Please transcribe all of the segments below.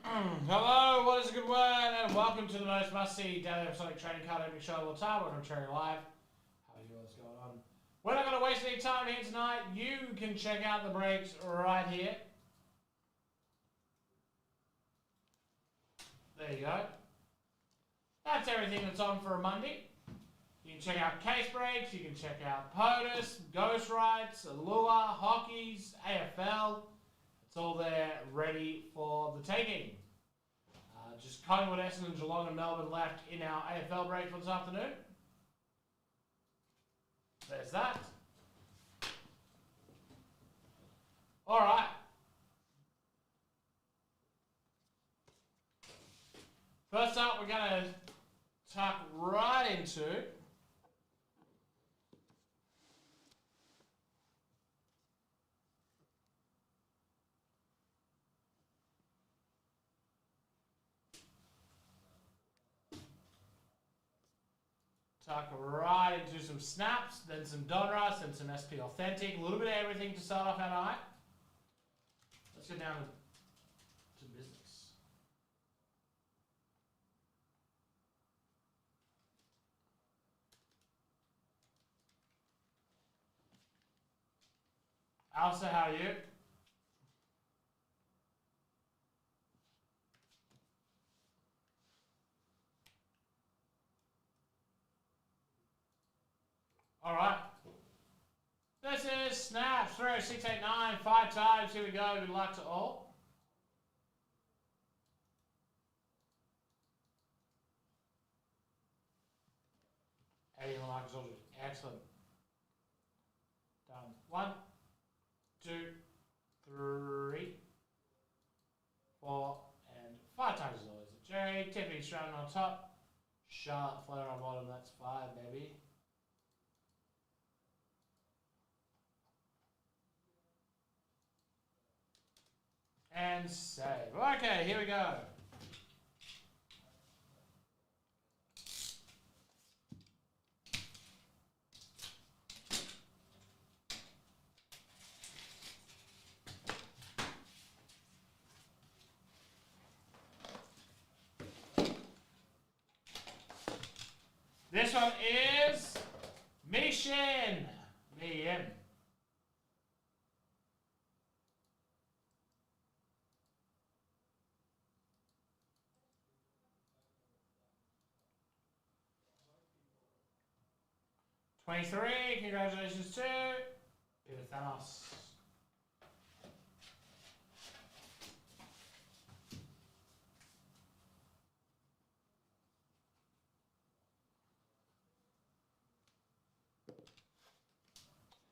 Hello, what is a good word? And welcome to the most must-see daily episodic trading card opening show of all time. Welcome to Cherry Live. How's yours going on? We're not going to waste any time here tonight. You can check out the breaks right here. There you go. That's everything that's on for a Monday. You can check out case breaks. You can check out POTUS, Ghost Rights, Allure, Hockeys, AFL. It's all there ready for the taking. Just Collingwood, Essendon, Geelong and Melbourne left in our AFL break for this afternoon. There's that. Alright. First up, we're going to tuck right into some snaps, then some Donruss, and some SP Authentic. A little bit of everything to start off our night. Let's get down to business. Alistair, how are you? Alright. This is Snaps 30689, 5 times. Here we go. Good luck to all. Eddie Lamarcus Aldridge. Excellent. Done. 1, 2, 3, 4, and 5 times as always. Jerry, Tiffany Stratton on top. Charlotte Flair on bottom. That's 5, baby. And save. Okay, here we go. This one is Mishin. Me-in. $23, congratulations to Peter Thanos.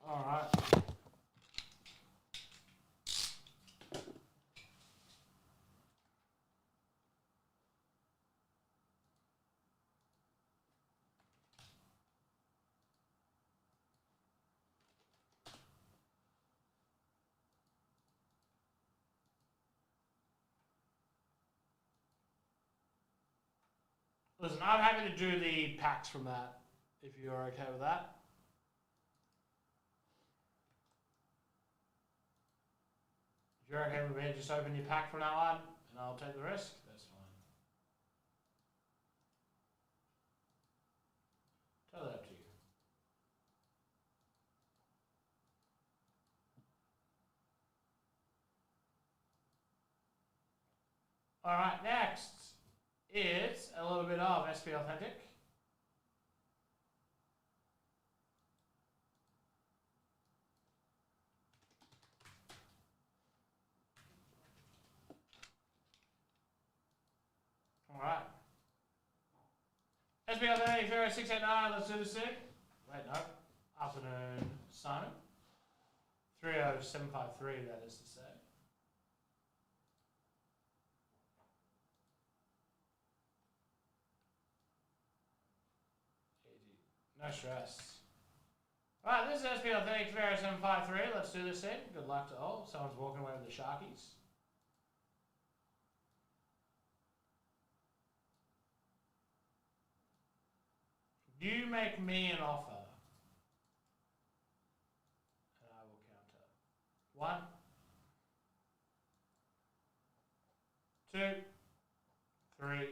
All right. Listen, I'm happy to do the packs from that, if you're okay with that. If you're okay with me, just open your pack from now on, and I'll take the risk. That's fine. Totally up to you. All right, next is a little bit of SP Authentic. All right. SP Authentic 0689, let's do this thing. Wait, no. Afternoon, Simon. 30753, that is to say. No stress. Alright, this is SP Authentic 30753. Let's do this thing. Good luck to all. Someone's walking away with the Sharkies. You make me an offer, and I will counter. 1, 2, 3,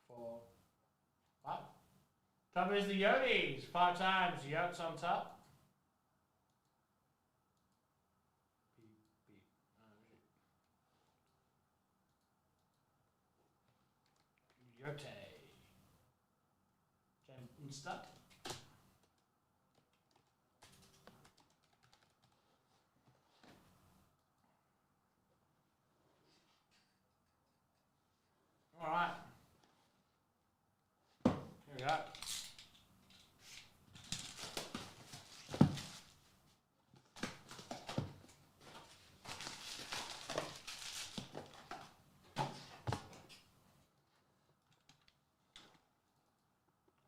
4, 5. Top is the Yotes. 5 times. Yotes on top. Yote. Insta. Alright. Here we go.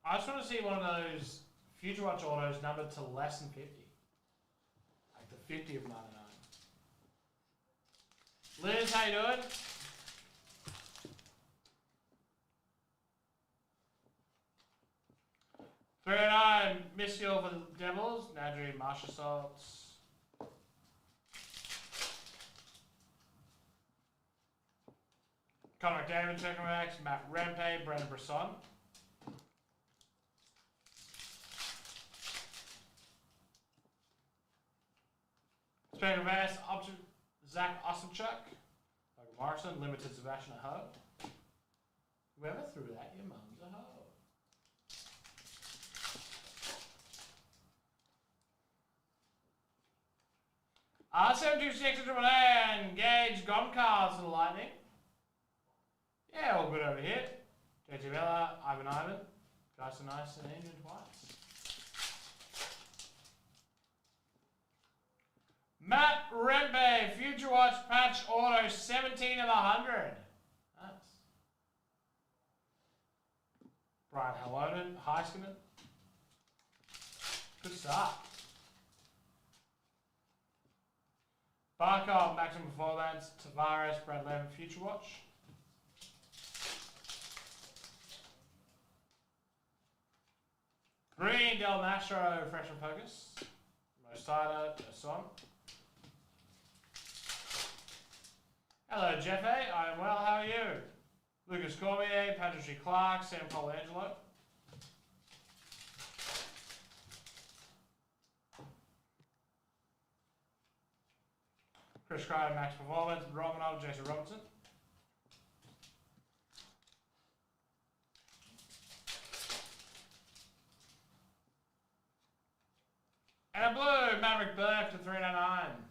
I just want to see one of those Future Watch autos numbered to less than 50. Like the 50 of 99. Liz, how you doing? "309, miss you over the Devils." Nadri, Marsha Salts. Connor McDavid, Czechoslovaks. Matt Rempe, Brendan Brisson. Special Bass, Zach Osimchuk. Michael Morrison, limited Sebastian Aho. Whoever threw that, your mum's a hoe. R726 and Gage Gomcars to the Lightning. Yeah, all good over here. JT Bella, Ivan. Guys are nice and injured twice. Matt Rempe, Future Watch patch auto 17 of 100. Nice. Brian Halonen, Heiskanen. Good start. Barkov, Maximum Performance, Tavares, Brad Levin, Future Watch. Green, Del Mastro, Freshman Focus. Mosada, Son. Hello, Jeff A. I am well. How are you? Lucas Cormier, Patrick Clark, Sam Polangelo. Chris Kreider, Max Performance, Romanov, Jason Robinson. And a blue, Maverick Burke to 399.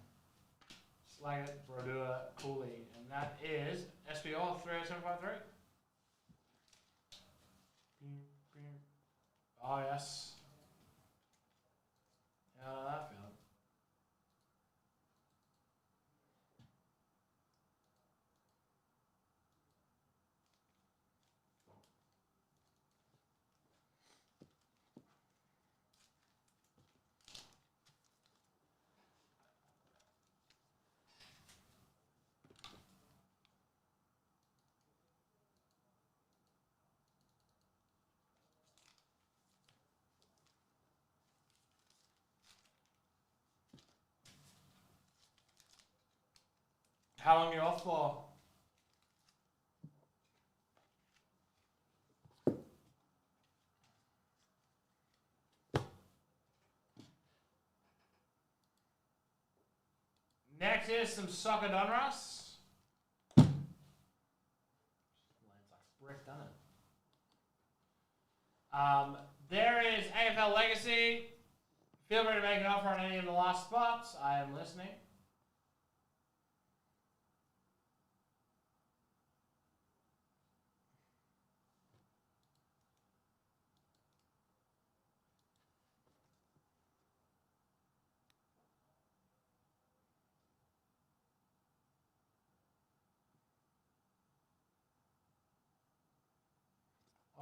Slaggett, Brodeur, Cooley. And that is SBO 30753. Oh, yes. How did that feel? How long are you off for? Next is some Soccer Donruss. Lands like brick, doesn't it? There is AFL Legacy. Feel free to make an offer on any of the last spots. I am listening.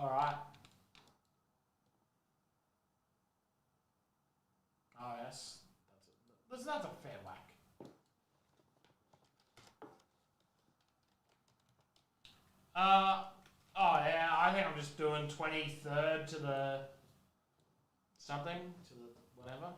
All right. Oh, yes. That's a fair whack. Oh, yeah, I think I'm just doing 23rd to the something, to the whatever.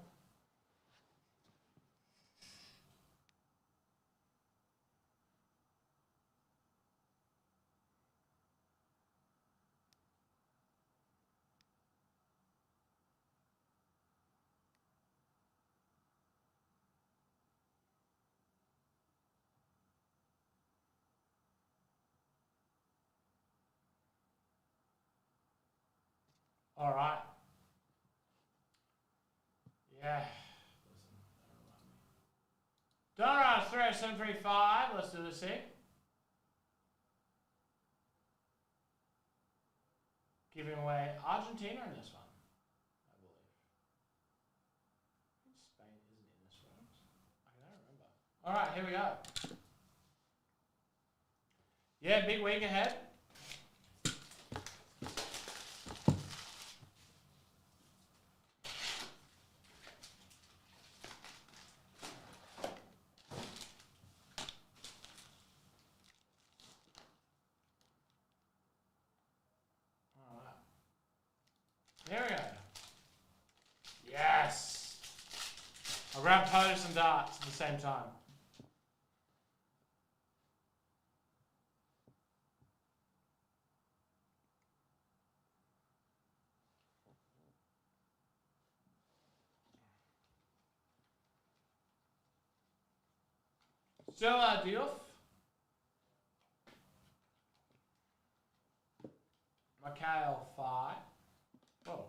All right. Yeah. Donruss 30735. Let's do this here. Giving away Argentina in this one, I believe. Spain isn't in this one. I don't remember. All right, here we go. Yeah, big week ahead. Here we go. Yes! I'll grab POTUS and darts at the same time. Still Diouf. Mikhail 5. Oh.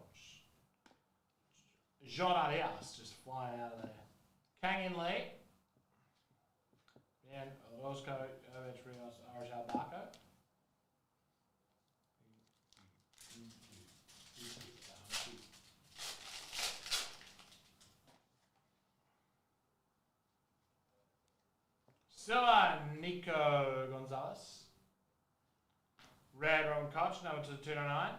Jean Arias just flying out of there. Kang In Lee. And Orozco, Ovech, Rios, Arjel Barco. Still Nico Gonzalez. Red Roman Koch, number to the 299.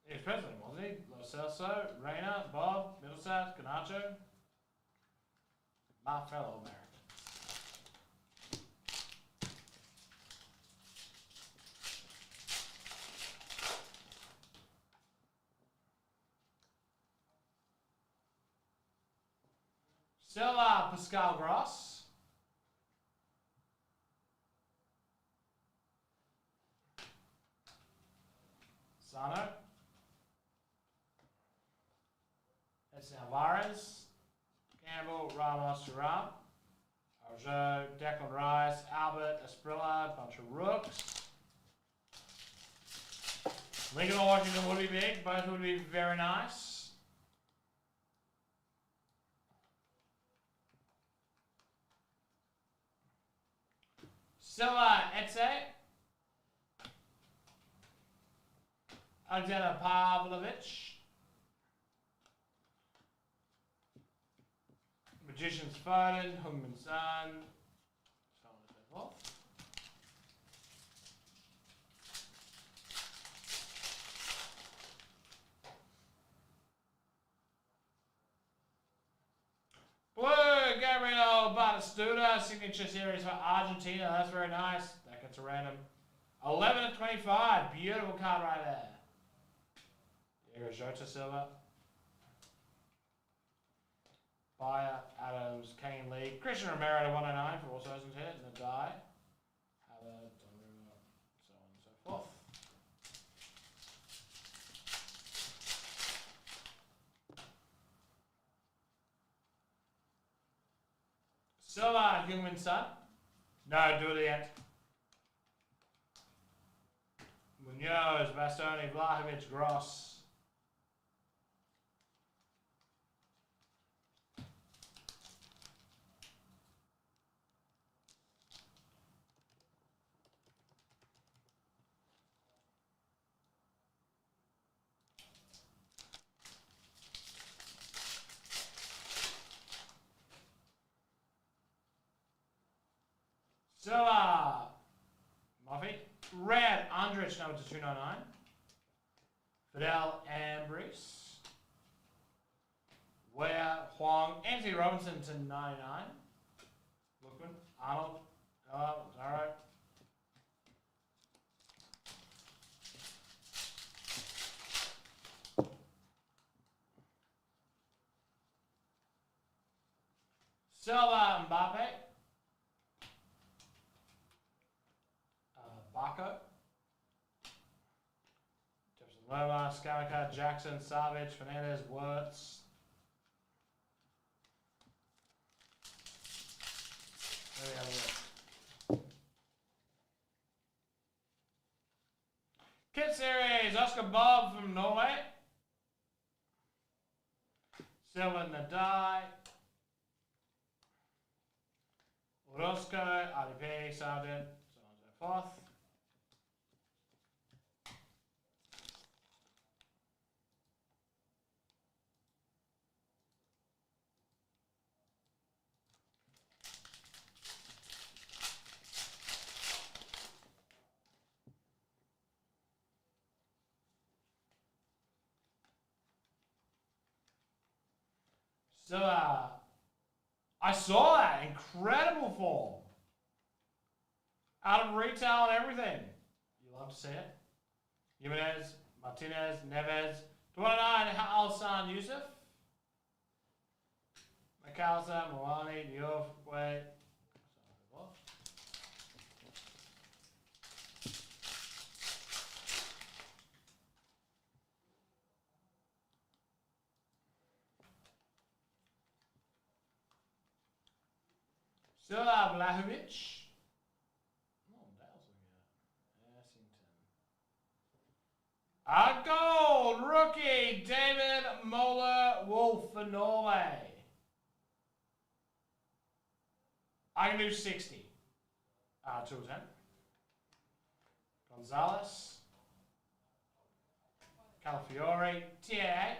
He was president, wasn't he? Lo Celso, Reyna, Bob, Middlesex, Ganacho. My fellow Americans. Still Pascal Gross. Sano. That's Alvarez, Campbell, Ramos, Thuram, Arjo, Declan Rice, Albert, Esprilla, bunch of rooks. Lincoln or Washington would be big, both would be very nice. Still Etze, Alexander Pavlovich. Magician's Foden, Hungman Son, so on and so forth. Blue, Gabriel Batistuta, signature series for Argentina. That's very nice. That gets a random 11 of 25. Beautiful card right there. Diego Jota Silva. Bayer, Adams, Kane Lee, Christian Romero to 109 for also hasn't hit, and a die. Havertz, Donnarumma, so on and so forth. Silva, Heung-min Son. No, do it yet. Munoz, Bastoni, Vlahovic, Gross. So, Muffy. Red, Andrich, number to 299. Fidel Ambrice. Ware, Huang, Anthony Robinson to 99. Lookman, Arnold. Alright. Silva, Mbappe. Baco. Jefferson Loma, Scamacca, Jackson, Savage, Fernandez, Wirtz. There we have a look. Kit Series, Oscar Bob from Norway. Silver in the die. Orozco, RDP, Sergeant, so on and so forth. So, I saw that. Incredible form. Out of retail and everything. You love to see it. Jimenez, Martinez, Neves, 29, Al-San Yusuf. McAllister, Milani, Diouf, Wade. Still Vlahovic. Oh, that was Essington. A gold rookie, David Moller Wolf for Norway. I can do 60. 2 of 10. Gonzalez. Calafiore. TAA.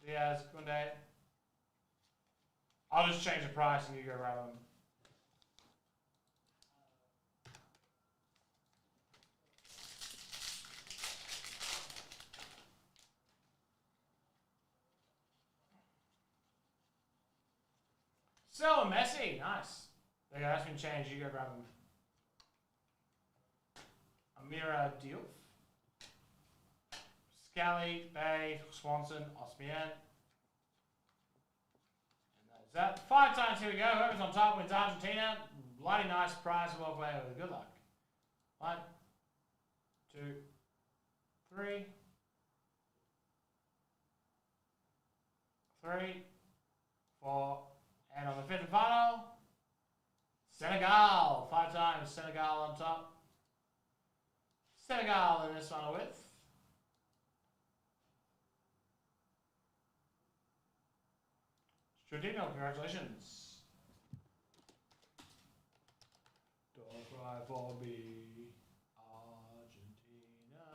Diaz, Kunde. I'll just change the price and you go grab them. So, Messi, nice. They asked me to change, you go grab them. Amira Diouf. Scally, Bay, Swanson, Osmian. That 5 times, here we go. Whoever's on top wins Argentina. Bloody nice prize to walk away with. Good luck. 1, 2, 3. 3, 4. And on the 5th and final, Senegal. 5 times, Senegal on top. Senegal in this final width. Stradino, congratulations. Don't cry for me, Argentina.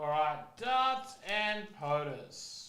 All right, Dart and POTUS.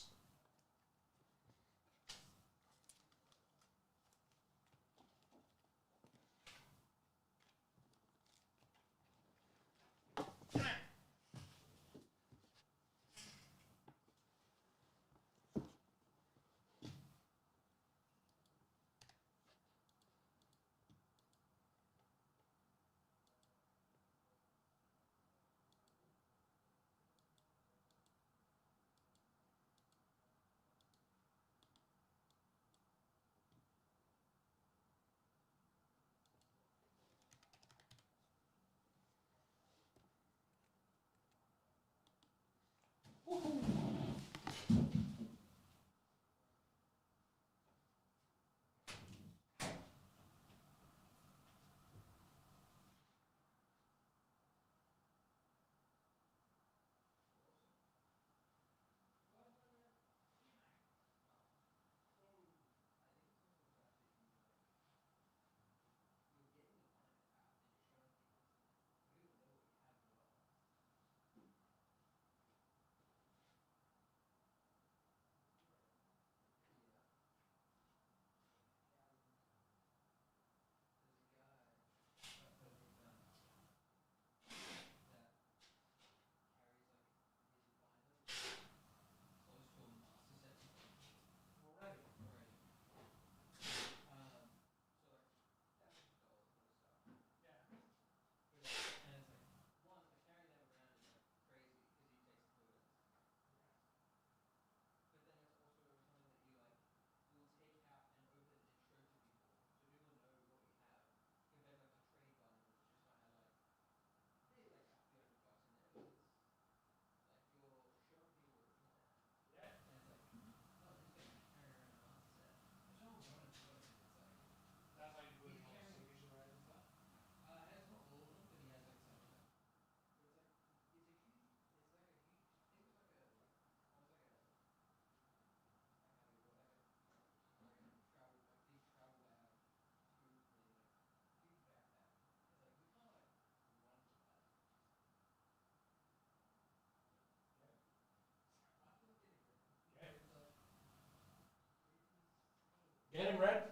Get him, Red.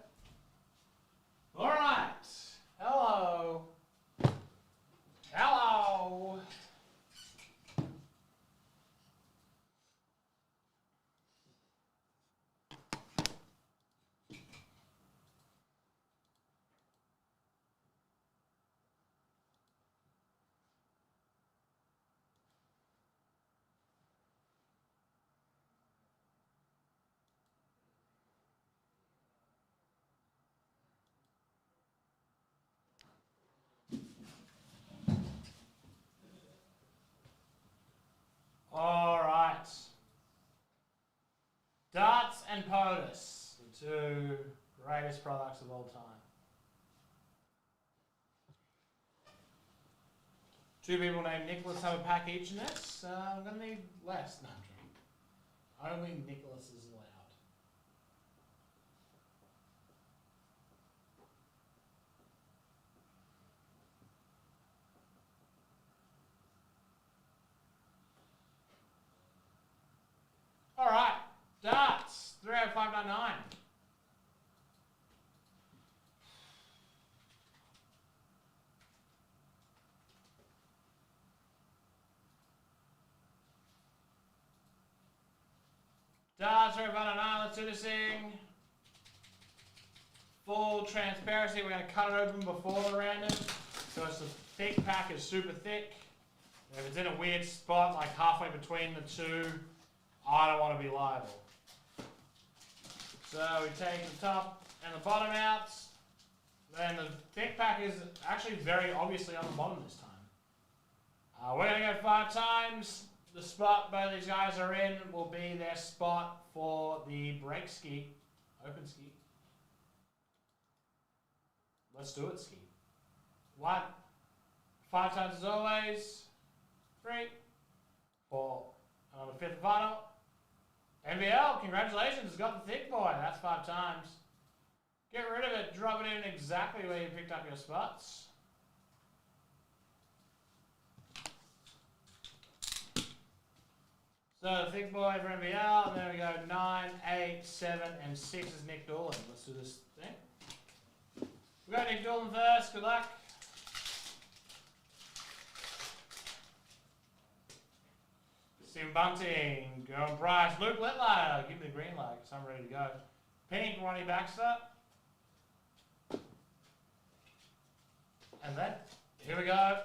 All right. Hello. Hello. All right. Darts and POTUS, the two greatest products of all time. Two people named Nicholas have a pack each in this. I'm going to need less. No, I'm joking. Only Nicholas is allowed. All right. Darts, 3 out of 599. Darts, 3 out of 599. Let's do this thing. Full transparency. We're going to cut it open before the random. So it's the thick pack is super thick. If it's in a weird spot, like halfway between the two, I don't want to be liable. So we take the top and the bottom out. Then the thick pack is actually very obviously on the bottom this time. We're going to go 5 times. The spot both these guys are in will be their spot for the break ski, open ski. Let's do it, ski. 1, 5 times as always. 3, 4, and on the 5th final. NBL, congratulations, got the thick boy. That's 5 times. Get rid of it, drop it in exactly where you picked up your spots. So the thick boy for NBL, and then we go 9, 8, 7, and 6 is Nick Doolan. Let's do this thing. We got Nick Doolan first, good luck. Stephen Bunting, going Bryce, Luke Littler, give me the green light because I'm ready to go. Pink, Ronnie Baxter. And then, here we go.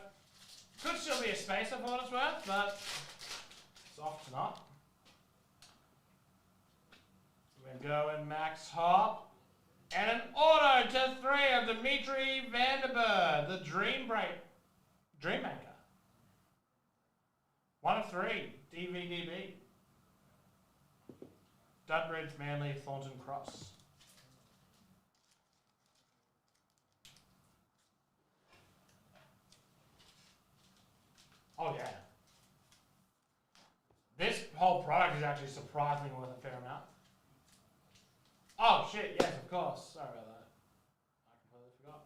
Could still be a spacer for what it's worth, but soft's not. We're going Max Hop. And an auto to 3 of Dimitri Vandenberg, the Dreammaker. 1 of 3, DVDB. Dudbridge, Manly, Thornton Cross. Oh yeah. This whole product is actually surprisingly worth a fair amount. Oh shit, yes, of course. Sorry about that. I completely forgot.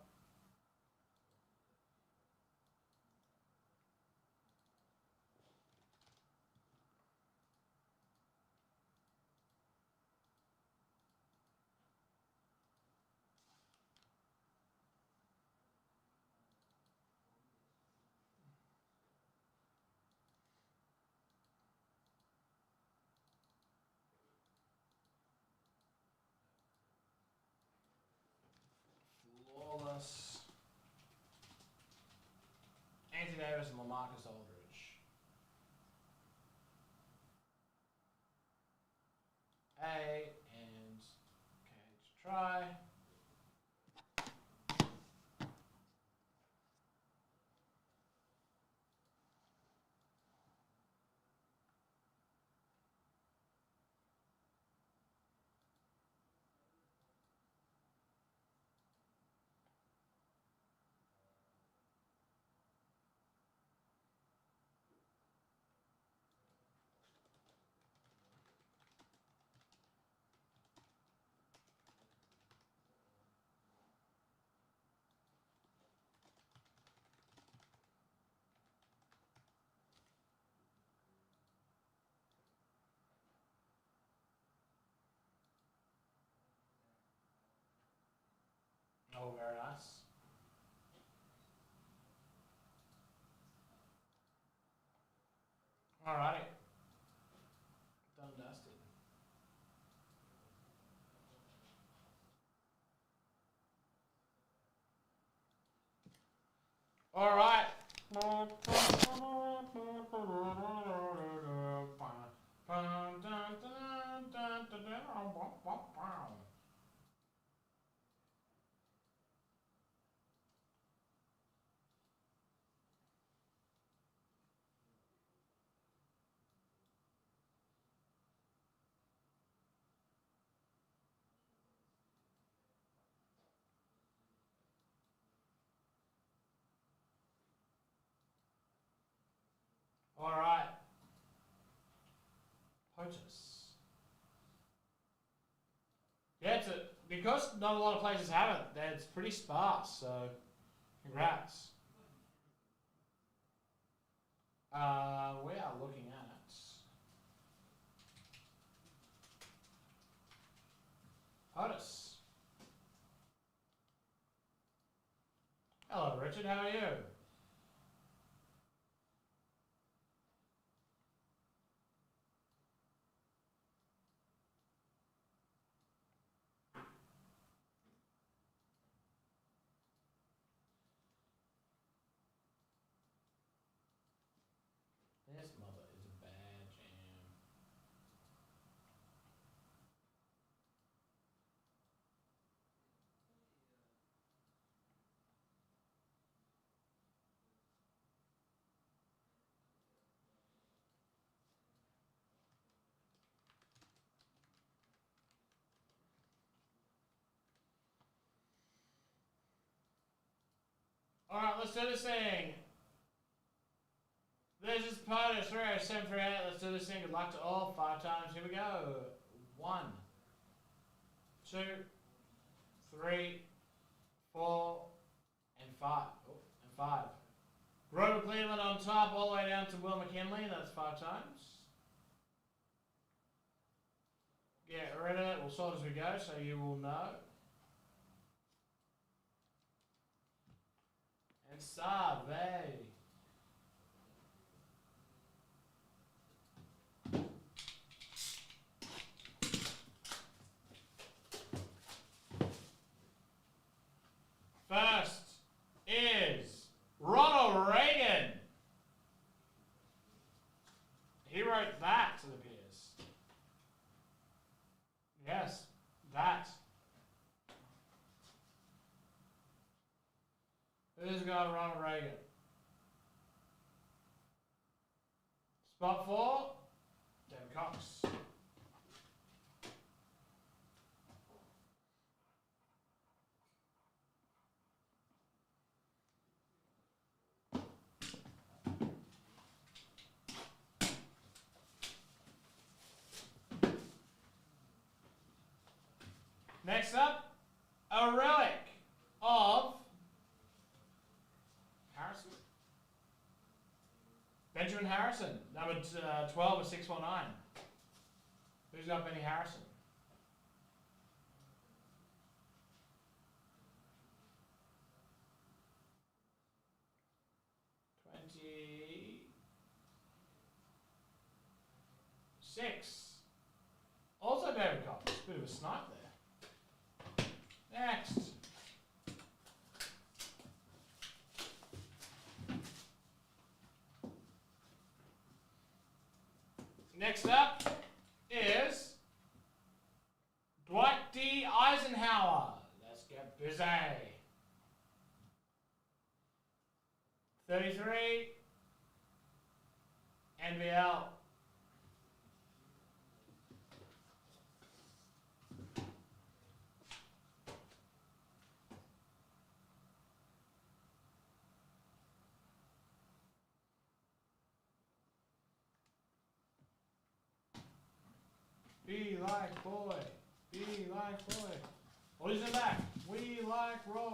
Flawless. Anthony Davis and LaMarcus Aldridge. A and K to try. Oh, very nice. Alrighty. Done dusted. Alright. Alright. POTUS. Yeah, because not a lot of places have it, it's pretty sparse, so congrats. We are looking at POTUS. Hello, Richard. How are you? This mother is a bad jam. Alright, let's do this thing. This is POTUS 30738. Let's do this thing. Good luck to all. 5 times. Here we go. 1, 2, 3, 4, and 5. Oh, and 5. Grover Cleveland on top, all the way down to Will McKinley. That's 5 times. Get rid of it. We'll sort as we go, so you will know. And Save. First is Ronald Reagan. He wrote that, it appears. Yes, that. Who's got Ronald Reagan? Spot 4, David Cox. Next up, a relic of Harrison. Benjamin Harrison, number 12 of 619. Who's got Benny Harrison? Six. Also David Cox. Bit of a snipe there. Next. Next up is Dwight D. Eisenhower. Let's get busy. 33. NBL. Be like boy. Be like boy. Oh, he's in back. We like Roy.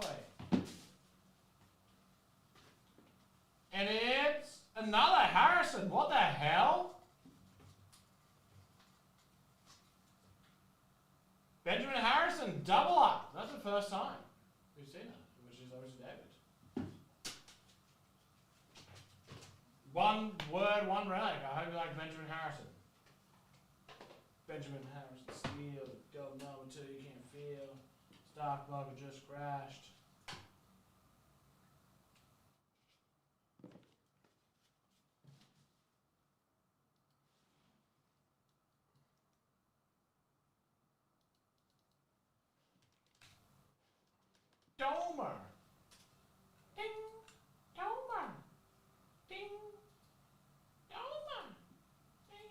And it's another Harrison. What the hell? Benjamin Harrison, double up. That's the first time we've seen One word, one relic. I hope you like Benjamin Harrison. Benjamin Harrison, Steel, Golden Number 2, you can't feel. Stock market just crashed. Domer. Ding. Domer. Ding. Domer. Ding.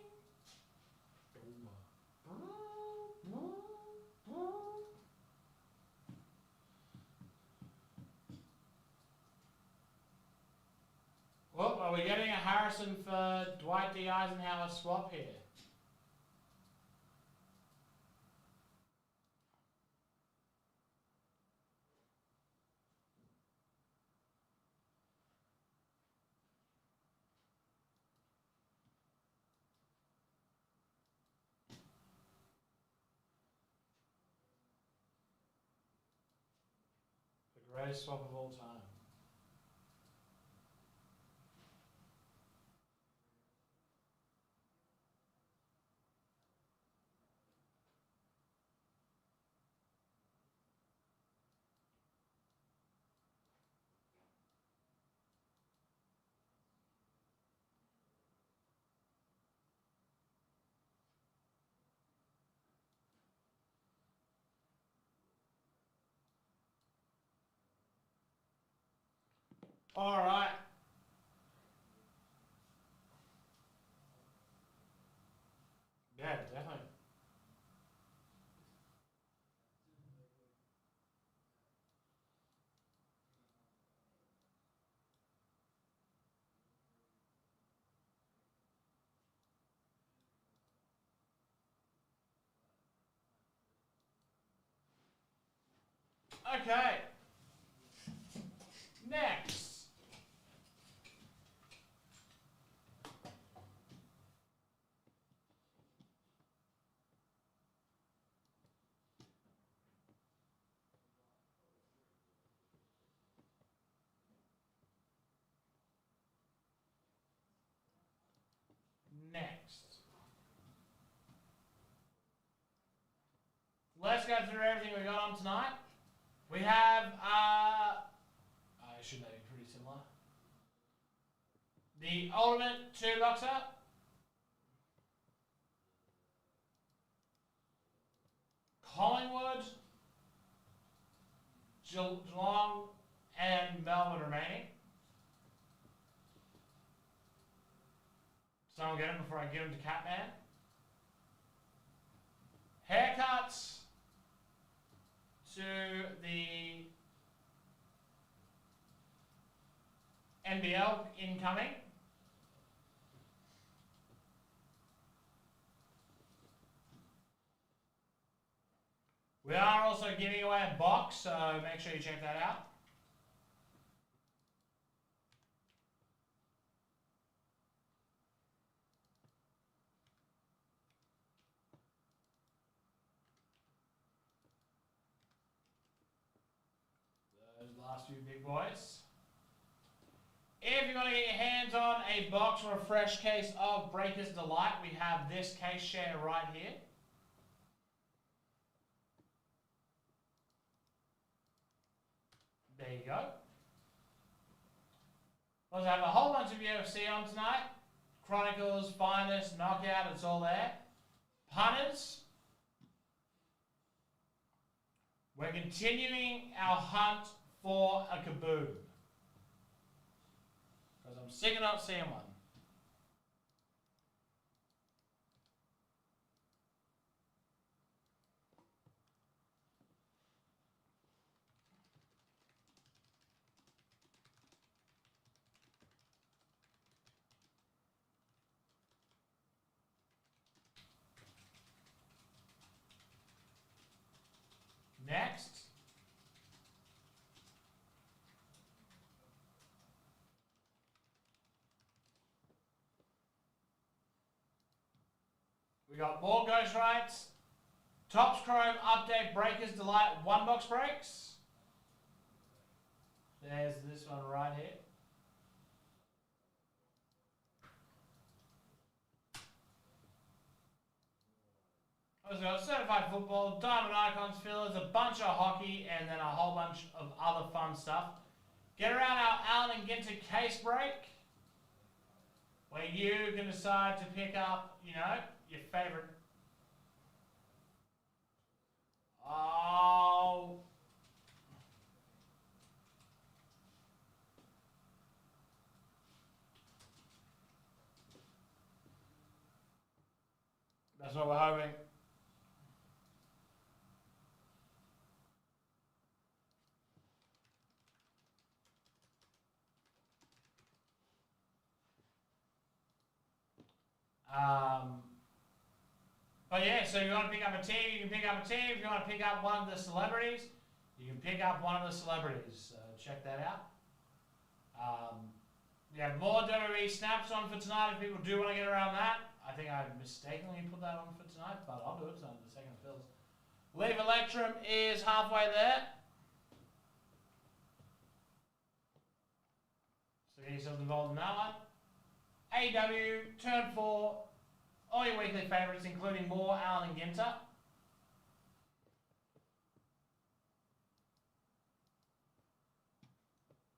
Well, are we getting a Harrison for Dwight D. Eisenhower swap here? The greatest swap of all time. All right. Yeah, definitely. Okay. Next. Next. Let's go through everything we got on tonight. We have, shouldn't they be pretty similar? The Ultimate 2-boxer. Collingwood, Geelong, and Melbourne remaining. Someone get him before I give him to Catman. Haircuts to the NBL incoming. We are also giving away a box, so make sure you check that out. Those last few big boys. If you want to get your hands on a box or a fresh case of Breakers Delight, we have this case share right here. There you go. Let's have a whole bunch of UFC on tonight. Chronicles, Finest, Knockout, it's all there. Punters. We're continuing our hunt for a Kaboom. Because I'm sick of not seeing one. Next. We got more Ghost Rights. Topps Chrome Update Breakers Delight 1-box breaks. There's this one right here. We've got certified football, diamond icons, fillers, a bunch of hockey, and then a whole bunch of other fun stuff. Get around our Allen and Ginter case break, where you can decide to pick up, you know, your favorite. Oh. That's what we're hoping. But yeah, so if you want to pick up a team, you can pick up a team. If you want to pick up one of the celebrities, you can pick up one of the celebrities. Check that out. We have more WWE snaps on for tonight if people do want to get around that. I think I mistakenly put that on for tonight, but I'll do it tonight in the second fills. Leave Electrum is halfway there. So get yourself involved in that one. AEW, Turn 4, all your weekly favourites, including more Allen and Ginter.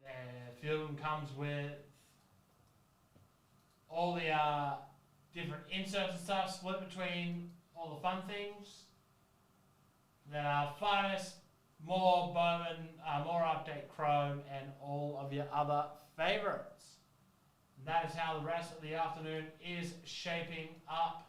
The film comes with all the different inserts and stuff split between all the fun things. Then our finest, more Bowman, more Update Chrome, and all of your other favourites. And that is how the rest of the afternoon is shaping up.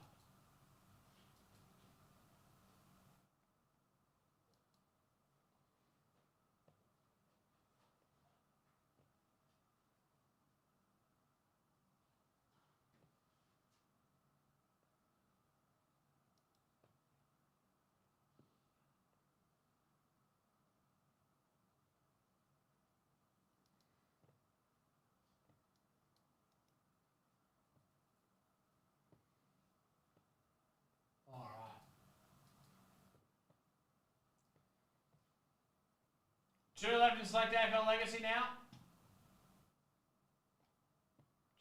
Two left in Select AFL Legacy now.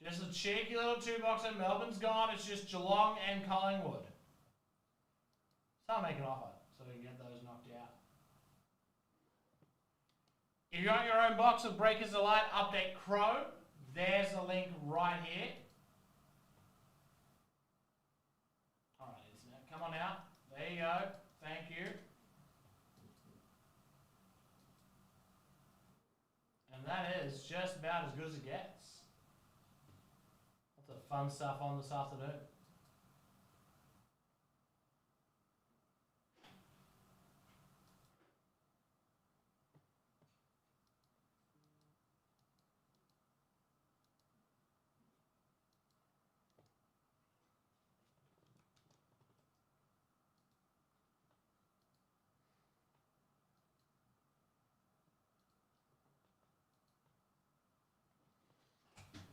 Just a cheeky little two-boxer. Melbourne's gone. It's just Geelong and Collingwood. So I'll make an offer so we can get those knocked out. If you want your own box of Breakers Elite Update Chrome, there's the link right here. Alright, Internet, come on out. There you go. Thank you. And that is just about as good as it gets. Lots of fun stuff on this afternoon.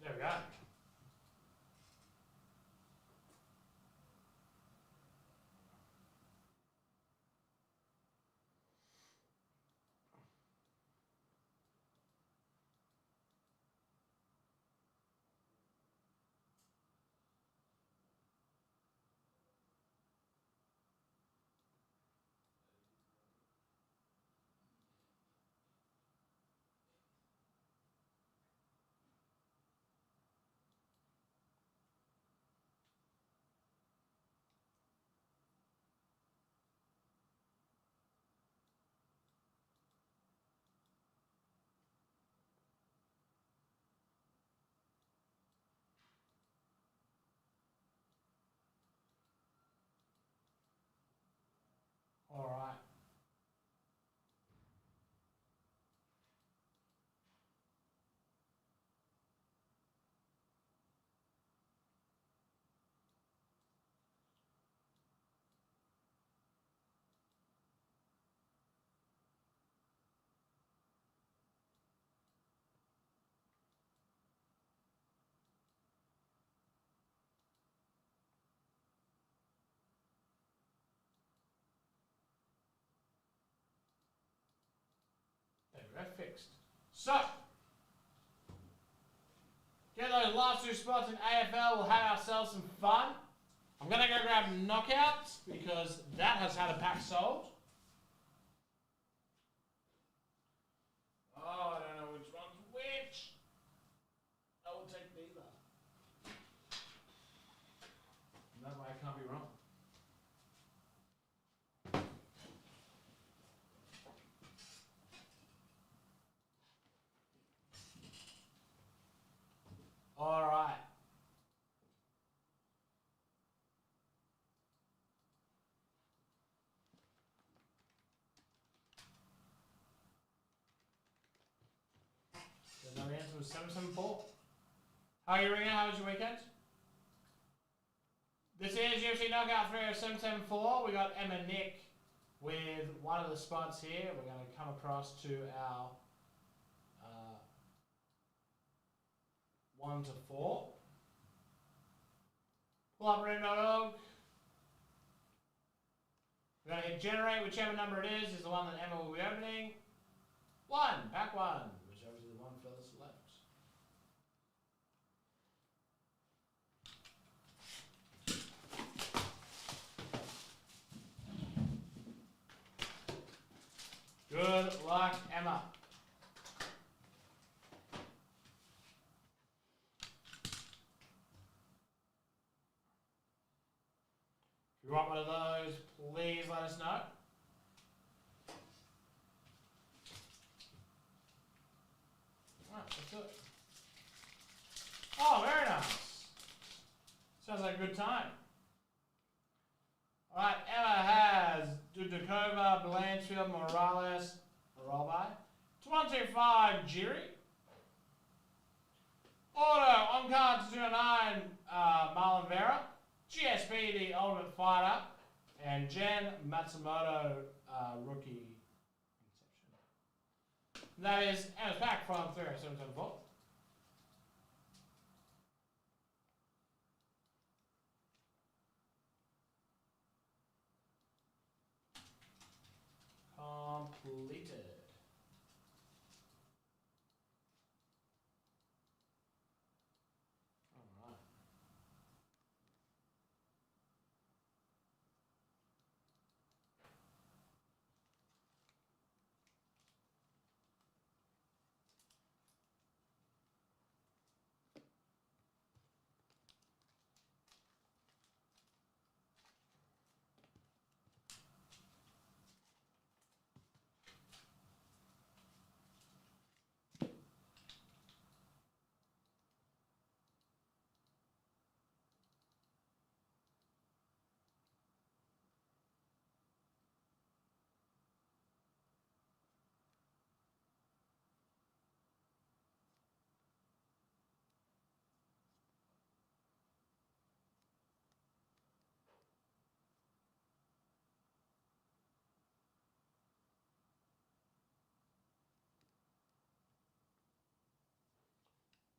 There we go. All right. There we go, fixed. So, get those last two spots in AFL. We'll have ourselves some fun. I'm going to go grab Knockouts because that has had a pack sold. Oh, I don't know which one's which. I will take neither. That way I can't be wrong. All right. The number answer was 774. How are you ringing? How was your weekend? This is UFC Knockout 30774. We got Emma Nick with one of the spots here. We're going to come across to our 1 to 4. Pull up ring.org. We're going to hit generate, whichever number it is the one that Emma will be opening. 1, back 1, whichever is the one furthest left. Good luck, Emma. If you want one of those, please let us know. Alright, let's do it. Oh, very nice. Sounds like a good time. Alright, Emma has Dudakova, Blanchfield, Morales, Robai. 125, Jiri. Auto, on card 209, Marlon Vera. GSP, the Ultimate Fighter. And Jen Matsumoto, Rookie Inception. That is Emma's pack from 30774. Completed. All right.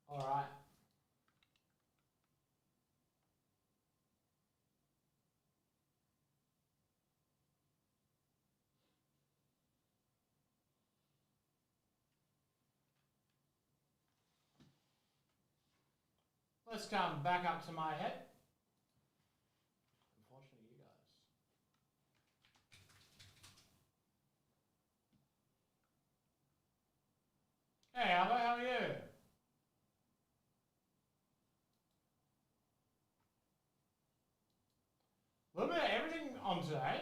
All right. Let's come back up to my head. Unfortunately, you guys. Hey, Albo, how are you? A little bit of everything on today.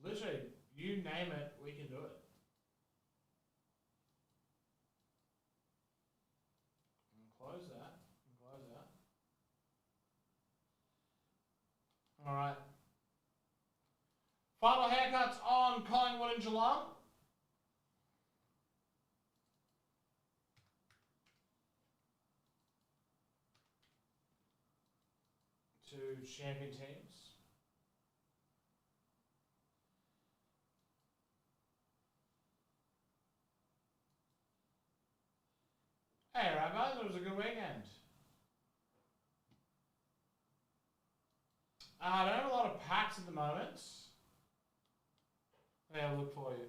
Literally, you name it, we can do it. And close that. And close that. All right. Final haircuts on Collingwood and Geelong. Two champion teams. Hey, Rabbi, it was a good weekend. I don't have a lot of packs at the moment. Let me have a look for you.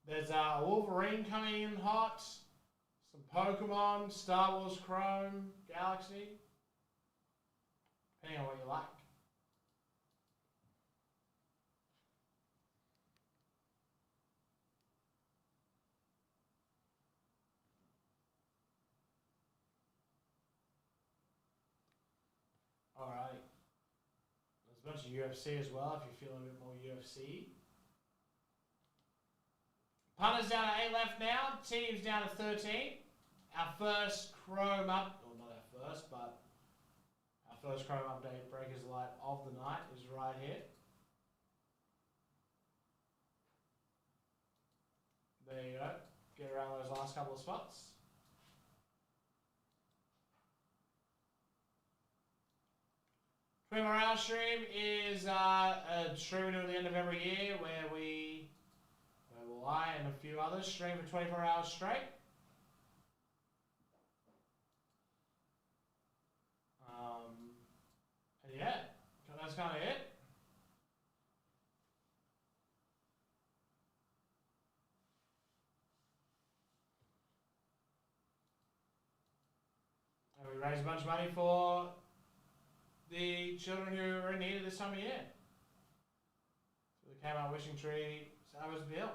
There's a Wolverine coming in hot. Some Pokemon, Star Wars Chrome, Galaxy. Depending on what you like. Alright. There's a bunch of UFC as well if you're feeling a bit more UFC. Punters down to 8 left now. Teams down to 13. Our first Chrome up, or not our first, but our first Chrome update Breakers Light of the night is right here. There you go. Get around those last couple of spots. Our stream is a stream we do at the end of every year where I and a few others stream for 24 hours straight. And yeah, that's kind of it. And we raise a bunch of money for the children who are in need at this time of year. So the Kmart Wishing Tree Savage Bill.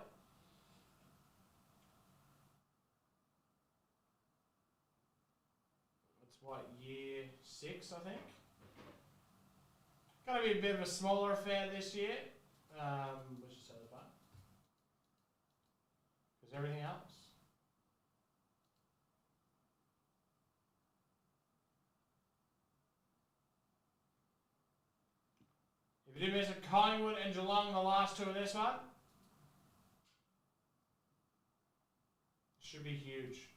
It's what, year 6, I think? Going to be a bit of a smaller affair this year, which is totally fun. Because everything else. If you do miss a Collingwood and Geelong, the last two of this one, should be huge.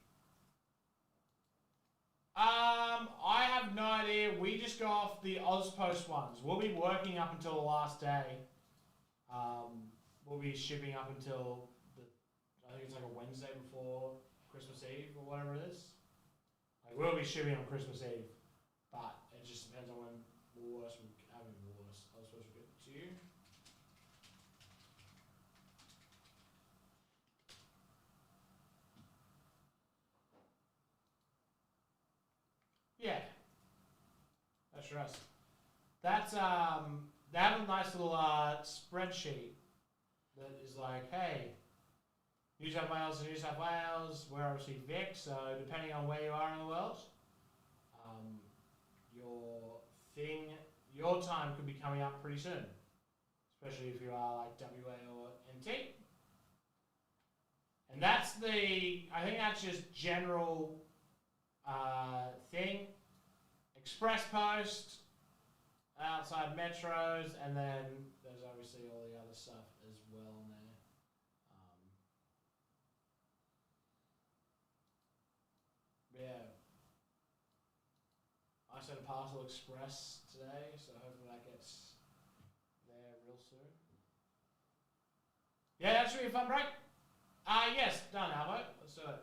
I have no idea. We just go off the Ozpost ones. We'll be working up until the last day. We'll be shipping up until I think it's like a Wednesday before Christmas Eve or whatever it is. Like we'll be shipping on Christmas Eve, but it just depends on when Woolworths will have Woolworths. I was supposed to get it to you. Yeah, that's right. That's they have a nice little spreadsheet that is like, hey, New South Wales to New South Wales. We're obviously Vic, so depending on where you are in the world, your time could be coming up pretty soon, especially if you are like WA or NT. And that's I think that's just general thing. Express Post, outside metros, and then there's obviously all the other stuff as well in there. Yeah. I sent a parcel express today, so hopefully that gets there real soon. Yeah, that should be a fun break. Yes, done, Albo. Let's do it.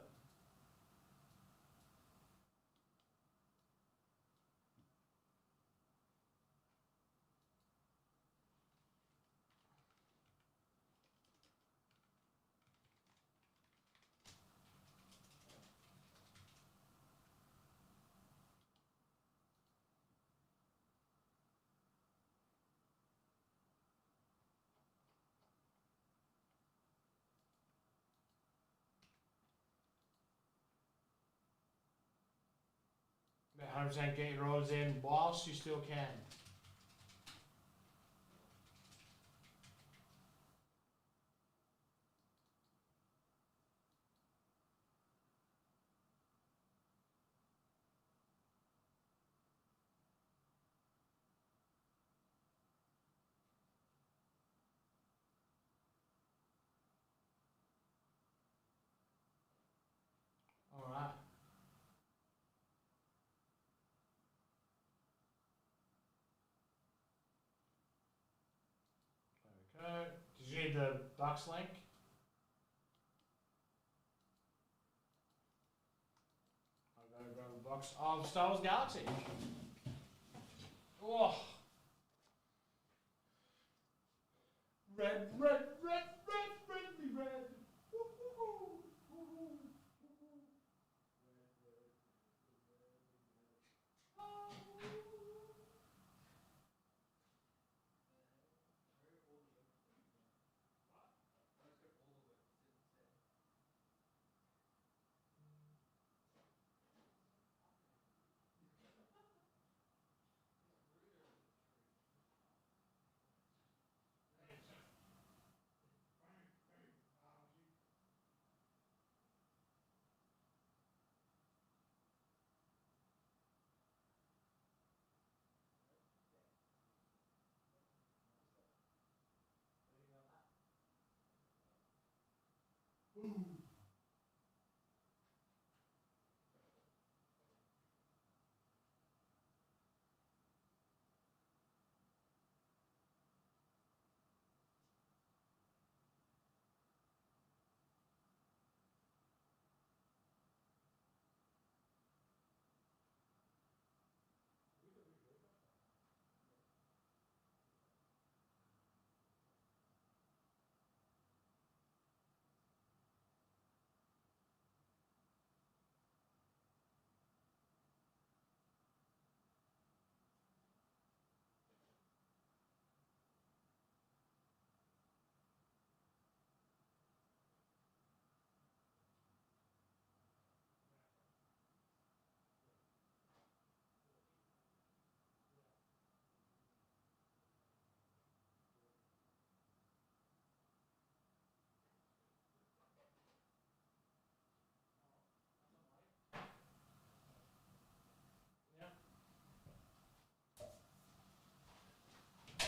About 100% get your orders in whilst you still can. Alright. There we go. Did you need the Bucks link? I'll go grab a box of Star Wars Galaxy. Oh. Red, red, red, red, red, red. Woo.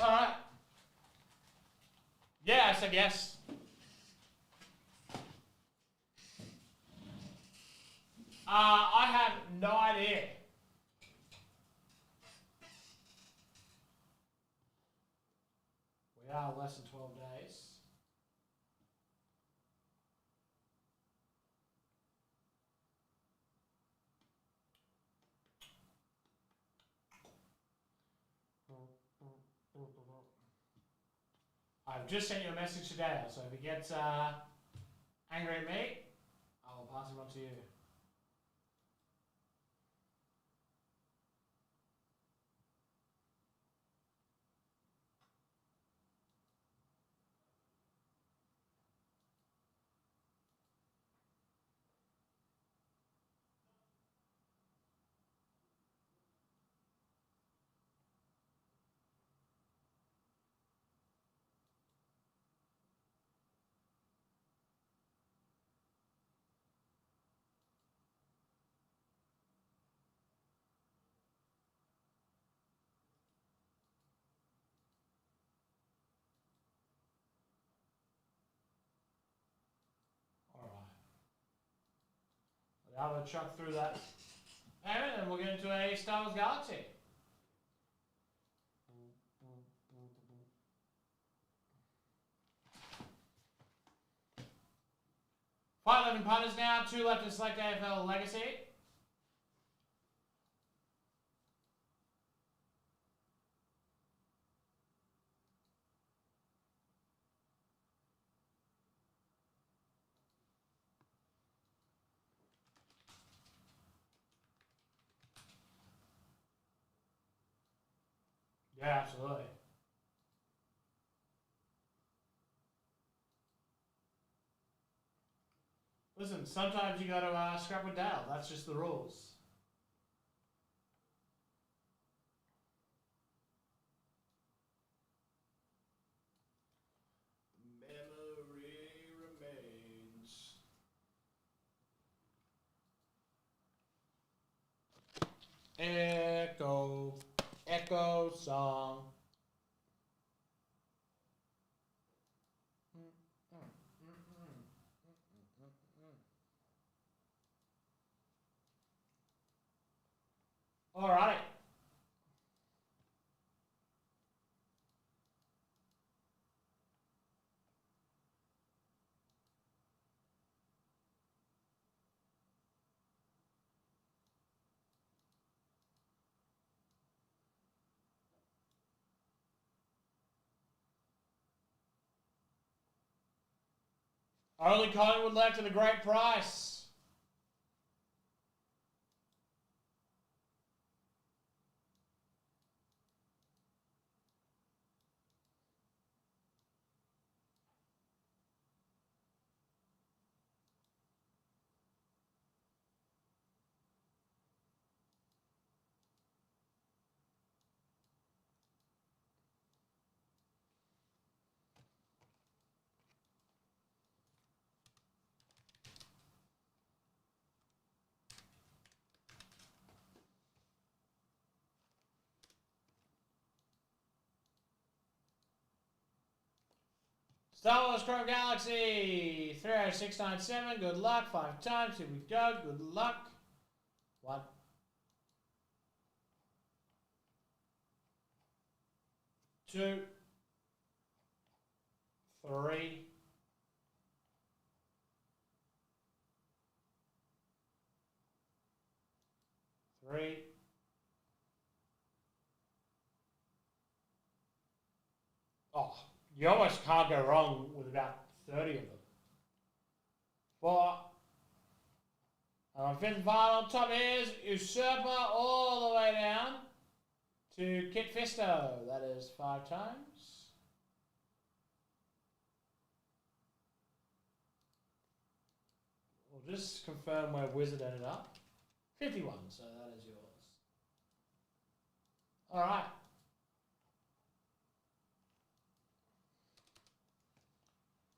All right. Yeah, I said yes. I have no idea. We are less than 12 days. I've just sent you a message today, so if he gets angry at me, I will pass him on to you. Alright. I'll chuck through that payment and we'll get into a Star Wars Galaxy. Five 11 punters now, 2 left in Select AFL Legacy. Yeah, absolutely. Listen, sometimes you gotta scrap with Dale. That's just the rules. Memory remains. Echo. Echo song. Alrighty. Only Collingwood left at a great price. Star Wars Chrome Galaxy 30697. Good luck. 5 times. Here we go. Good luck. 1, 2, 3, 3. Oh, you almost can't go wrong with about 30 of them. 4. And fifth and final, top is Usurper all the way down to Kit Fisto. That is 5 times. We'll just confirm where Wizard ended up. 51, so that is yours. Alright.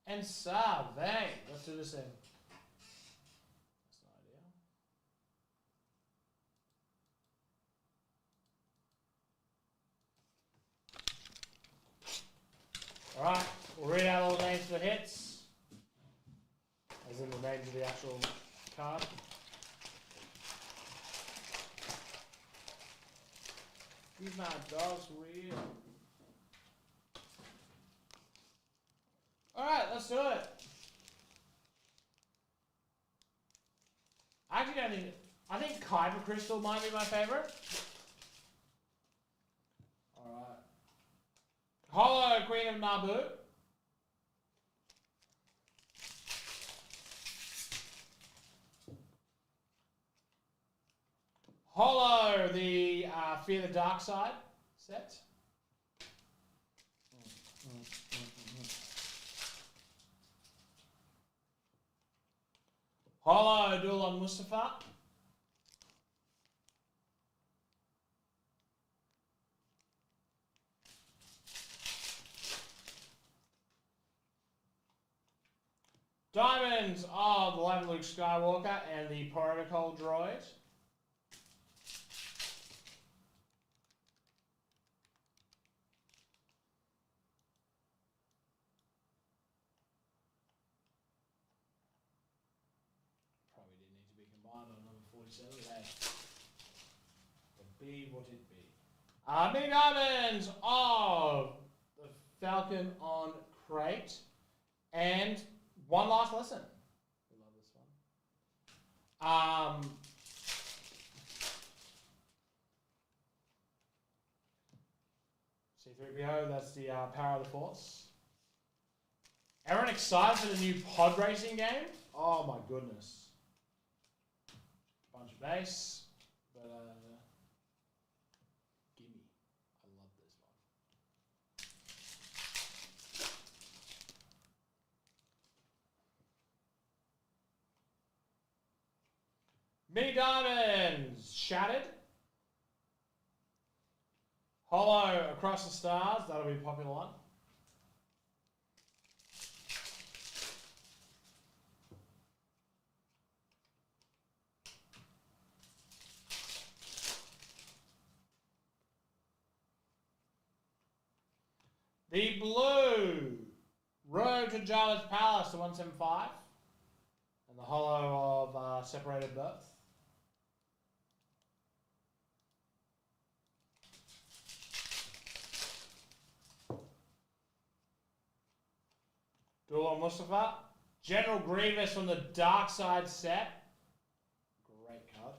And Sarve. Let's do this thing. That's no idea. Alright, we'll read out all the names for hits. As in the names of the actual card. These my dogs real. Alright, let's do it. I actually don't think. I think Kyber Crystal might be my favorite. Alright. Hollow Queen of Naboo. Hollow, the Fear the Dark Side set. Hollow, Duel on Mustafa. Diamonds of the Life of Luke Skywalker and the Protocol Droid. Probably didn't need to be combined on number 47, but hey, be what it be. Mini diamonds of the Falcon on Crate and One Last Lesson. We love this one. C-3PO, that's the Power of the Force. Everyone excited for the new pod racing game? Oh my goodness. Bunch of base, but gimme. I love this one. Mini diamonds, Shattered. Hollow, Across the Stars, that'll be a popular one. The blue, Road to Jabba's Palace to 175. And the hollow of Separated Birth. Duel on Mustafa. General Grievous from the Dark Side set. Great card.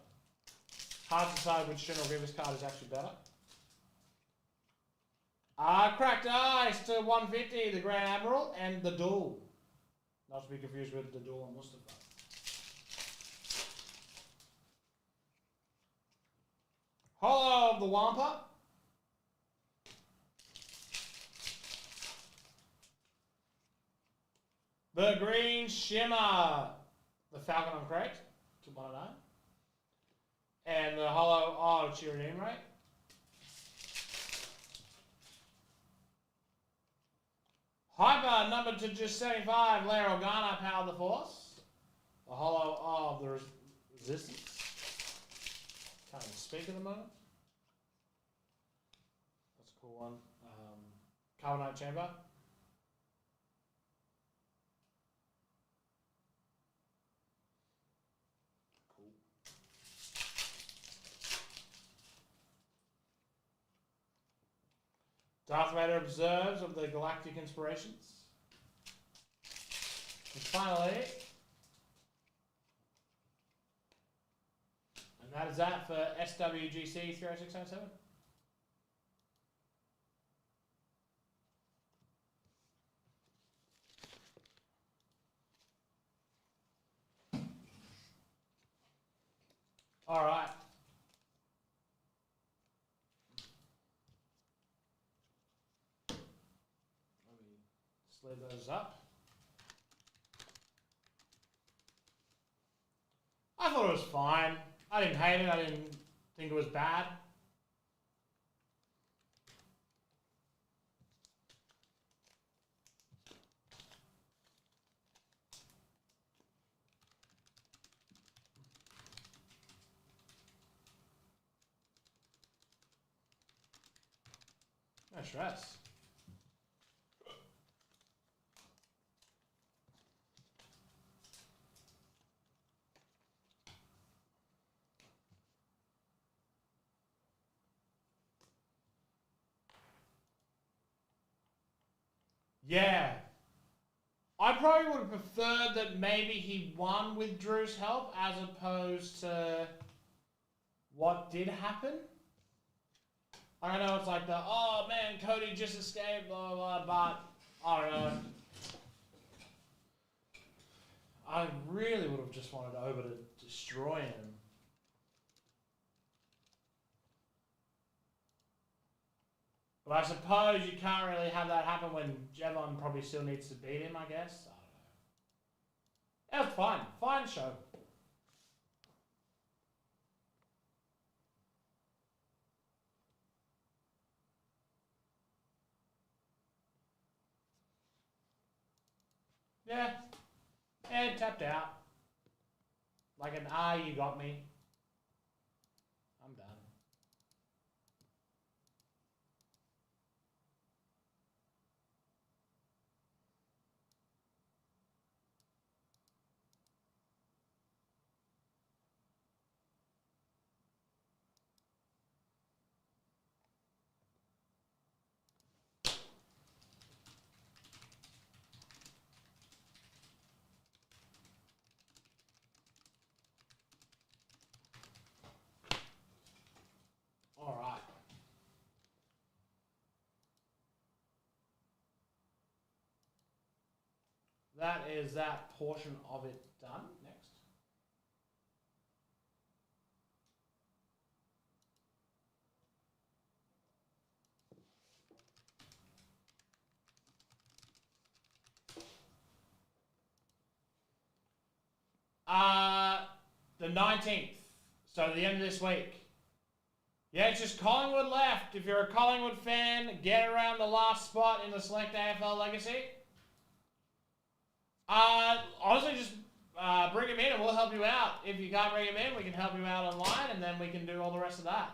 Hard to decide which General Grievous card is actually better. Cracked Ice to 150, the Grand Admiral, and the Duel. Not to be confused with the Duel on Mustafa. Hollow of the Wampa. The Green Shimmer, the Falcon on Crate, to 109. And the Hollow of Chirrut Îmwe. Hyper, numbered to just 75, Leia Organa, Power of the Force. The Hollow of the Resistance. Can't even speak at the moment. That's a cool one. Carbonite Chamber. Darth Vader observes of the galactic inspirations. And finally, and that is that for SWGC 30607. All right. Let me slid those up. I thought it was fine. I didn't hate it. I didn't think it was bad. No stress. Yeah. I probably would have preferred that maybe he won with Drew's help as opposed to what did happen. I know it's like the, oh man, Cody just escaped, blah, blah, blah, but I don't know. I really would have just wanted Oba to destroy him. But I suppose you can't really have that happen when Jevon probably still needs to beat him, I guess. I don't know. It was fine. Fine show. Yeah. And tapped out. Like an you got me. I'm done. All right. That is that portion of it done. Next. The 19th. So the end of this week. Yeah, it's just Collingwood left. If you're a Collingwood fan, get around the last spot in the Select AFL Legacy. Honestly, just bring him in and we'll help you out. If you can't bring him in, we can help you out online and then we can do all the rest of that.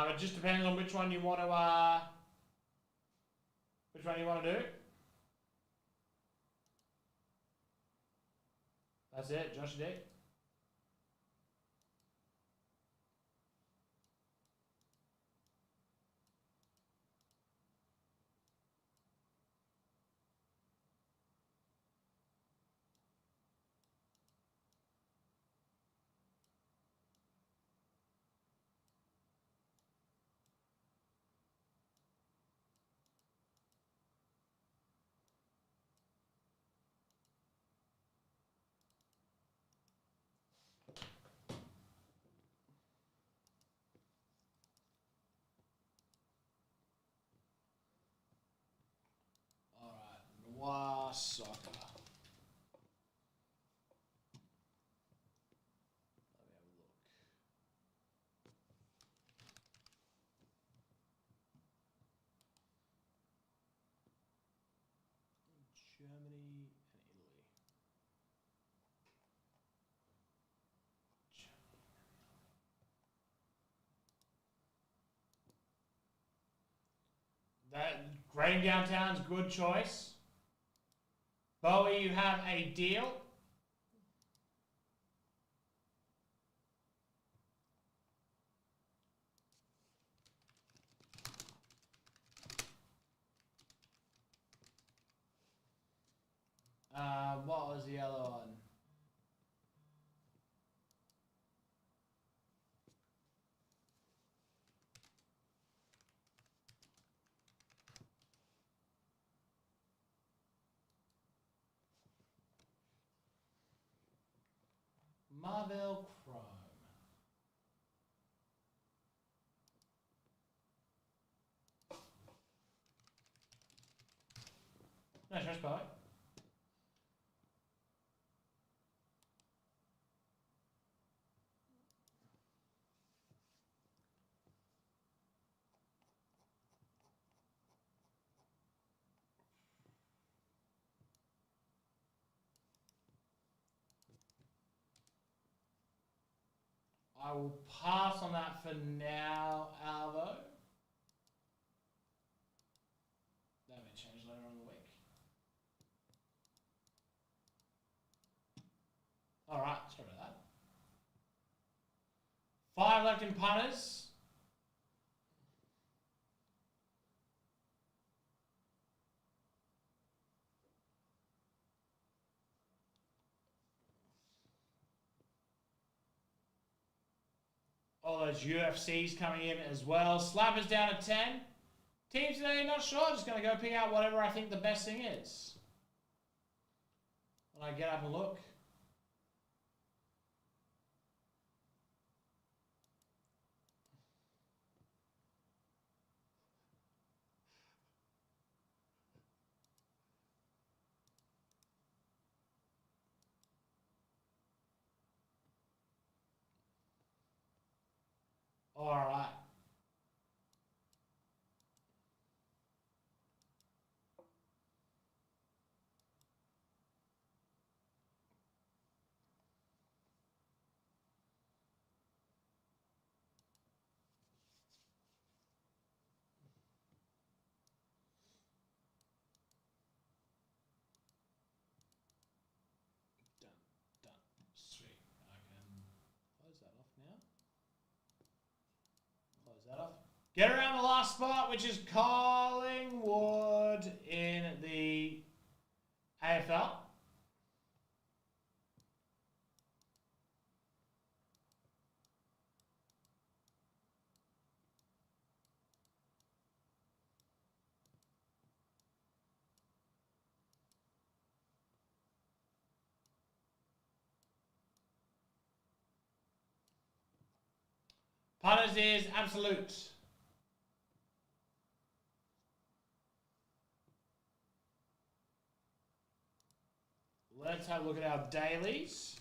It just depends on which one you want to do. That's it, Josh D. Noir Soccer. Let me have a look. Germany and Italy. That Grading Downtown's good choice. Bowie, you have a deal. Marvel Chrome. No stress, boy. I will pass on that for now, Alvo. That may change later on in the week. Alright, sorry about that. 5 left in punters. All those UFCs coming in as well. Slappers down at 10. Teams today, not sure. Just going to go pick out whatever I think the best thing is. When I get up and look. All right. Done. Sweet. I can close that off now. Close that off. Get around the last spot, which is Collingwood in the AFL. Punters is Absolute. Let's have a look at our dailies.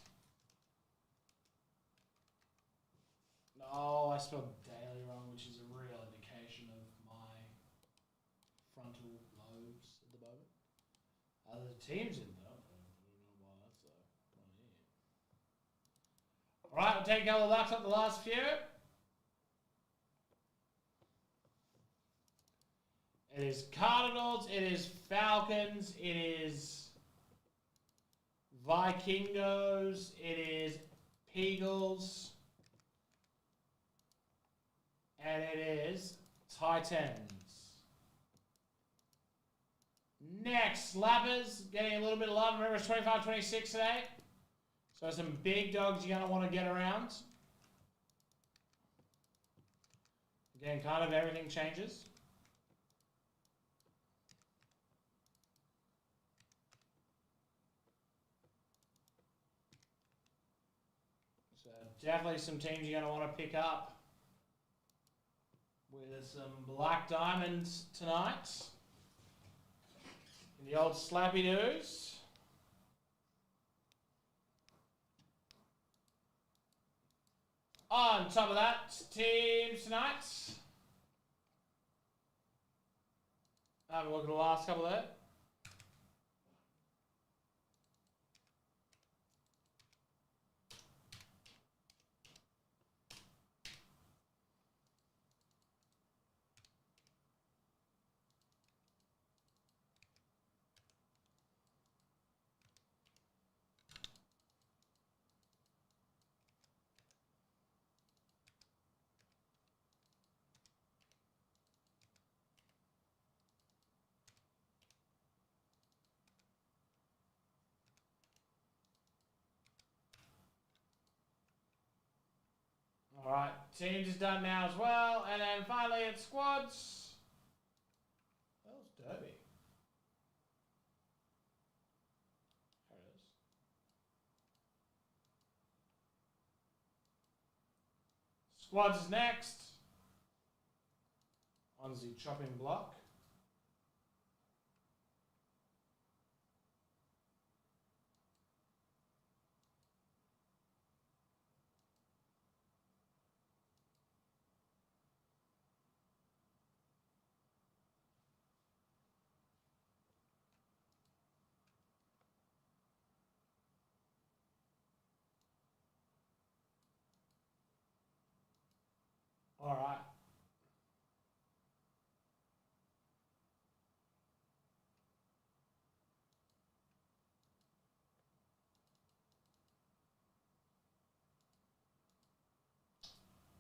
No, I spelled daily wrong, which is a real indication of my frontal lobes at the moment. The teams in them. I don't know why that's not here. Alright, we'll take a couple of locks up the last few. It is Cardinals, it is Falcons, it is Vikingos, it is Peagles, and it is Titans. Next, Slappers, getting a little bit of love. Remember, it's 25-26 today. So some big dogs you're going to want to get around. Again, kind of everything changes. So definitely some teams you're going to want to pick up with some black diamonds tonight. In the old Slappy Doos. On top of that, teams tonight. Have a look at the last couple there. Alright, teams is done now as well. And then finally it's squads. That was Derby. There it is. Squads is next. On the chopping block. All right.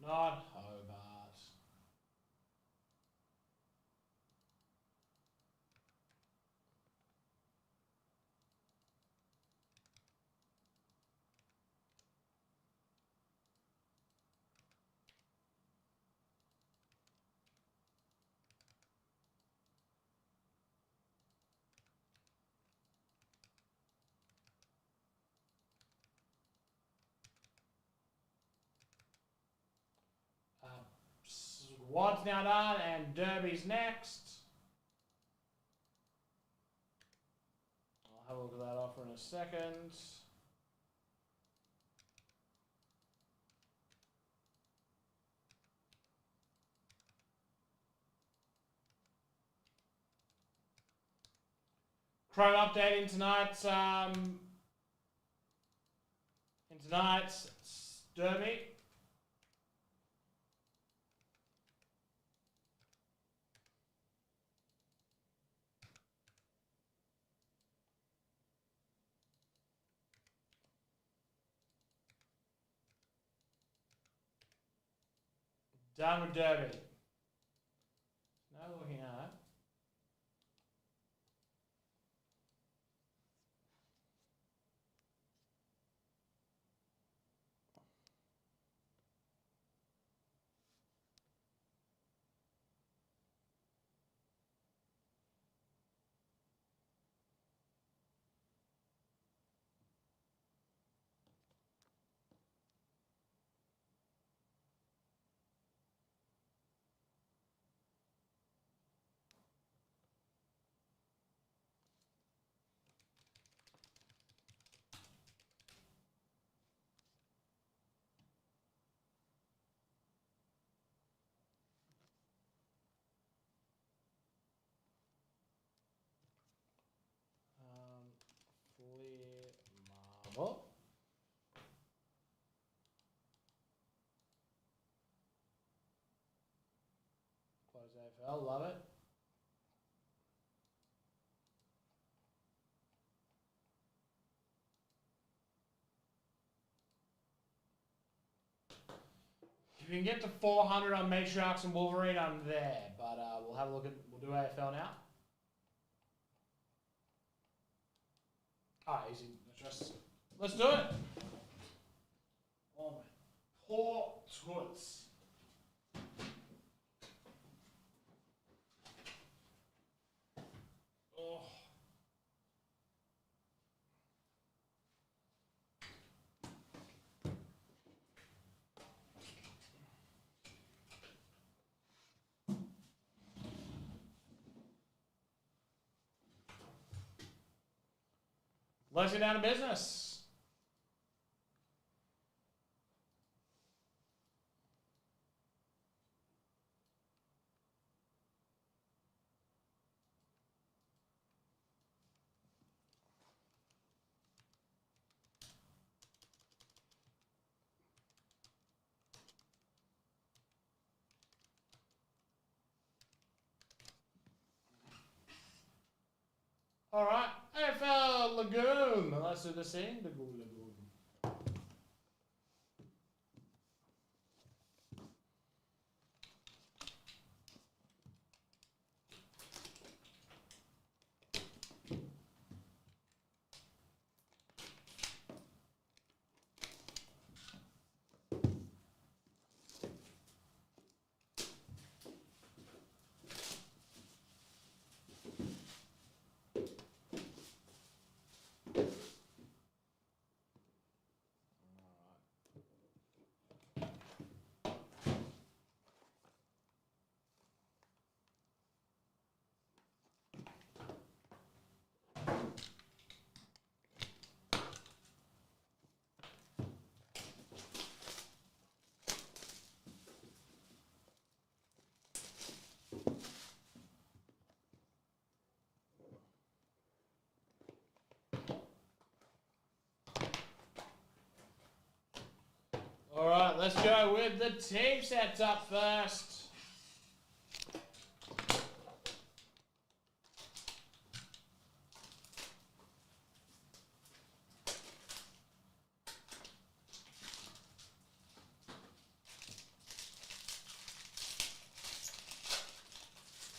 Not Hobart. Squad's now done, and Derby's next. I'll have a look at that offer in a second. Chrome update in tonight's Derby. Done with Derby. Now looking at Clear Marble. Close AFL, love it. If you can get to 400 on Matriarchs and Wolverine, I'm there. But we'll have a look at, we'll do AFL now. Ah, easy. Let's do it. Oh, my poor toots. Oh. Let's get down to business. All right, AFL Lagoon. Let's do the scene. Lagoon. let's go with the team sets up first.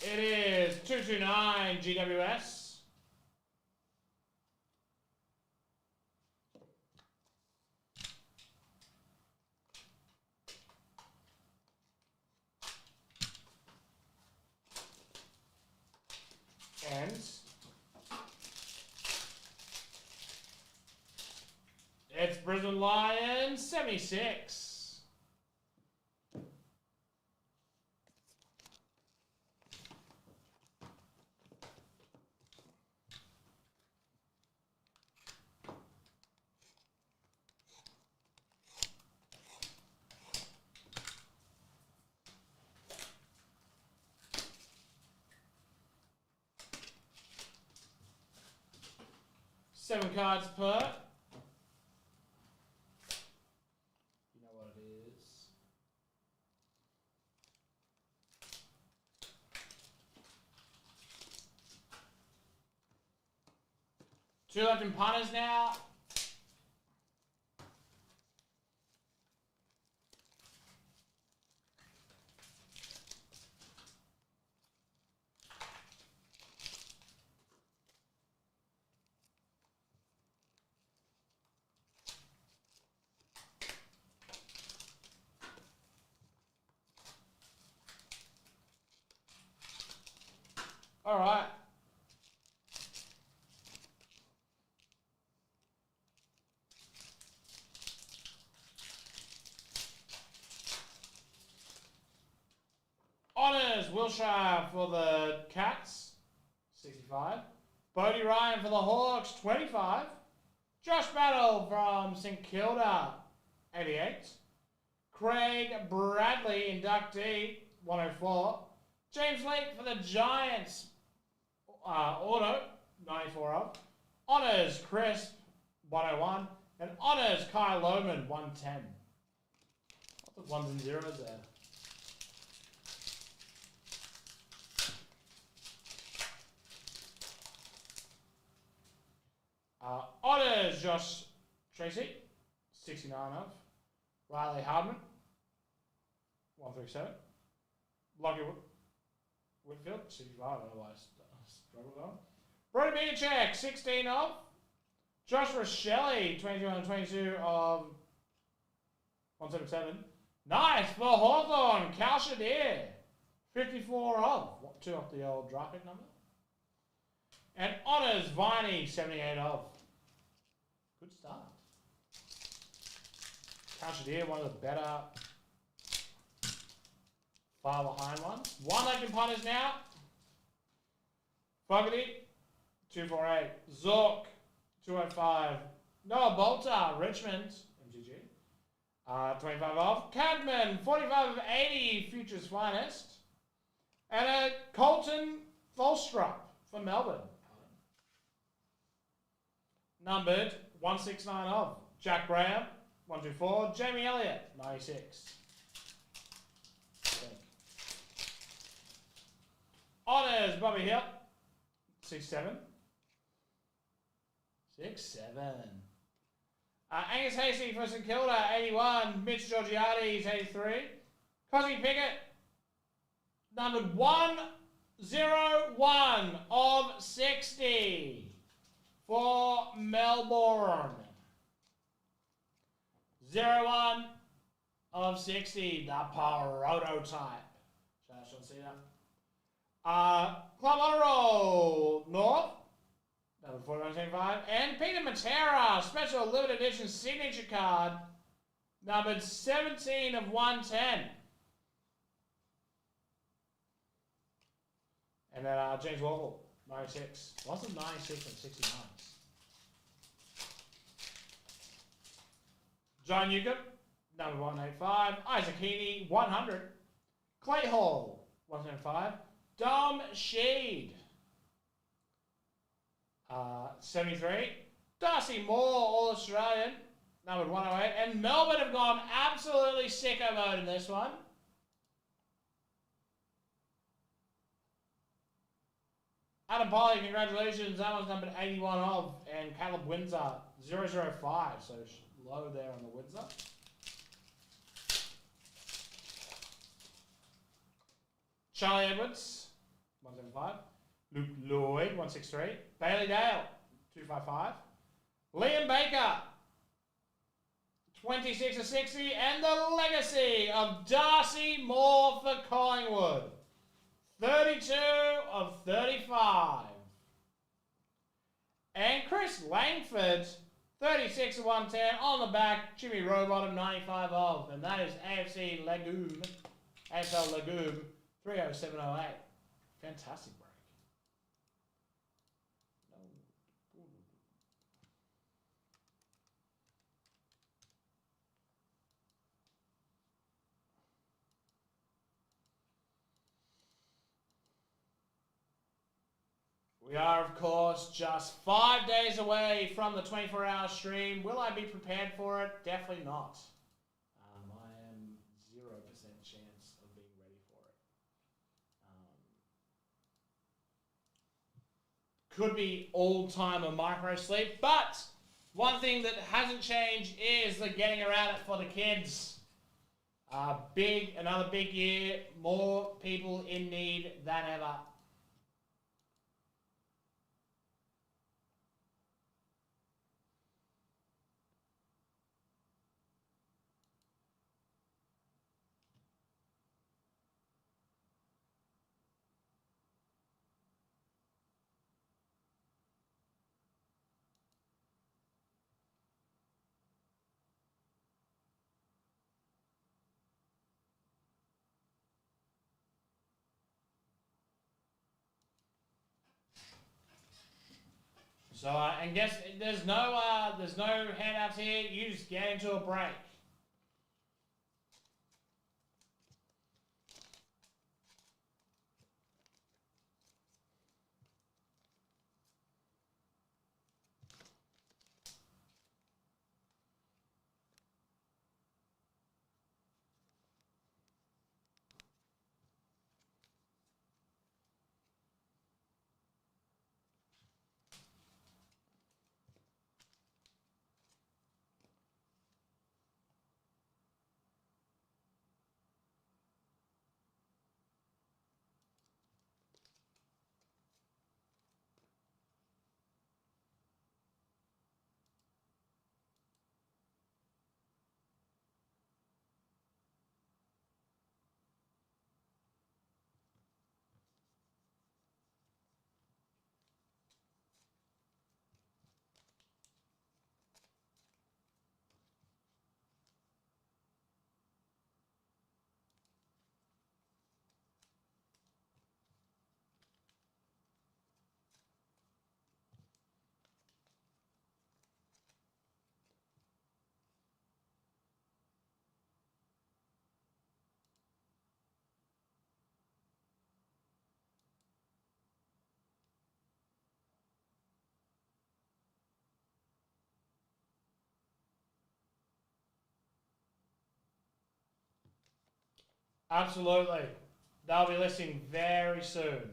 It is 229 GWS. And it's Brisbane Lions 76. Seven cards per. You know what it is. Two left in punters now. All right. Honours Wilshire for the Cats, 65. Bodie Ryan for the Hawks, 25. Josh Battle from St Kilda, 88. Craig Bradley, inductee, 104. James Leake for the Giants, auto, 94 of. Honours Crisp, 101. And Honours Kai Lohman, 110. Lots of ones and zeros there. Honours Josh Tracy, 69 of. Riley Hardman, 137. Lockie Whitfield, 65, otherwise struggled on. Brody Bianchek, 16 of. Joshua Shelley, 21 and 22 of 177. Nice for Hawthorn, Cal Shadir, 54 of. Two off the old draft pick number. And Honours Viney, 78 of. Good start. Cal Shadir, one of the better far behind ones. One left in punters now. Fogarty, 248. Zork, 205. Noah Bolter, Richmond, MGG, 25 off. Cadman, 45 of 80, Futures Finest. And a Colton Tholstrup for Melbourne. Numbered 169 of. Jack Graham, 124. Jamie Elliott, 96. Honours Bobby Hill, 67. 67. Angus Hasty for St Kilda, 81. Mitch Georgiades, 83. Cosby Pickett, numbered 101 of 60 for Melbourne. 01 of 60, the prototype. Shall I see that? Club Honor Roll North, number 4175, and Peter Matera, special limited edition signature card, numbered 17 of 110. And then James Walker, 96. Lots of 96 and 69s. John Newcomb, number 185. Isaac Heaney, 100. Clay Hall, 175. Dom Sheed, 73. Darcy Moore, All-Australian, Numbered 108. And Melbourne have gone absolutely sicko mode in this one. Adam Polly, congratulations. That was numbered 81 of. And Caleb Windsor, 005. So low there on the Windsor. Charlie Edwards, 175. Luke Lloyd, 163. Bailey Dale, 255. Liam Baker, 26 of 60. And the legacy of Darcy Moore for Collingwood, 32 of 35. And Chris Langford, 36 of 110. On the back, Jimmy Rowbottom, 95 of. And that is AFC Legume, AFL Legume, 30708. Fantastic break. We are, of course, just 5 days away from the 24-hour stream. Will I be prepared for it? Definitely not. I am 0% chance of being ready for it. Could be all-time a micro sleep, but one thing that hasn't changed is the getting around it for the kids. Another big year, more people in need than ever. So, and guess there's no handouts here. You just get into a break. Absolutely. They'll be listing very soon.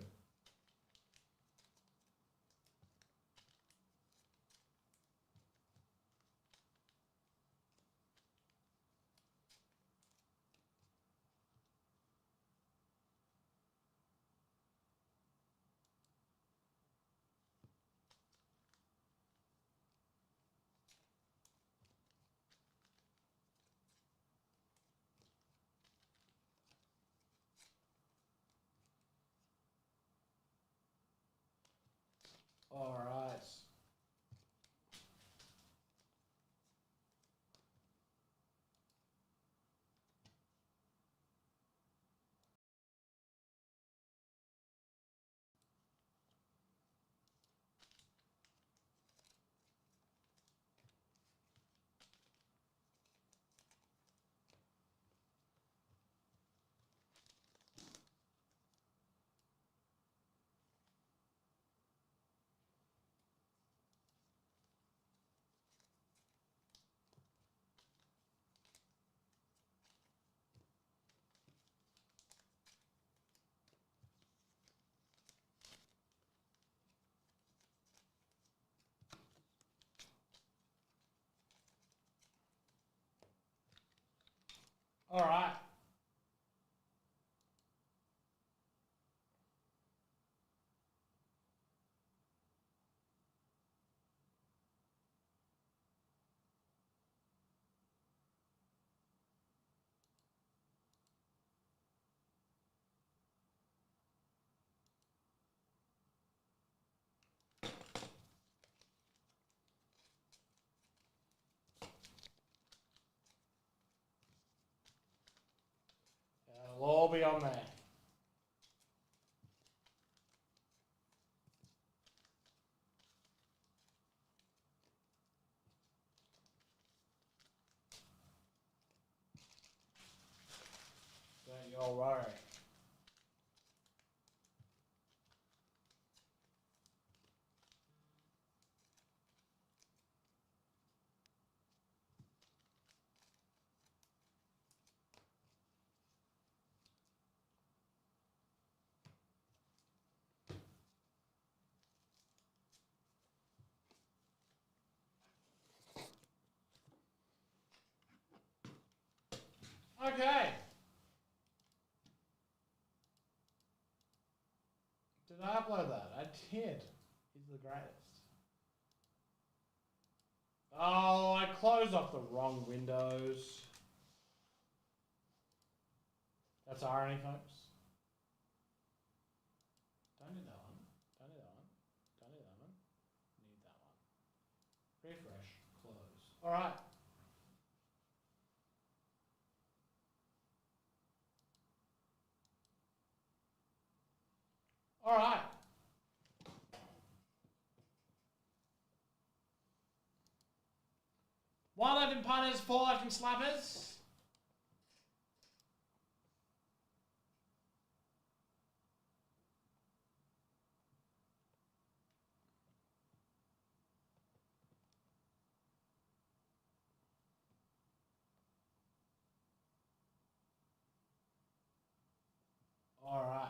All right. All right. It'll all be on there. Don't you all worry. Okay. Did I upload that? I did. He's the greatest. Oh, I closed off the wrong windows. That's irony, folks. Don't do that one. Don't do that one. Don't do that one. Need that one. Refresh. Close. All right. All right. One left in punters, four left in slappers. All right.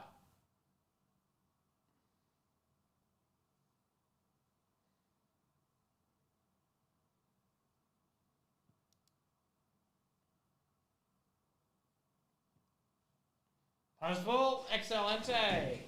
Punters full, excelente.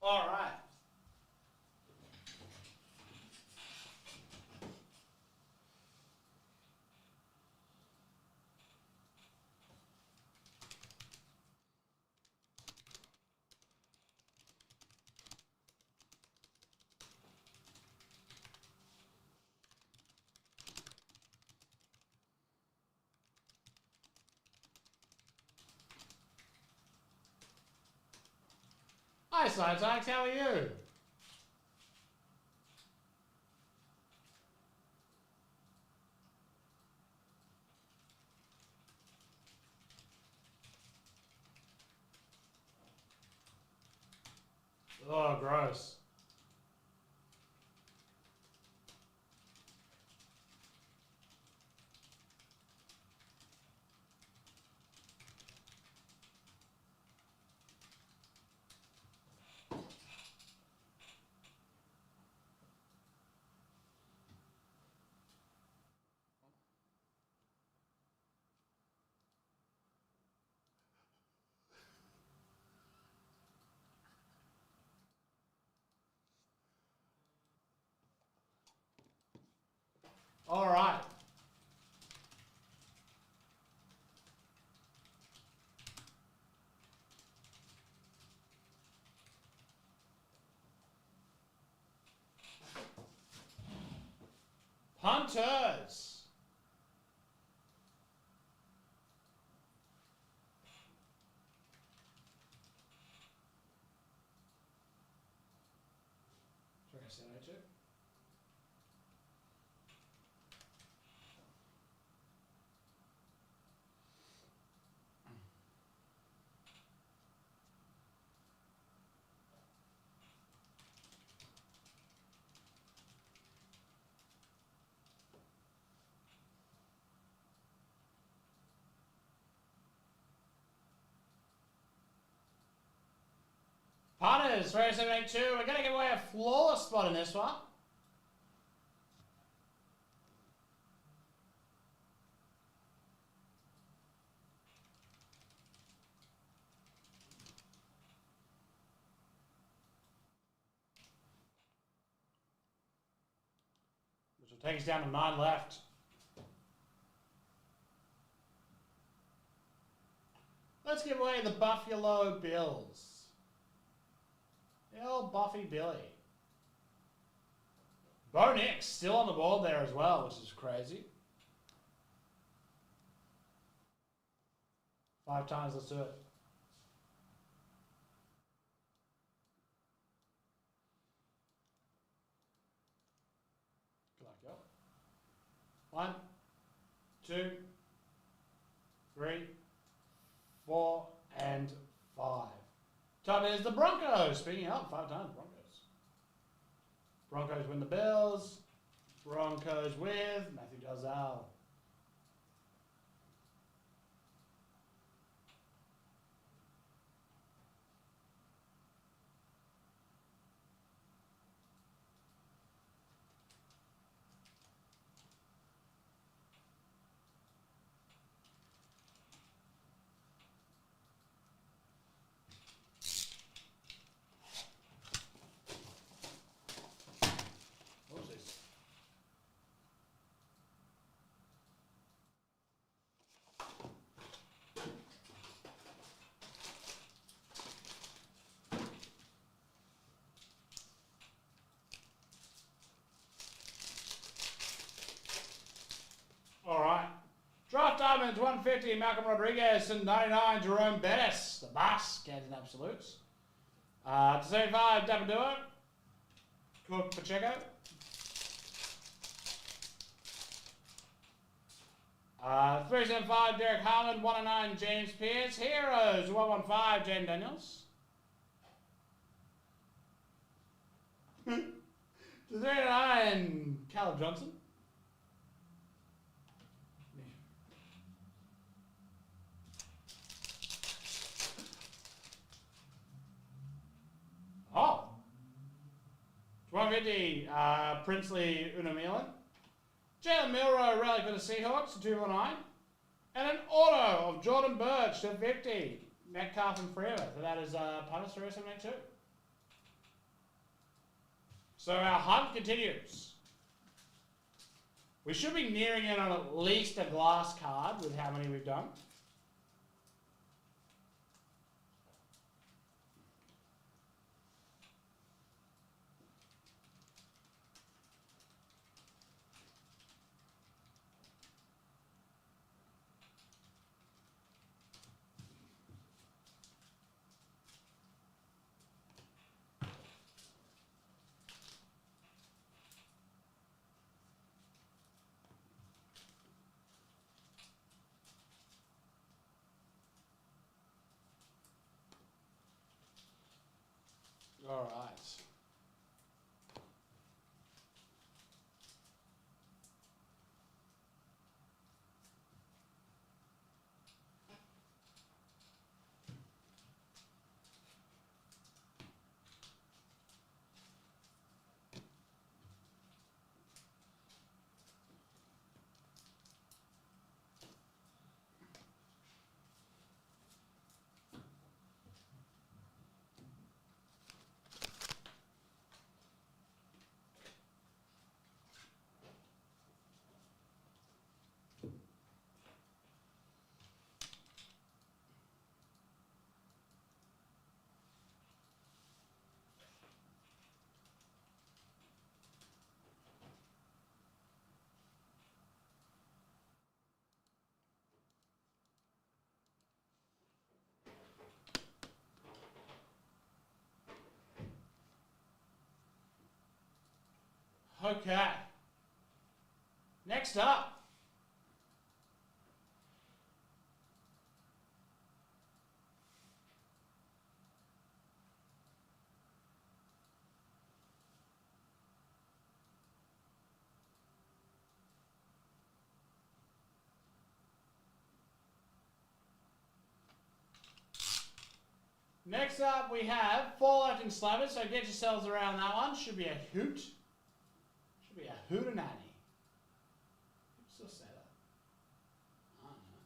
All right. Hi, Science, how are you? Oh, gross. All right. Punters. Sorry, I said I check. Punters, 3782. We're going to give away a flawless spot in this one. Which will take us down to 9 left. Let's give away the Buffalo Bills. The old Buffy Billy. Bo Nix still on the board there as well, which is crazy. 5 times, let's do it. Good luck, yo. 1, 2, 3, 4, and 5. Top is the Broncos. Speaking up, 5 times, Broncos. Broncos win the Bills. Broncos with Matthew Dalzell. All right. Draft Diamonds, 150, Malcolm Rodriguez, and 99, Jerome Bettis. The bus, Cans and Absolutes. To 75, Dapadua. Cook Pacheco. 375, Derek Harlan. 109, James Pierce. Heroes, 115, James Daniels. To 39, Caleb Johnson. Oh. 150, Princely Unamilan. Jalen Milrow, rally for the Seahawks, 219. And an auto of Jordan Birch to 50. Metcalf and Freeman. So that is Punters 372. So our hunt continues. We should be nearing in on at least a glass card with how many we've done. All right. Okay. Next up. Next up, we have Fallout and Slabbers, so get yourselves around that one. Should be a hoot. Should be a hootenanny. People still say that. I don't know.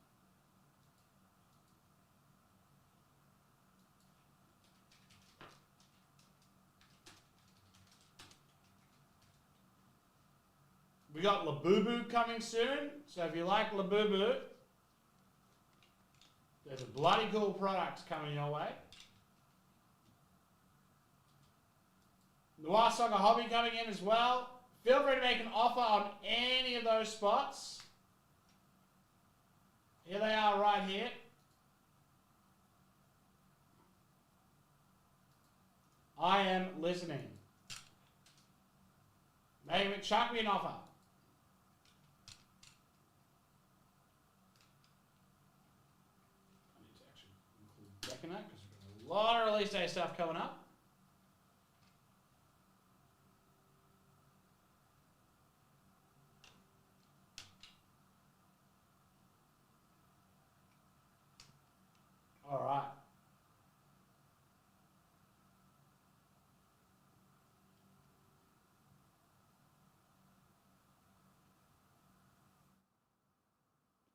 We got Labubu coming soon, so if you like Labubu, there's a bloody cool product coming your way. Noir Soccer Hobby coming in as well. Feel free to make an offer on any of those spots. Here they are right here. I am listening. Maybe chuck me an offer. I need to actually include Decana because we've got a lot of release day stuff coming up. All right.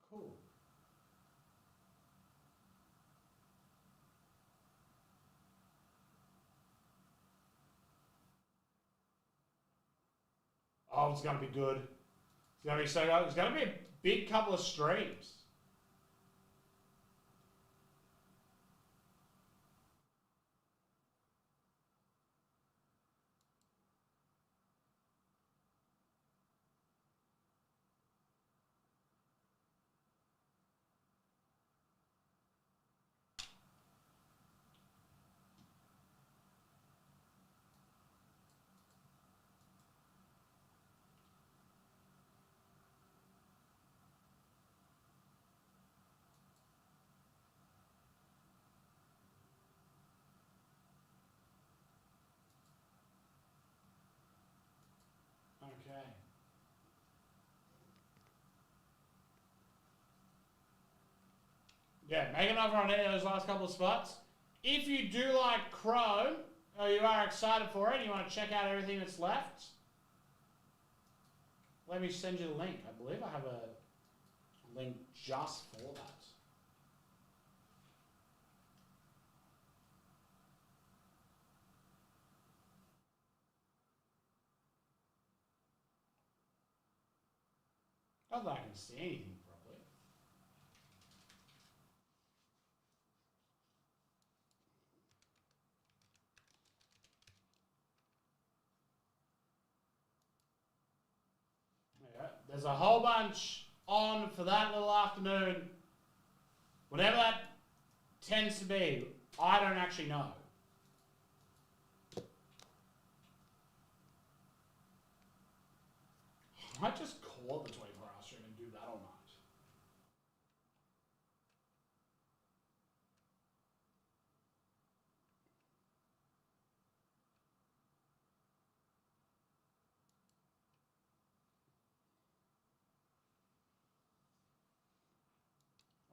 Cool. Oh, it's going to be good. It's going to be so good. It's going to be a big couple of streams. Okay. Yeah, make an offer on any of those last couple of spots. If you do like Chrome, or you are excited for it, and you want to check out everything that's left, let me send you the link. I believe I have a link just for that. Not that I can see anything properly. Yeah, there's a whole bunch on for that little afternoon. Whatever that tends to be, I don't actually know. I might just call it the 24-hour stream and do that all night.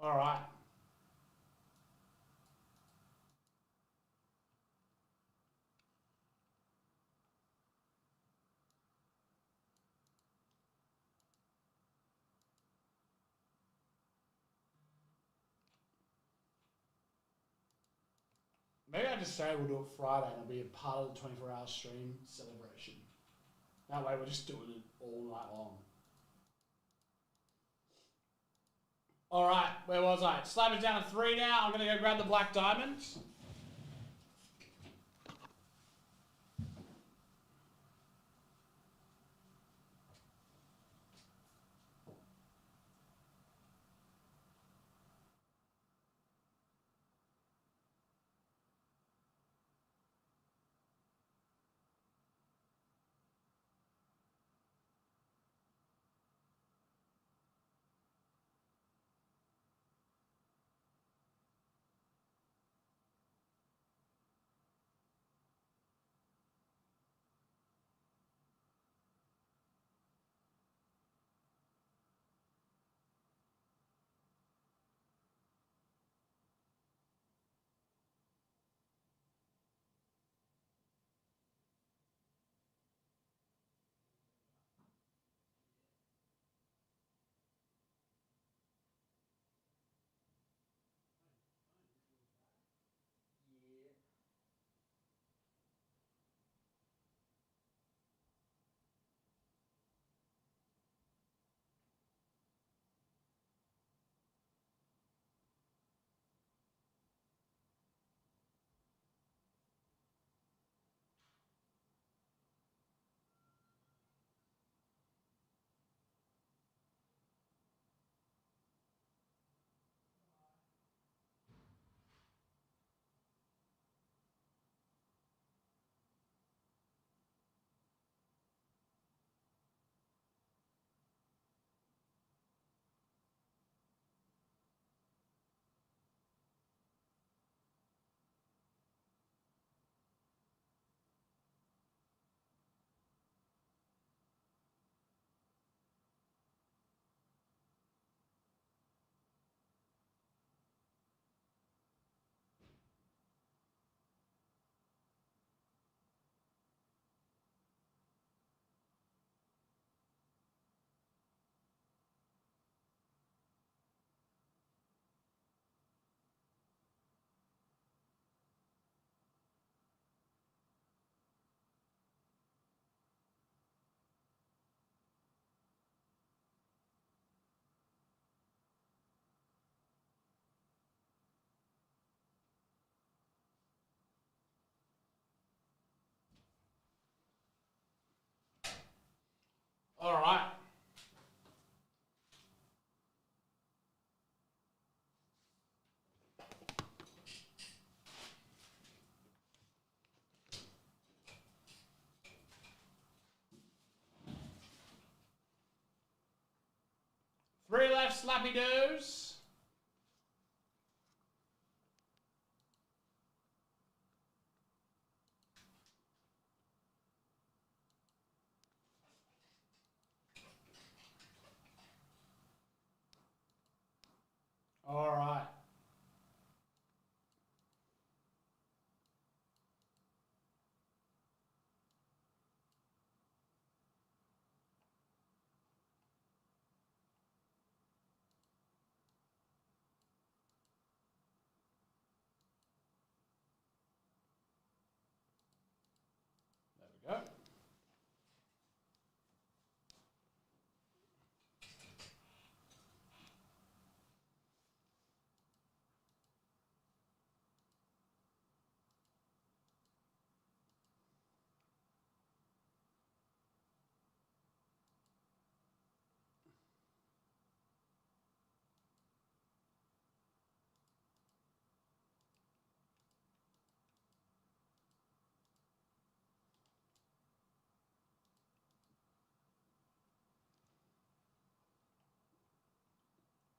All right. Maybe I just say we'll do it Friday and it'll be a part of the 24-hour stream celebration. That way we're just doing it all night long. All right, where was I? Slab is down to 3 now. I'm going to go grab the black diamonds. All right. Three left, Slappy Doos. All right. There we go.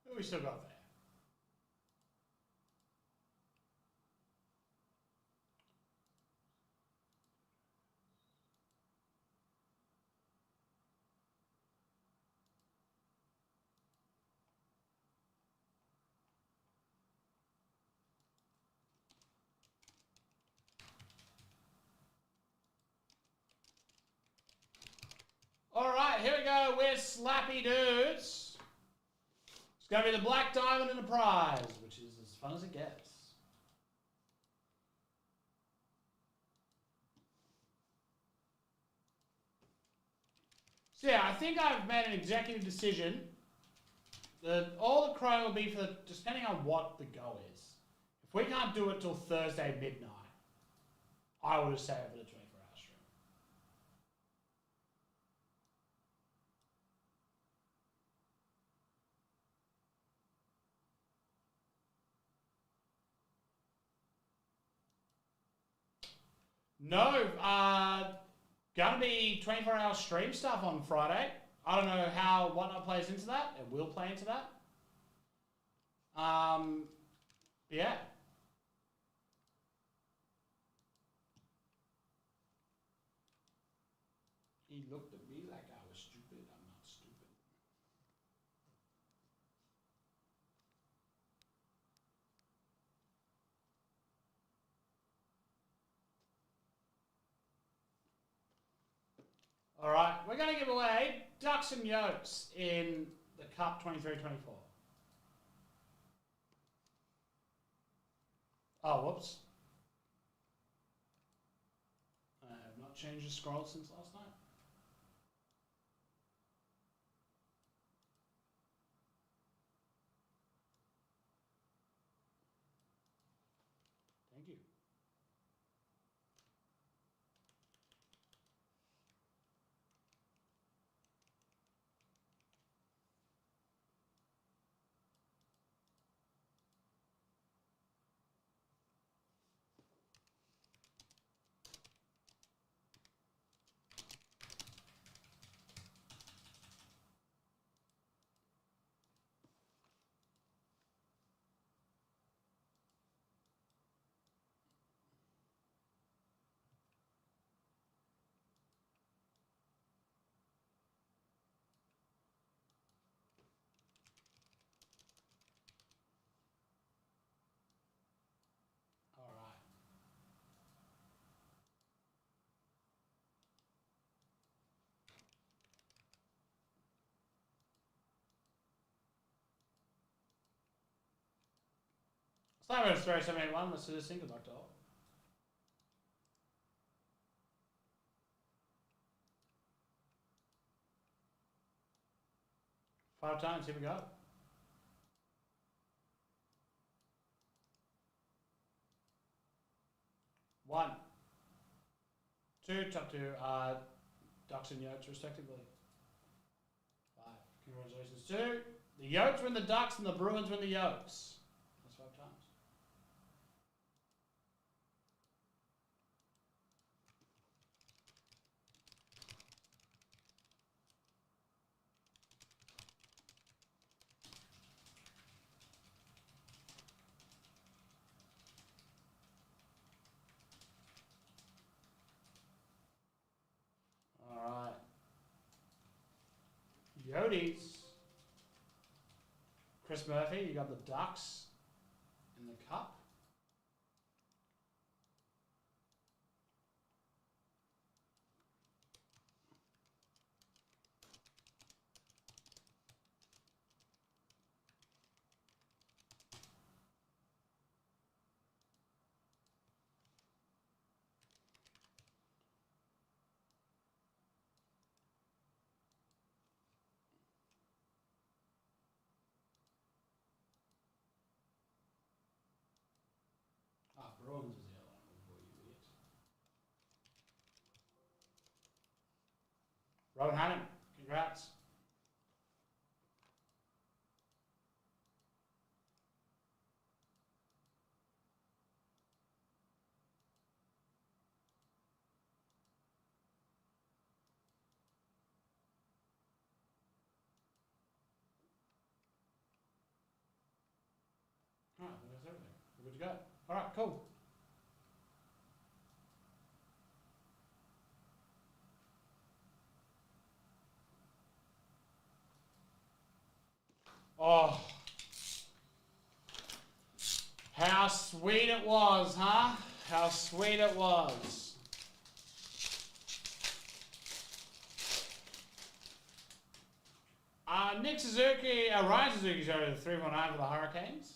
Who we still got there? All right, here we go with Slappy Dudes. It's going to be the Black Diamond and the prize, which is as fun as it gets. So yeah, I think I've made an executive decision that all the crow will be for, just depending on what the go is. If we can't do it till Thursday midnight, I would have saved it for the 24-hour stream. No, gonna be 24-hour stream stuff on Friday. I don't know how Whatnot plays into that. It will play into that. Yeah. He looked at me like I was stupid. I'm not stupid. All right, we're going to give away Ducks and Yolks in the Cup 23-24. Oh, whoops. I have not changed the scroll since last night. Thank you. All right. Slimer 3781, let's do this single doctor. 5 times, here we go. 1, 2, top 2, Ducks and Yolks respectively. Congratulations to the Yokes win the Ducks and the Bruins win the Yokes. That's 5 times. Alright. Yodies. Chris Murphy, you got the Ducks in the cup. Bruins is the other one before you idiots. Robin Hannon, congrats. Alright, that's everything. We're good to go. Alright, cool. Oh, how sweet it was, huh? How sweet it was. Nick Suzuki, Ryan Suzuki, sorry, 319 for the Hurricanes.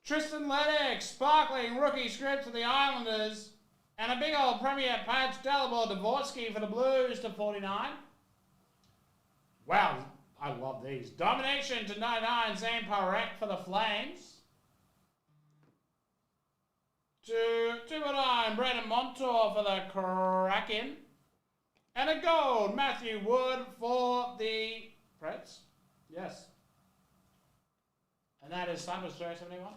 Tristan Lennox, sparkling rookie script for the Islanders. And a big old premier patch, Dalibor Dvorsky for the Blues to 49. Wow, I love these. Domination to 99, Zane Parekh for the Flames. To 209, Brandon Montour for the Kraken. And a gold, Matthew Wood for the Preds. Yes. And that is Cypress 371.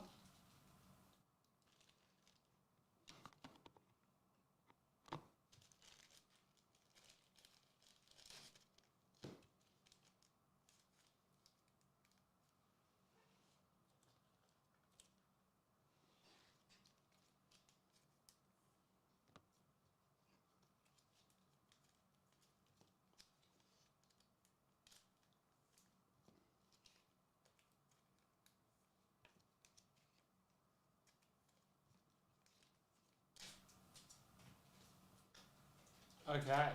Okay.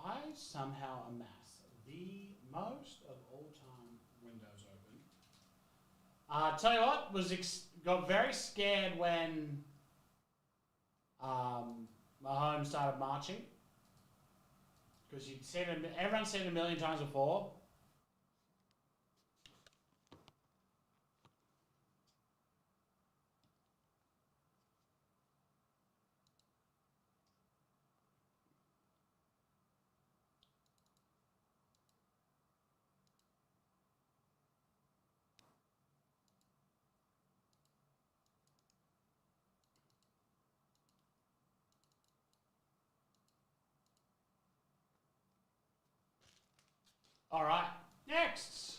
I somehow amass the most of all time windows open. Tell you what, got very scared when Mahomes started marching. Because everyone's seen it a million times before. All right, next.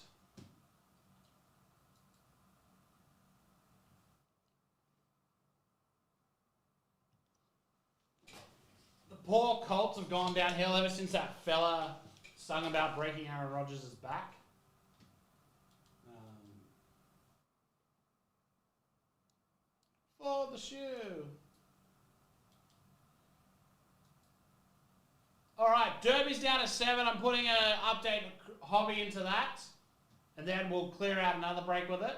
The poor Colts have gone downhill ever since that fella sung about breaking Aaron Rodgers' back. For the shoe. All right, Derby's down to 7. I'm putting an update hobby into that. And then we'll clear out another break with it.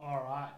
All right.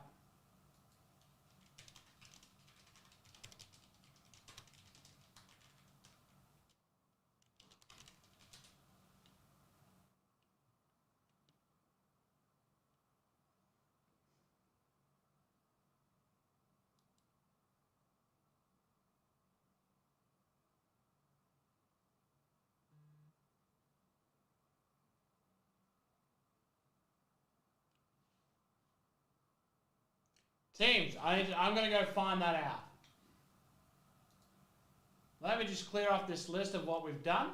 Teams, I'm going to go find that out. Let me just clear off this list of what we've done.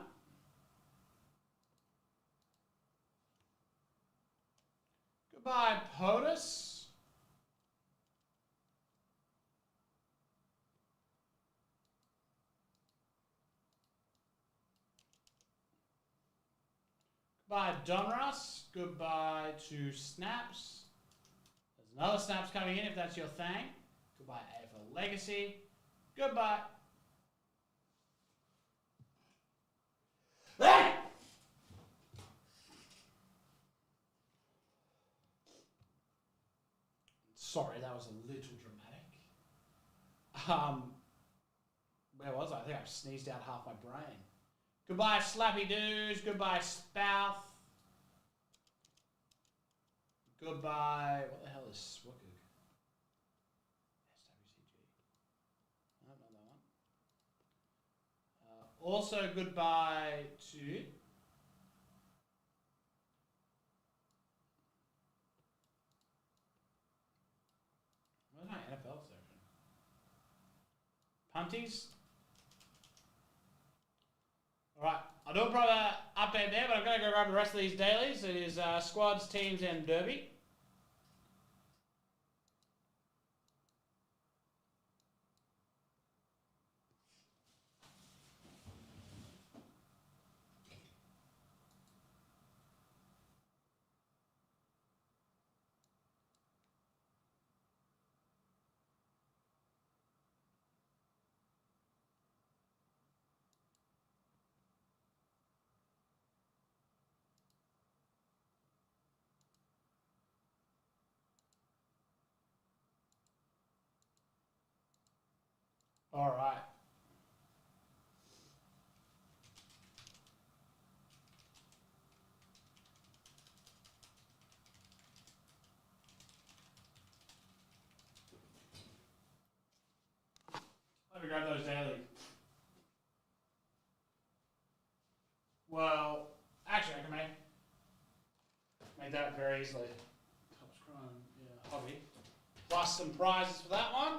Goodbye, POTUS. Goodbye, Donruss. Goodbye to Snaps. There's another Snaps coming in if that's your thing. Goodbye, AFL Legacy. Goodbye. Sorry, that was a little dramatic. Where was I? I think I sneezed out half my brain. Goodbye, Slappy Doos. Goodbye, Spouth. Goodbye. What the hell is Swookug? SWCG. No, not that one. Also, goodbye to. Where's my NFL section? Punties. Alright, I'll do a proper update there, but I'm going to go grab the rest of these dailies. It is squads, teams, and derby. Alright. Let me grab those daily. Well, actually, I can make that very easily. Top Scrum, yeah, hobby. Plus some prizes for that one.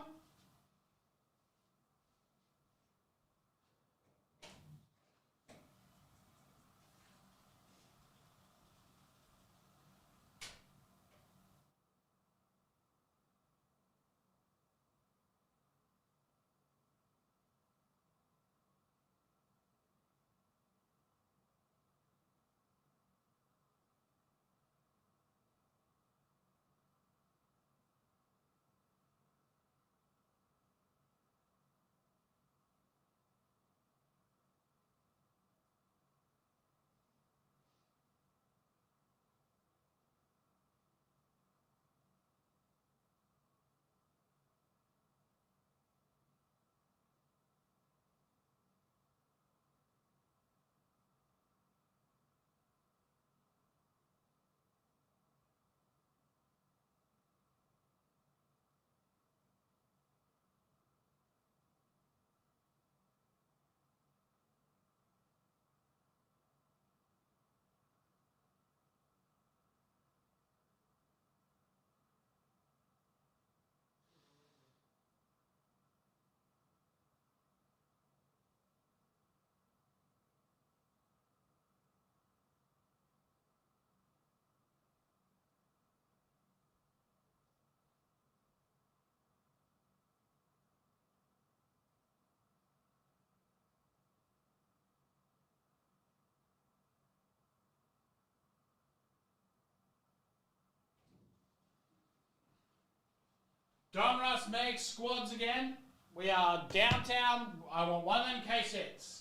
Donruss makes squads again. We are downtown. I want one of them K6s.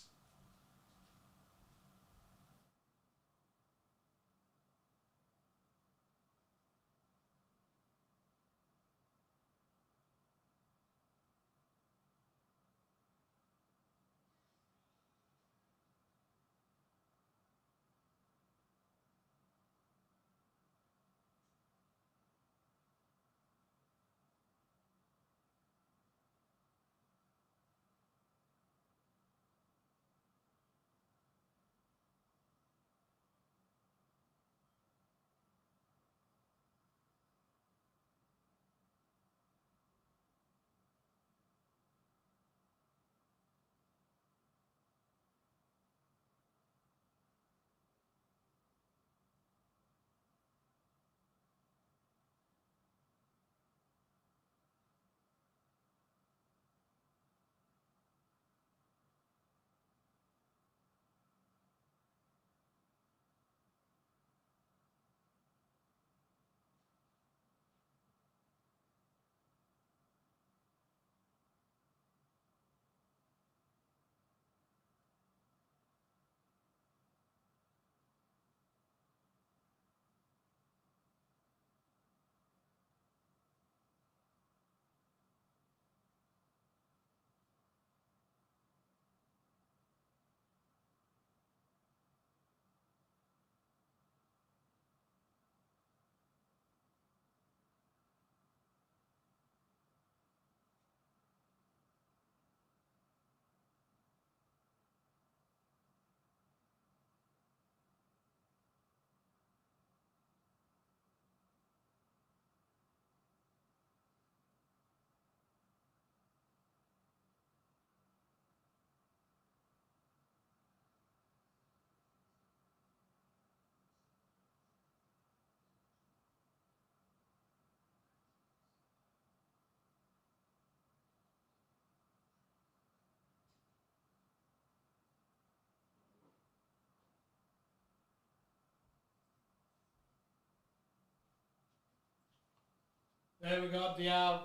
Then we got the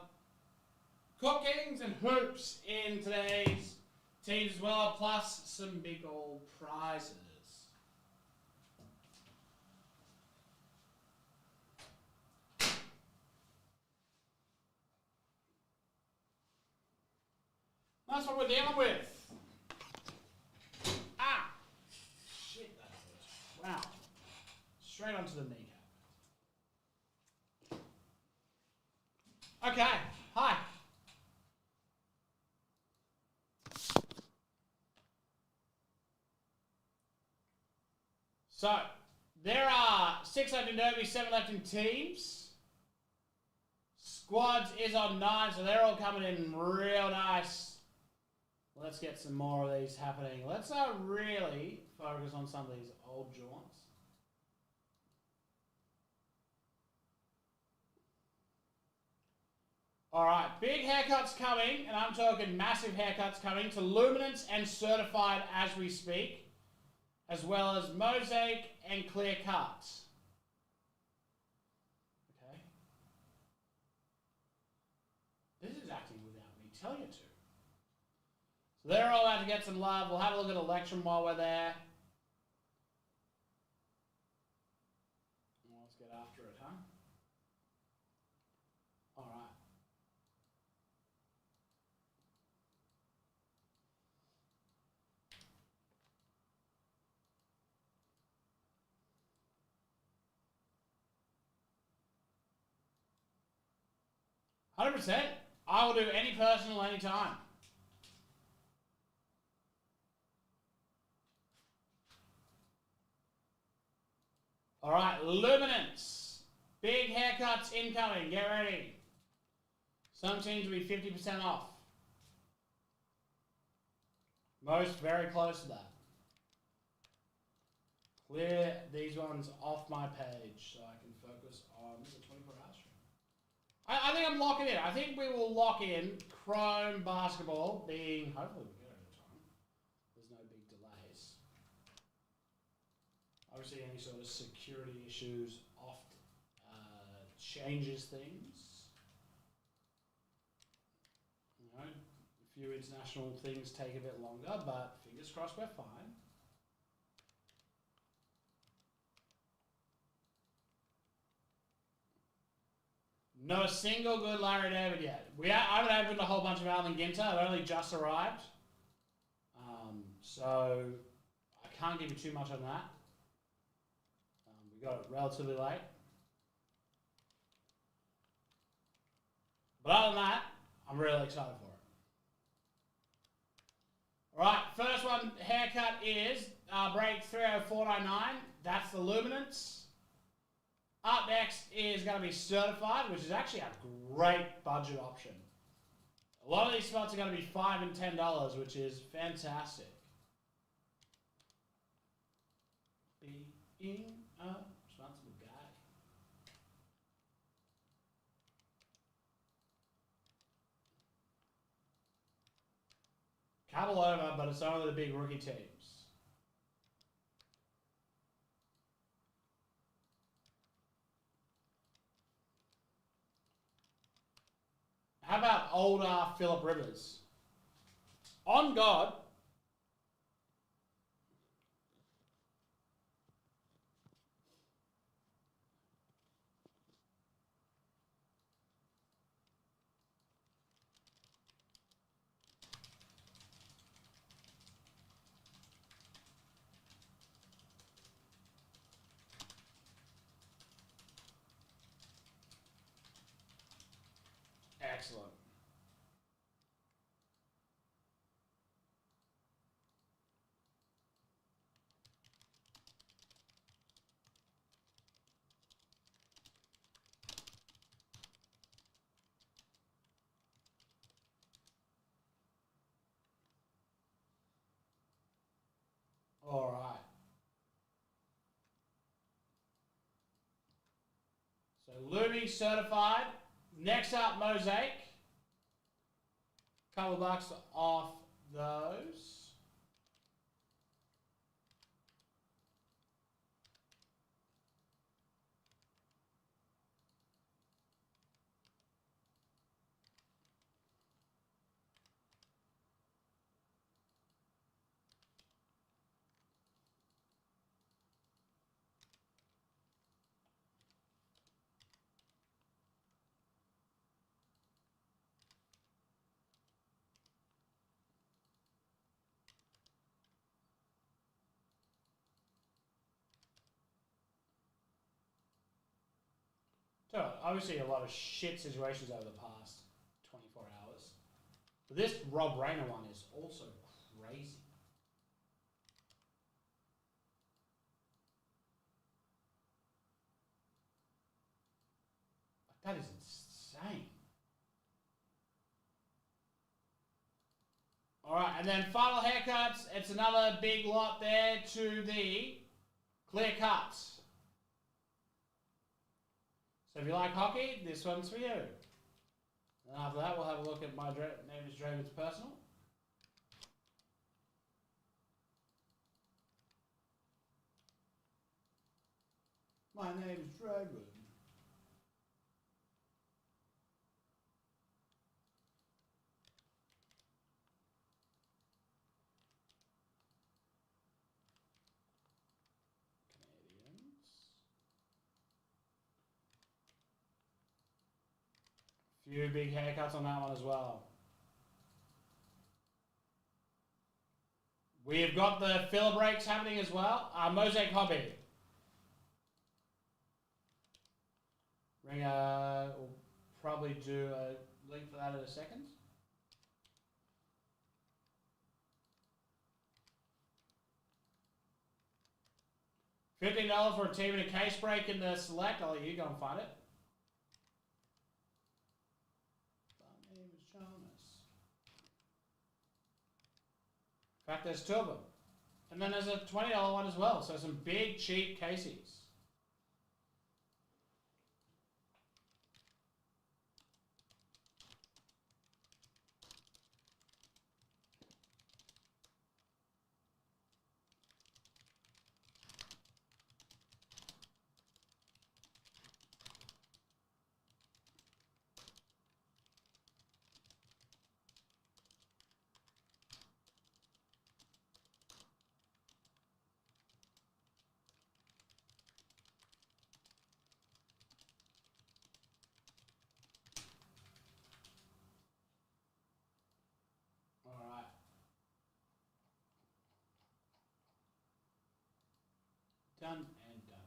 cookings and hoops in today's teams as well, plus some big old prizes. That's what we're dealing with. Ah! Shit, that hurt. Wow. Straight onto the kneecap. Okay, hi. So, there are 6 left in Derby, 7 left in teams. Squads is on 9, so they're all coming in real nice. Let's get some more of these happening. Let's really focus on some of these old jaunts. Alright, big haircuts coming, and I'm talking massive haircuts coming to Luminance and Certified as we speak, as well as Mosaic and Clear Cuts. Okay. This is acting without me telling you to. So they're all out to get some love. We'll have a look at Electrum while we're there. Let's get after it, huh? Alright. %. I will do any personal anytime. Alright, Luminance. Big haircuts incoming. Get ready. Some seem to be 50% off. Most very close to that. Clear these ones off my page so I can focus on the 24-hour stream. I think I'm locking in. I think we will lock in Chrome Basketball being, hopefully we get it in time. There's no big delays. Obviously any sort of security issues oft changes things. You know, a few international things take a bit longer, but fingers crossed we're fine. Not a single good Larry David yet. I haven't opened a whole bunch of Alvin Ginter. It only just arrived. So I can't give you too much on that. We got it relatively late. But other than that, I'm really excited for it. Alright, first one haircut is break 30499. That's the Luminance. Up next is going to be Certified, which is actually a great budget option. A lot of these spots are going to be $5 and $10, which is fantastic. Being a responsible guy. Couple over, but it's only the big rookie teams. How about older Philip Rivers? On God. Excellent. All right. So Lumi Certified. Next up, Mosaic. Couple bucks off those. So obviously a lot of shit situations over the past 24 hours. But this Rob Rayner one is also crazy. Like, that is insane. Alright, and then final haircuts. It's another big lot there to the clear cuts. So if you like hockey, this one's for you. And after that, we'll have a look at my name is Draven's personal. My name is Draven. Few big haircuts on that one as well. We've got the filler breaks happening as well. Mosaic Hobby. We'll probably do a link for that in a second. $15 for a team and a case break in the select. I'll let you go and find it. My name is Jonas. In fact, there's 2 of them. And then there's a $20 one as well. So some big, cheap Caseys. Done and done.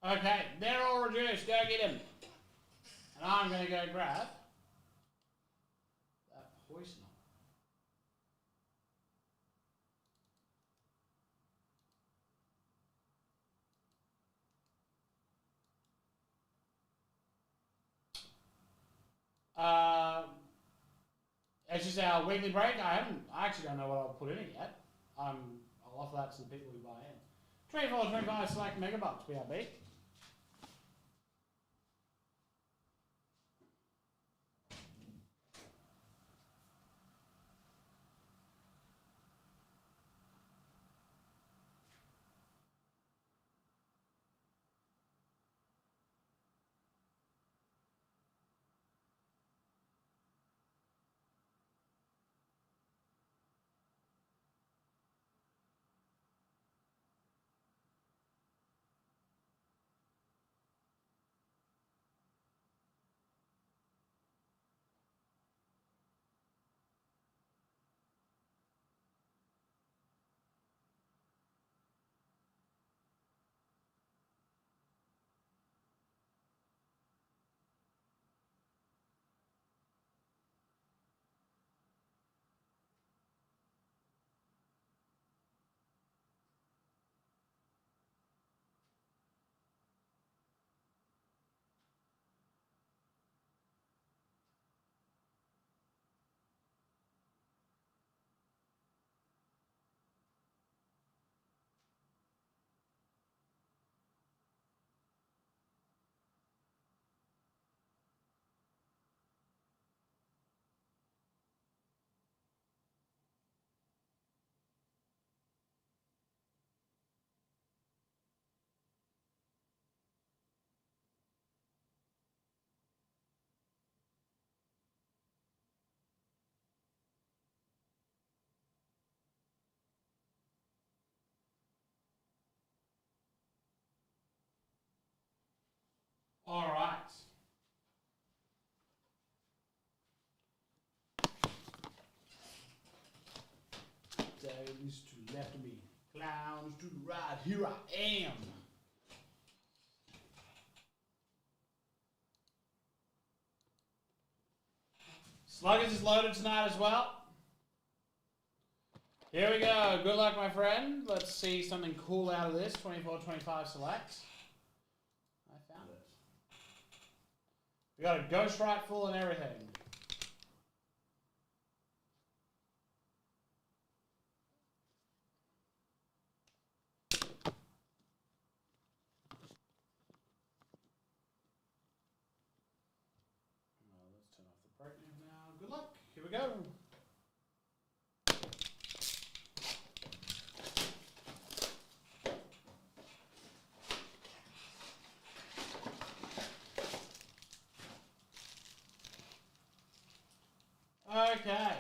Okay, they're all reduced. Go get him. And I'm going to go grab that poison. It's just our weekly break. I actually don't know what I'll put in it yet. I'll offer that to the people who buy in. 24.25 select megabucks, BRB. All right. Dailies to the left of me, clowns to the right. Here I am. Sluggers is loaded tonight as well. Here we go. Good luck, my friend. Let's see something cool out of this. 24-25 select. I found it. We got a Ghost Right full and everything. Let's turn off the brightness now. Good luck. Here we go. Okay.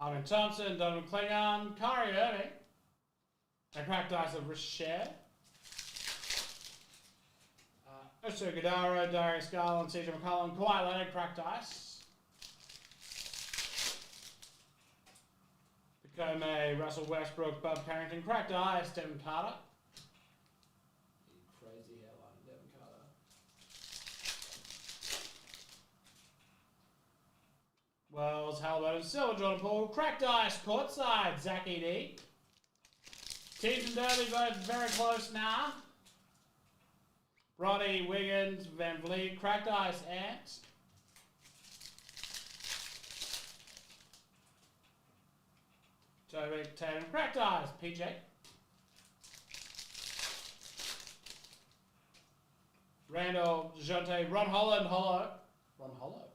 Alvin Thompson, Donovan Klingon, Kyrie Irving, a cracked ice of Richer, Oso Gadara, Darius Garland, CJ McCollum, Kawhi Leonard, cracked ice, Picome, Russell Westbrook, Bob Carrington, cracked ice, Devin Carter. Crazy hairline, Devin Carter. Wells, Halliburton, Silver, Jordan Poole, cracked ice, courtside, Zach E.D. Teams and Derby both very close now. Roddy, Wiggins, Van Vliet, cracked ice, Ants. Toby, Tatum, cracked ice, PJ. Randall, Jonte, Ron Holland, Hollow. Ron Hollow.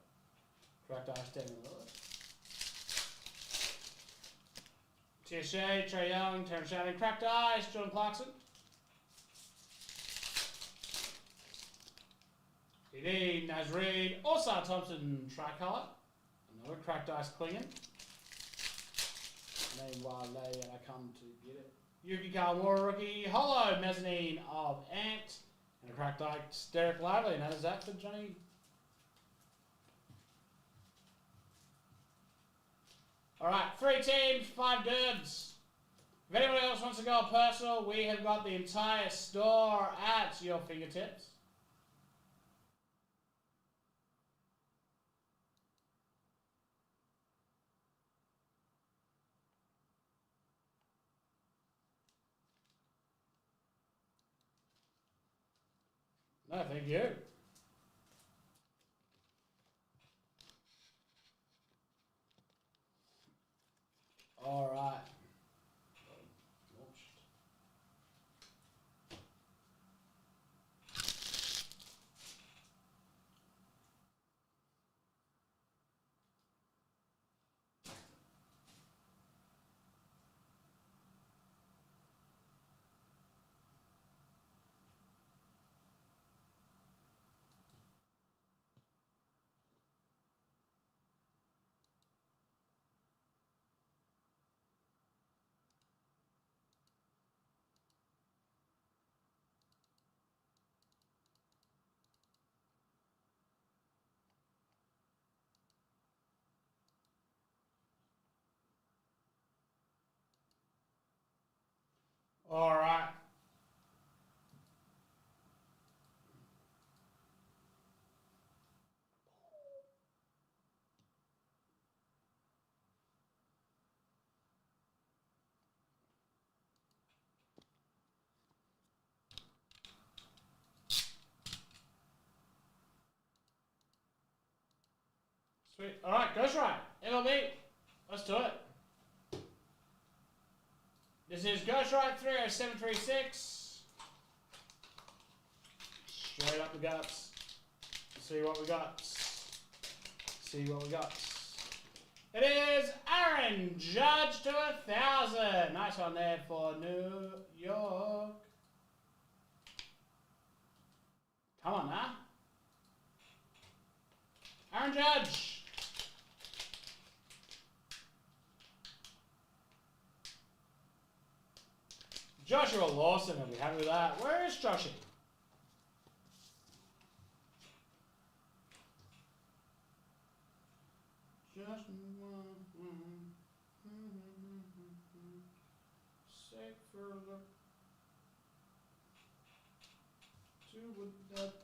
Cracked ice, Damian Lillard. TSA, Trae Young, Terrence Shannon, cracked ice, Jordan Clarkson. PD, Naz Reid, Osar Thompson, Tricolor. Another cracked ice Klingon. Name Wale, and I come to get it. Yuki Kawamura, rookie, Hollow, Mezzanine of Ant. And a cracked ice, Derek Lively. And that is that for Johnny. Alright, 3 teams, 5 durbs. If anyone else wants to go personal, we have got the entire store at your fingertips. No, thank you. All right. Launched. All right. Sweet. All right, Ghost Right. MLB. Let's do it. This is Ghost Right 30736. Straight up the guts. See what we got. See what we got. It is Aaron Judge to 1,000. Nice one there for New York. Come on now. Aaron Judge. Joshua Lawson, I'll be happy with that. Where is Joshy? Just sec for the two with that.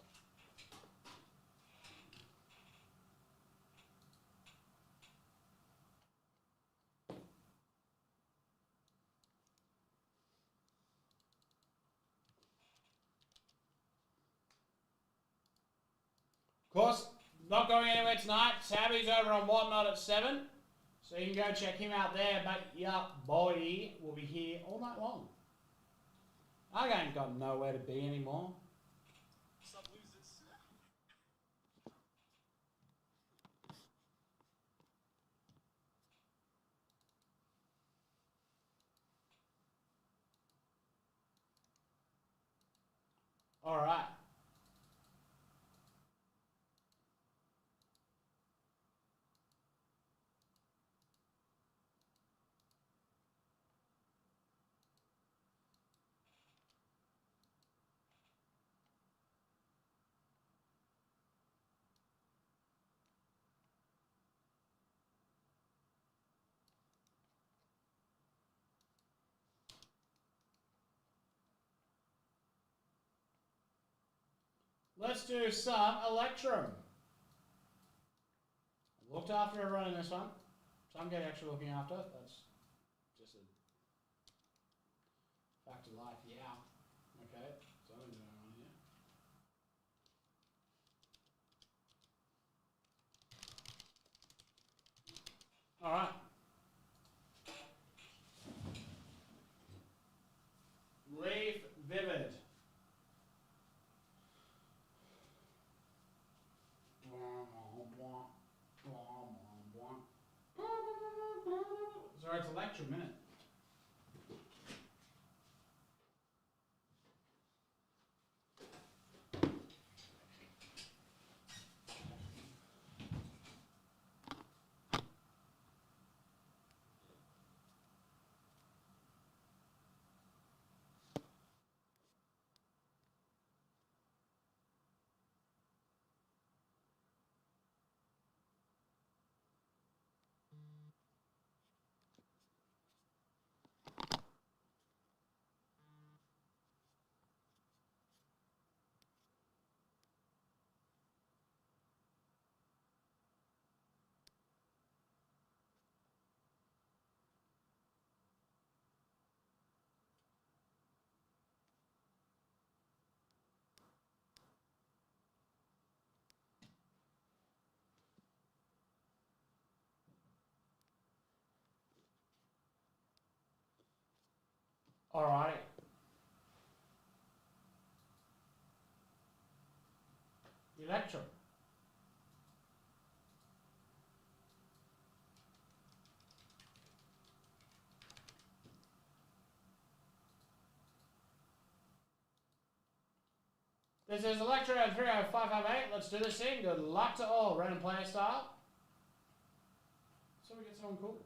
Of course, not going anywhere tonight. Tabby's over on Whatnot at 7. So you can go check him out there. But yeah, boy, will be here all night long. I ain't got nowhere to be anymore. All right. Let's do some Electrum. Looked after everyone in this one. Some get extra looking after. That's just a fact of life. Yeah. Okay. Something's going on here. All right. Leaf Vivid. Sorry, it's Electrum, minute. Alrighty. Electrum. This is Electro 30558. Let's do this thing. Good luck to all. Random player style. So we get someone cool.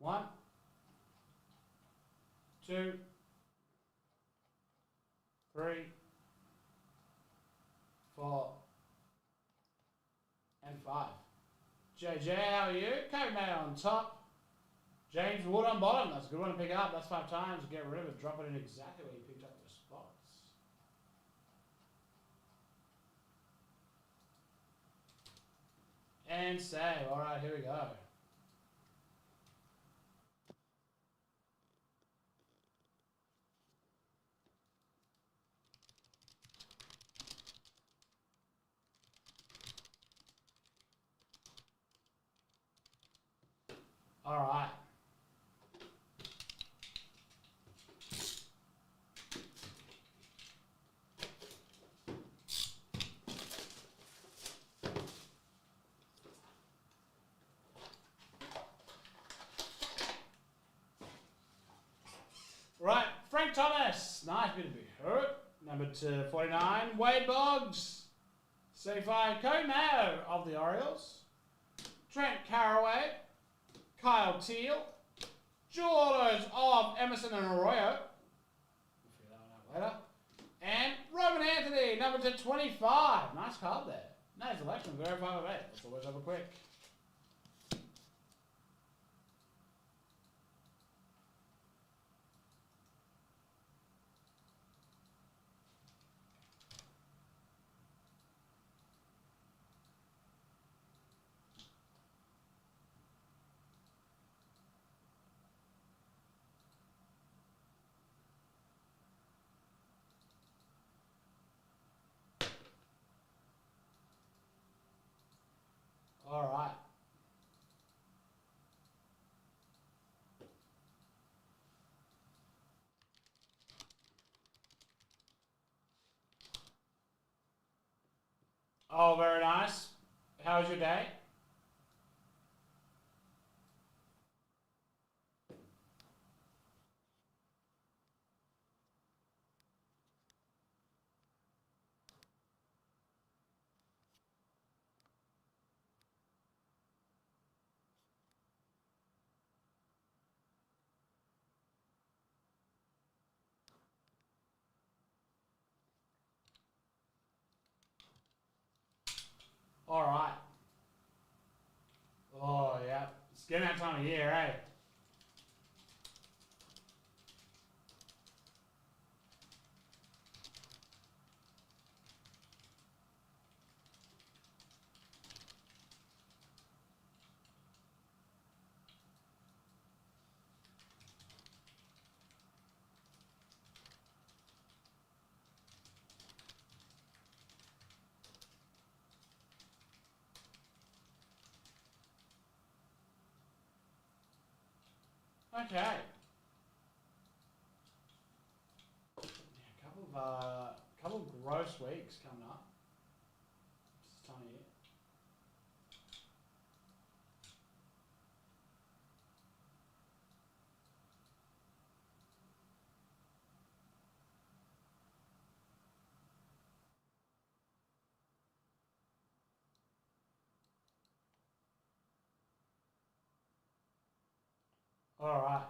One, two, three, 4, and 5. JJ, how are you? Code Mate on top. James Wood on bottom. That's a good one to pick up. That's 5 times. Get rid of it. Drop it in exactly where you picked up the spots. And save. Alright, here we go. Alright. Right, Frank Thomas. Nice bit of be hurt. No Number 249, Wade Boggs. 75, Cody Mayo of the Orioles. Trent Carraway. Kyle Teal. Dual autos of Emerson and Arroyo. We'll figure that one out later. And Roman Anthony, number 225. Nice card there. Nice selection, very 5 of 8. Let's always over quick. All right. Oh, very nice. How was your day? All right. Oh, yeah. It's getting that time of year, eh? Okay. Yeah, couple of gross weeks coming up. This time of year. All right.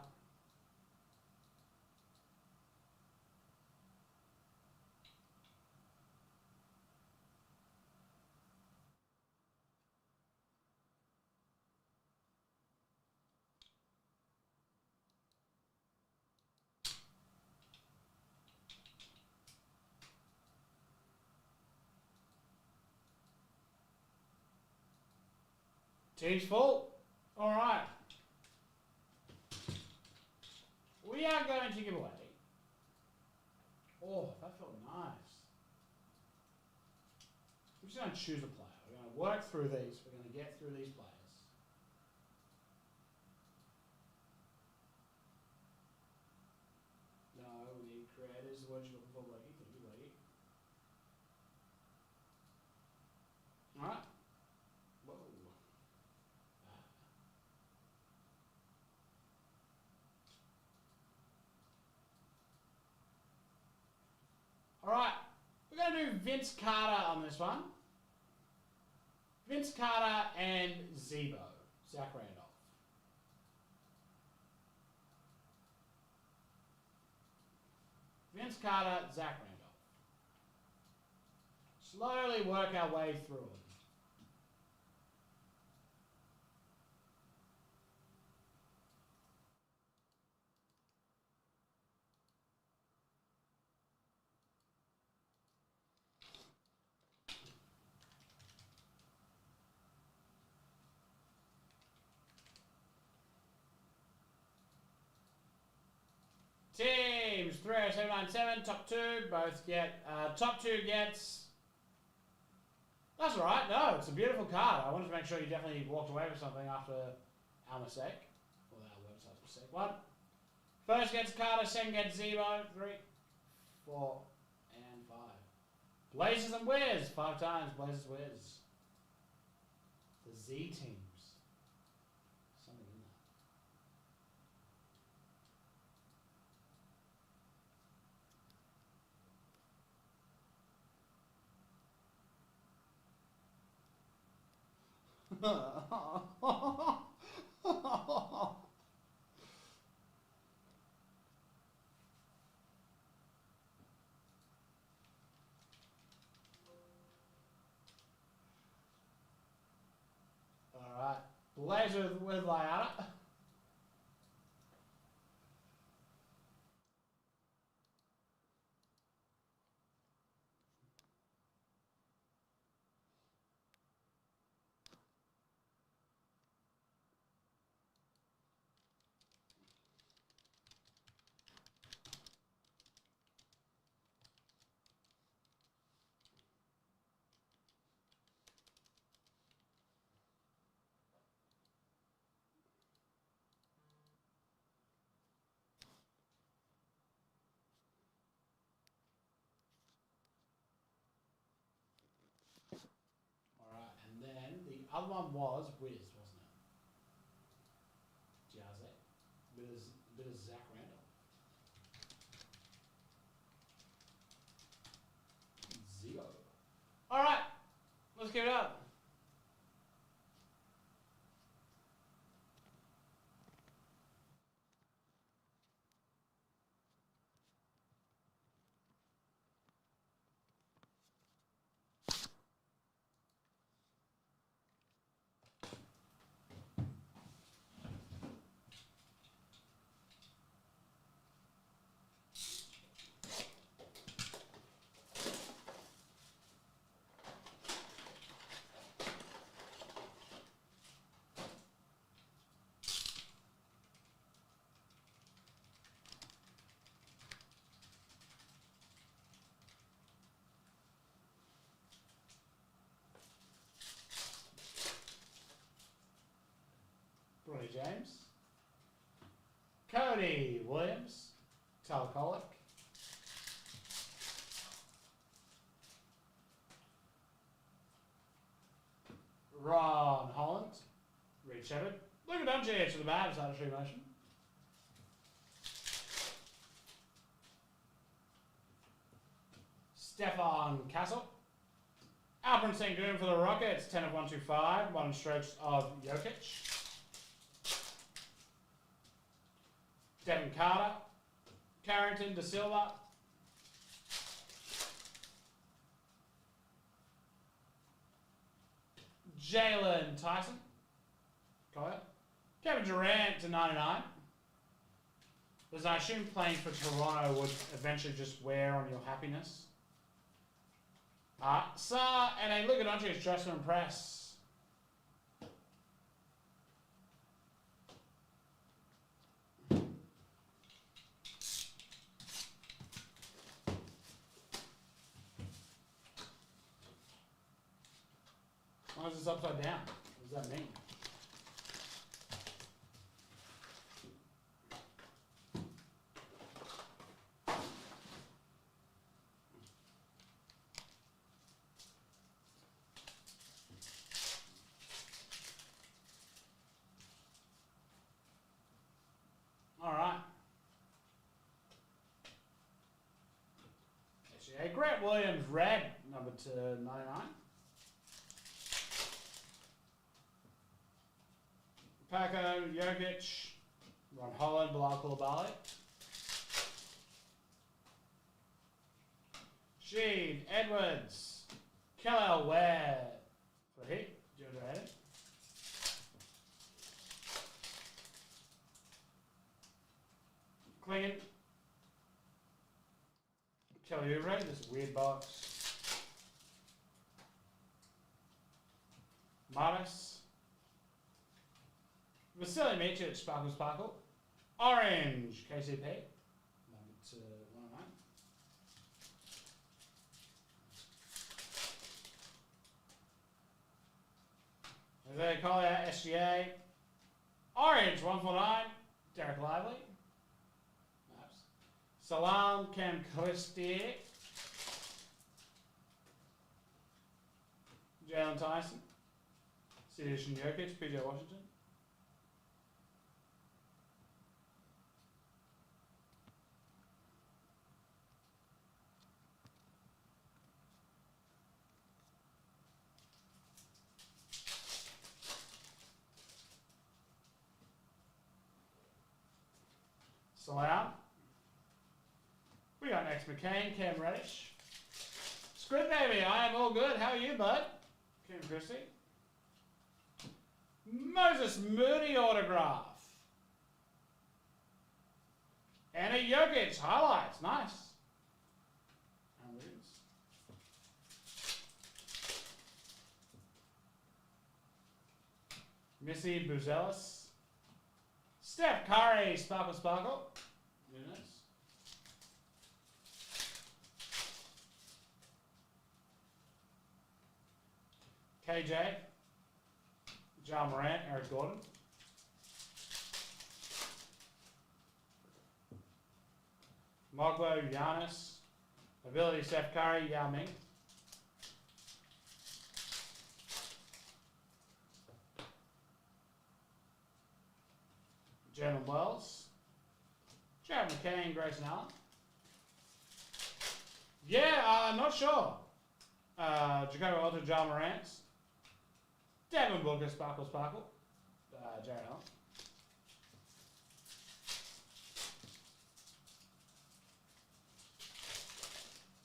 Team's full. All right. We are going to give away. Oh, that felt nice. We're just going to choose a player. We're going to work through these. We're going to get through these players. No, we need creators. The word you're looking for, Blakey. Thank you, Blakey. All right. Whoa. All right. We're going to do Vince Carter on this one. Vince Carter and Zebo. Zach Randolph. Vince Carter, Zach Randolph. Slowly work our way through them. Teams 30797, top two, both get, top two gets, that's alright, no, it's a beautiful card. I wanted to make sure you definitely walked away with something after our mistake, or our website's mistake. One, first gets Carter, second gets Zebo, 3, 4, and 5. Blazers and Wiz, 5 times, Blazers, Wiz. The Z teams. Something in there. Alright. Blazer with Liana. Alright, and then the other one was Wiz, wasn't it? Jazzy. Bit of Zach Randall. Zero. Alright, let's get it up. Bronny James. Cody Williams. Tyler Colic. Ron Holland. Reed Shepard. Look at Doncic to the Mavs out of true motion. Stefan Castle. Alperen Sengun for the Rockets, 10 of 125, 1 strokes of Jokic. Devin Carter. Carrington, Da Silva. Jalen Tyson. Got it. Kevin Durant to 99. As I assume playing for Toronto would eventually just wear on your happiness. And a Luka Doncic just to impress. Why is this upside down? What does that mean? Alright. Actually, Grant Williams, red, number 99. Paco, Jokic, Ron Holland, Bilal Coulibaly. Sheed, Edwards, Kellel Ware for Heat, Georgia Adams. Klingon, Kelly Oubre, this weird box. Martis. Vasily Micic, Sparkle Sparkle. Orange, KCP. Number 109. Jose Collier, SGA. Orange, 149. Derek Lively. Maps. Salam Cam Colistier. Jalen Tyson. Sedition Jokic, PJ Washington. Salam. We got next McCain, Cam Reddish. Squid Baby, I am all good. How are you, bud? Kim Christie. Moses Moody autograph. And a Jokic highlights. Nice. And Williams. Missy Buzelis. Steph Curry, Sparkle Sparkle. Nunes. KJ. Ja Morant, Eric Gordon. Mogbo, Giannis. Ability, Steph Curry, Yao Ming. Jalen Wells. Jared McCain, Grayson Allen. Yeah, not sure. Jacoby Walter, Ja Morant. Devin Booker, Sparkle Sparkle. Jared Allen.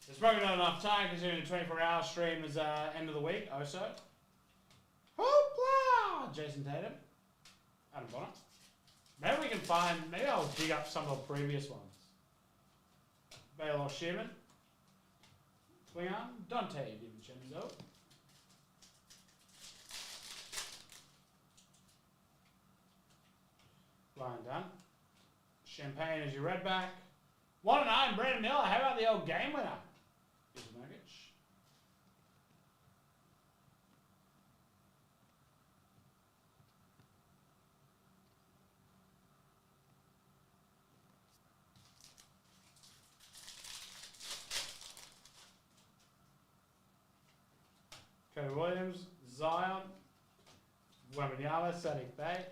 There's probably not enough time considering the 24-hour stream is end of the week, also. Hoopla! Jason Tatum. Adam Bonner. Maybe we can find, maybe I'll dig up some of the previous ones. Baylor Shearman. Klingon. Dante DiVincenzo. Ryan Dunn. Champagne as your red back. 1-9, Brandon Miller. How about the old game winner? Here's a Nurkic. Cody Williams, Zion, Wembanyama, Sadiq Bey.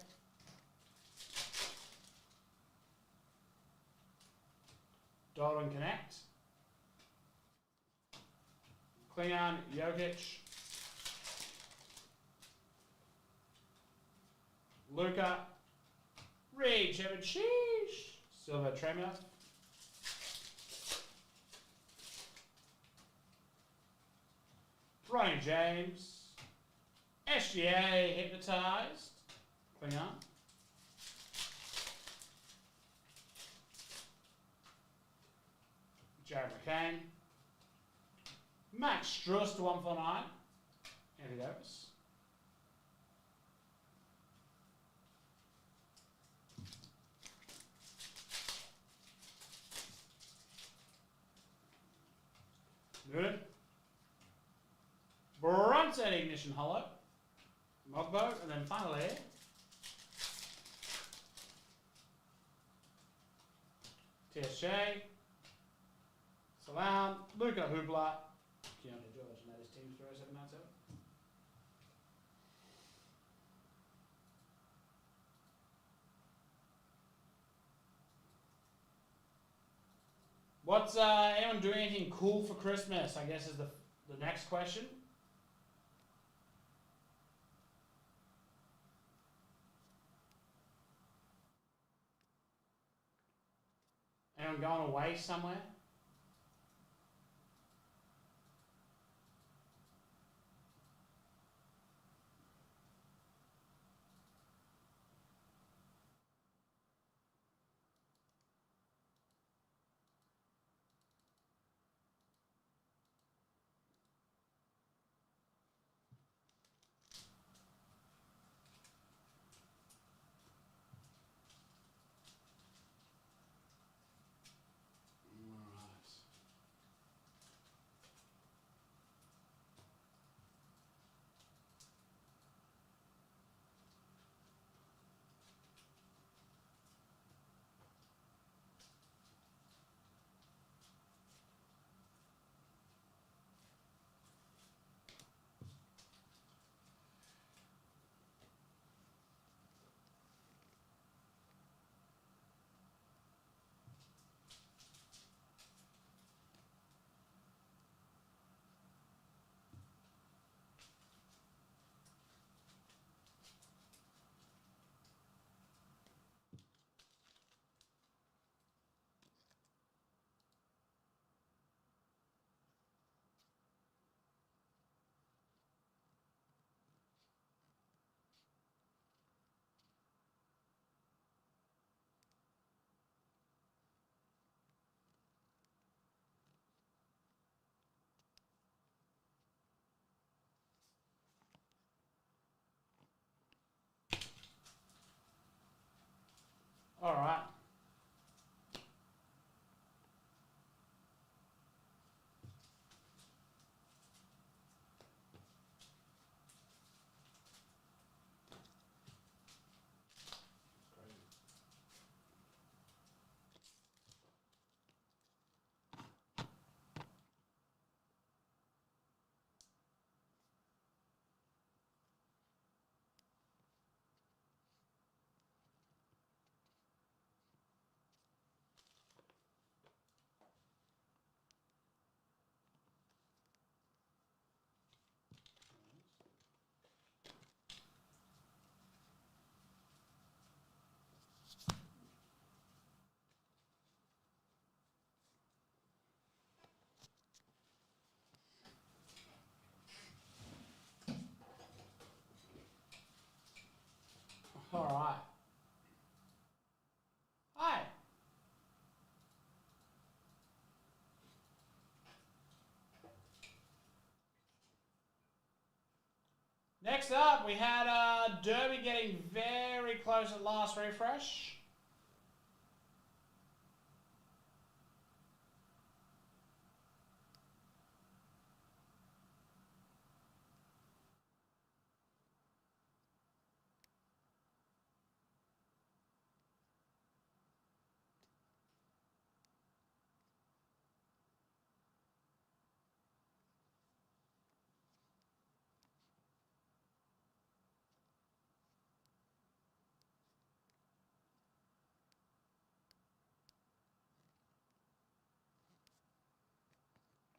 Dalton Connect. Klingon, Jokic. Luka. Reed, Shepard, sheesh. Silver Tremor. Ronnie James. SGA, Hypnotized. Klingon. Jared McCain. Max Struss to 149. Anthony Davis. Good. Brunson Ignition Hollow. Mogbo. And then finally, TSJ. Salam, Luka Hoopla, Keanu George, and that is Team 0797. What's anyone doing anything cool for Christmas? I guess is the next question. Anyone going away somewhere? All right. All right. Hi. Next up, we had Derby getting very close at last refresh.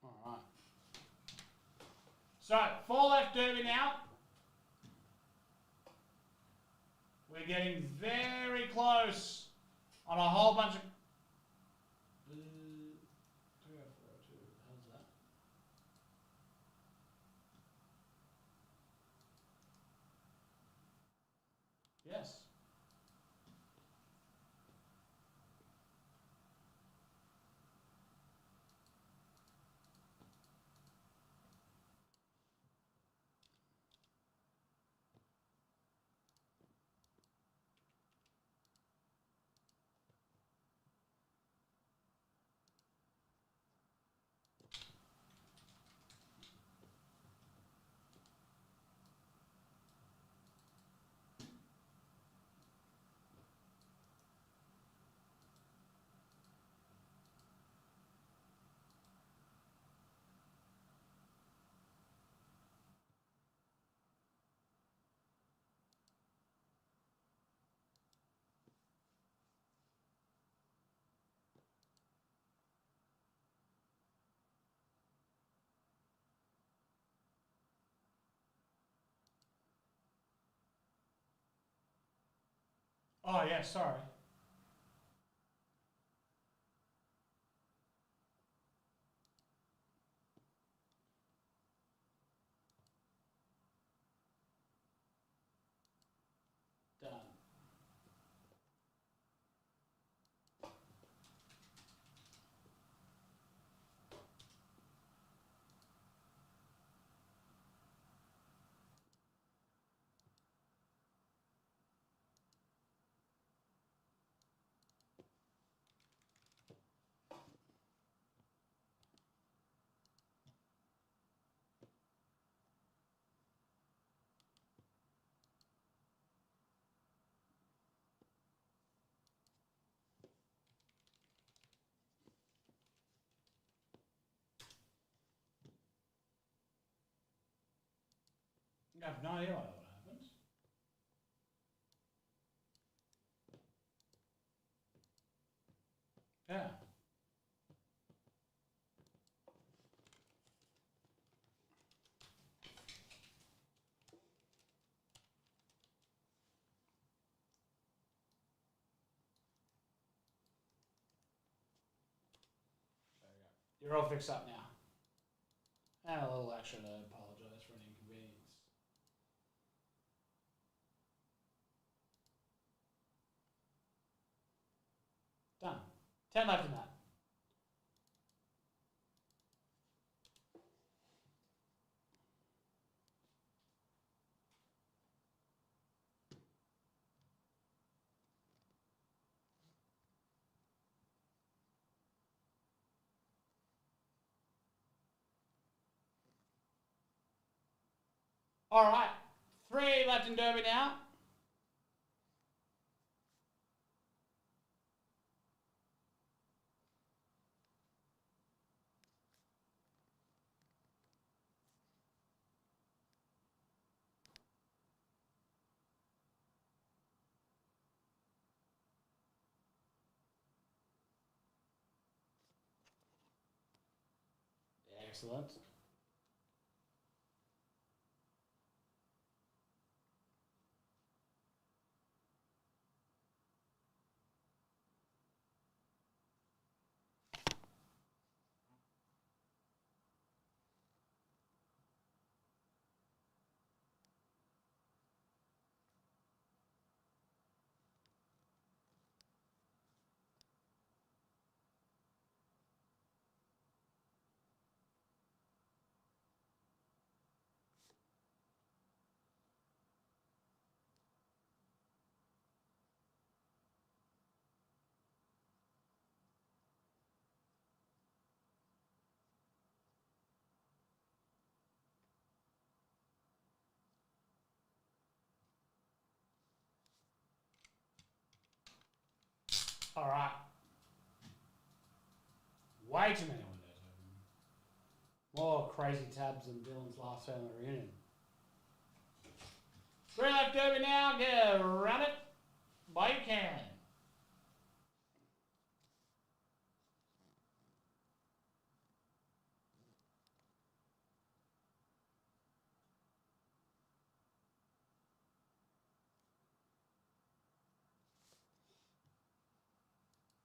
All right. So, 4 left Derby now. We're getting very close on a whole bunch of... 30402, how's that? Yes. Oh, yeah, sorry. Done. I have no idea what happens. Yeah. There we go. You're all fixed up now. And a little extra to apologise for any inconvenience. Done. 10 left in that. All right. 3 left in Derby now. Excellent. All right. Way too many windows open. More crazy tabs than Dylan's last family reunion. 3 left Derby now. Get around it. But you can.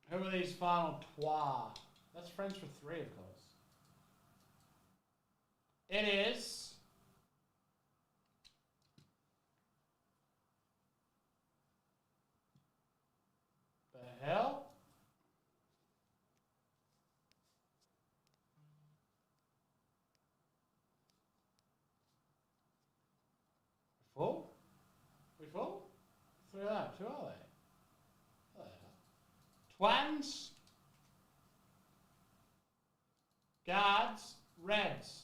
Who are these final trois? That's friends for 3, of course. It is the hell? Full? We full? 3 left. Who are they? Oh, they are. Twans, guards, reds.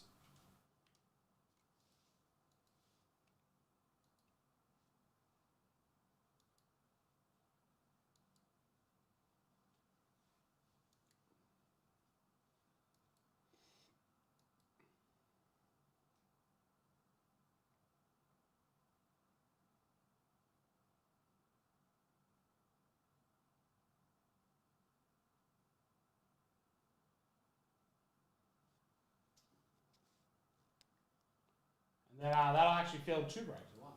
And then that'll actually fill 2 breaks at once.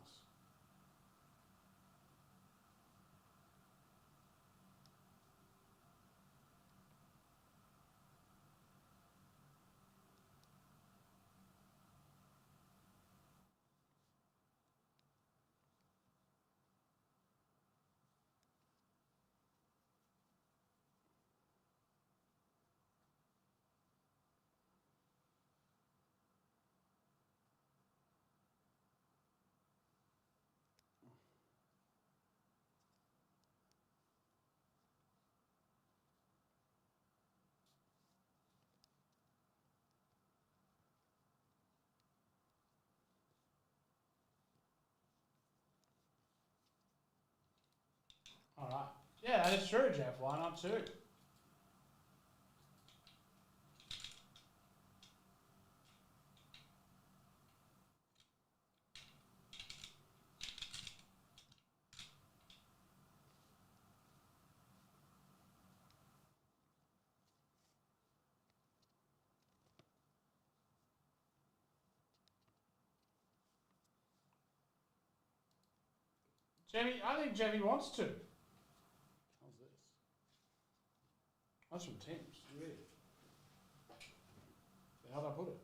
All right. Yeah, that is true, Jeff. Why not 2? Jemmy, I think Jemmy wants 2. How's this? That's from Teams. Really? How'd I put it?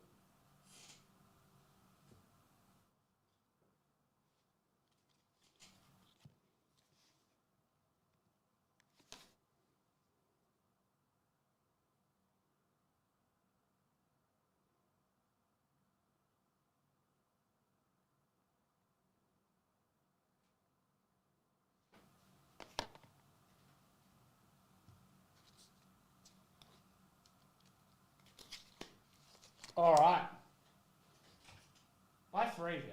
All right. By 3, Jeff.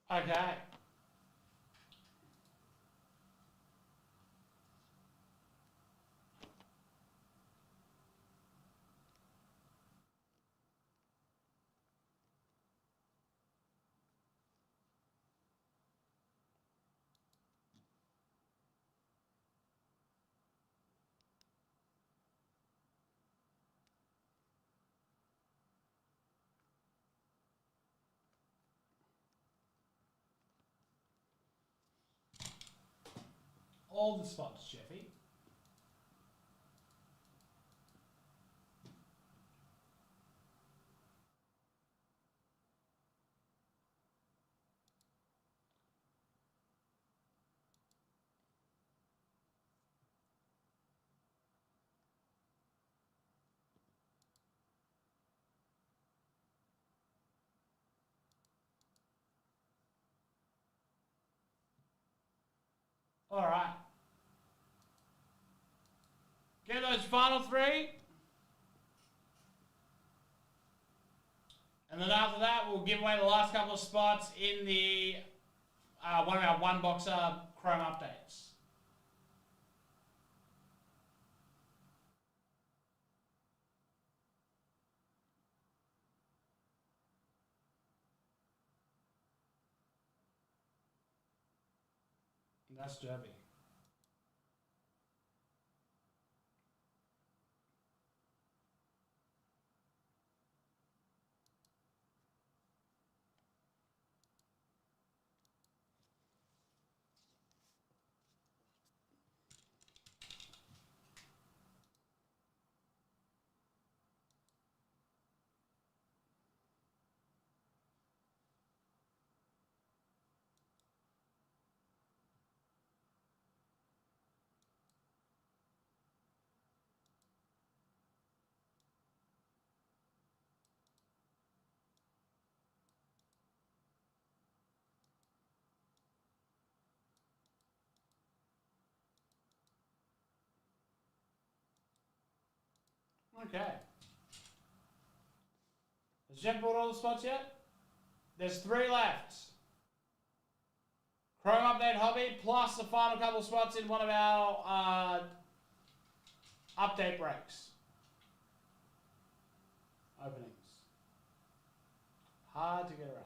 Okay. All the spots, Jeffy. All right. Get those final three. And then after that, we'll give away the last couple of spots in the one of our one boxer Chrome updates. And that's Derby. Okay. Has Jeff bought all the spots yet? There's 3 left. Chrome Update Hobby, plus the final couple of spots in one of our update breaks. Openings. Hard to get around them.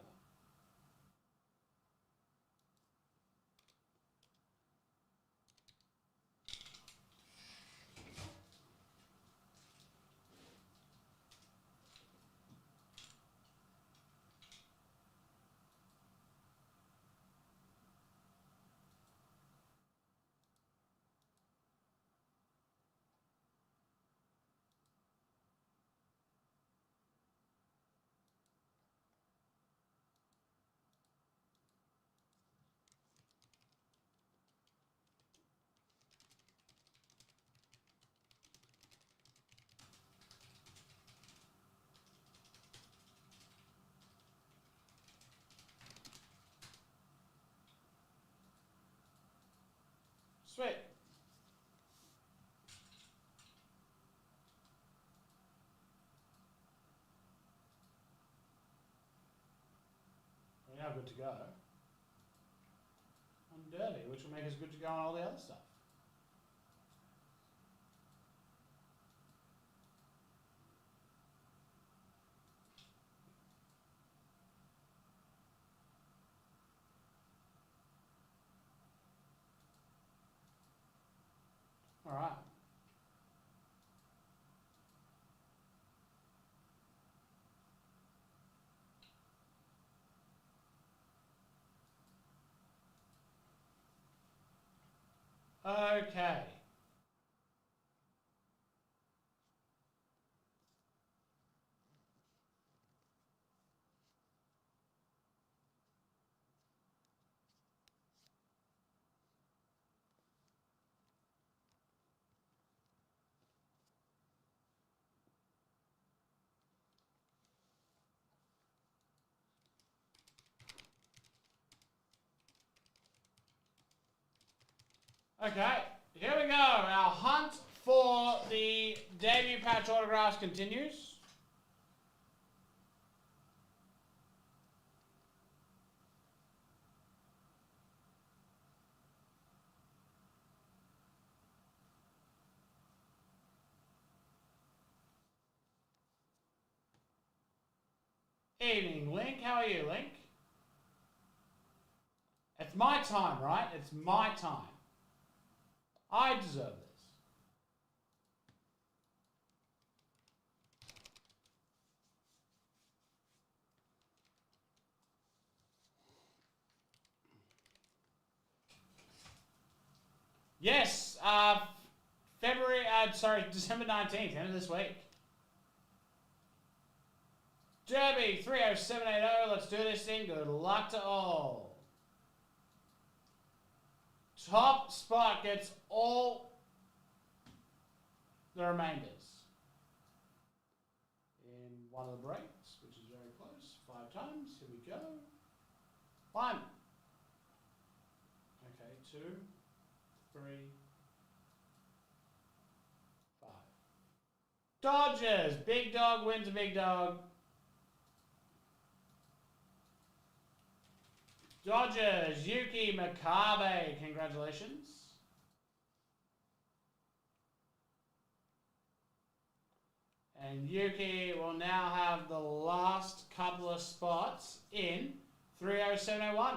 Sweet. We're now good to go on Derby, which will make us good to go on all the other stuff. All right. Okay. Okay, here we go. Our hunt for the debut patch autographs continues. Evening, Link. How are you, Link? It's my time, right? It's my time. I deserve this. Yes, December 19th, end of this week. Derby 30780, let's do this thing. Good luck to all. Top spot gets all the remainders. In one of the breaks, which is very close, 5 times. Here we go. 1. Okay, 2, 3, 5. Dodgers, big dog wins a big dog. Dodgers, Yuki Makabe, congratulations. And Yuki will now have the last couple of spots in 30701.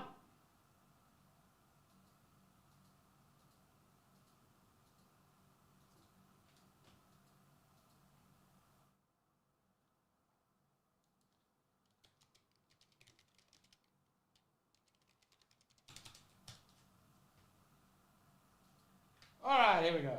All right, here we go.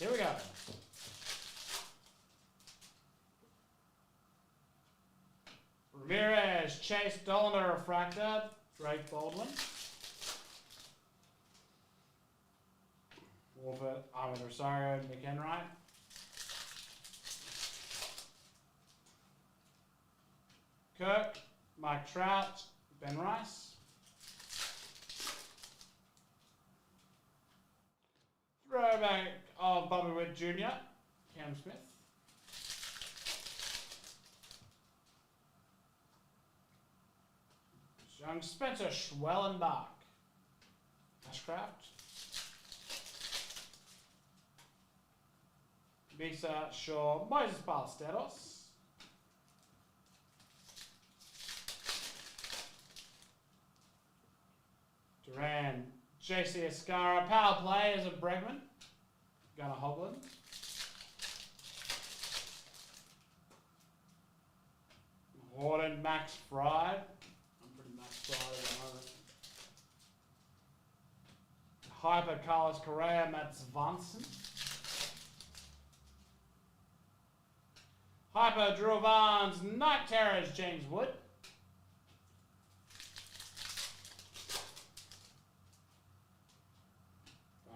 Here we go. Ramirez, Chase Dollander, Refractor, Drake Baldwin. Wolford, Ahmed Rosario, Nick Enright. Kirk, Mike Trout, Ben Rice. Throwback of Bobby Witt Jr., Cam Smith. Young Spencer Schwellenbach, Ashcraft. Visa Shaw, Moses Ballesteros. Duran, JC Escara, power players of Bregman, Gunnar Hoagland. Horton, Max Fried. I'm pretty Max Fried at the moment. Hyper, Carlos Correa, Matt Svanson. Hyper, Drew Barnes, Night Terrors, James Wood.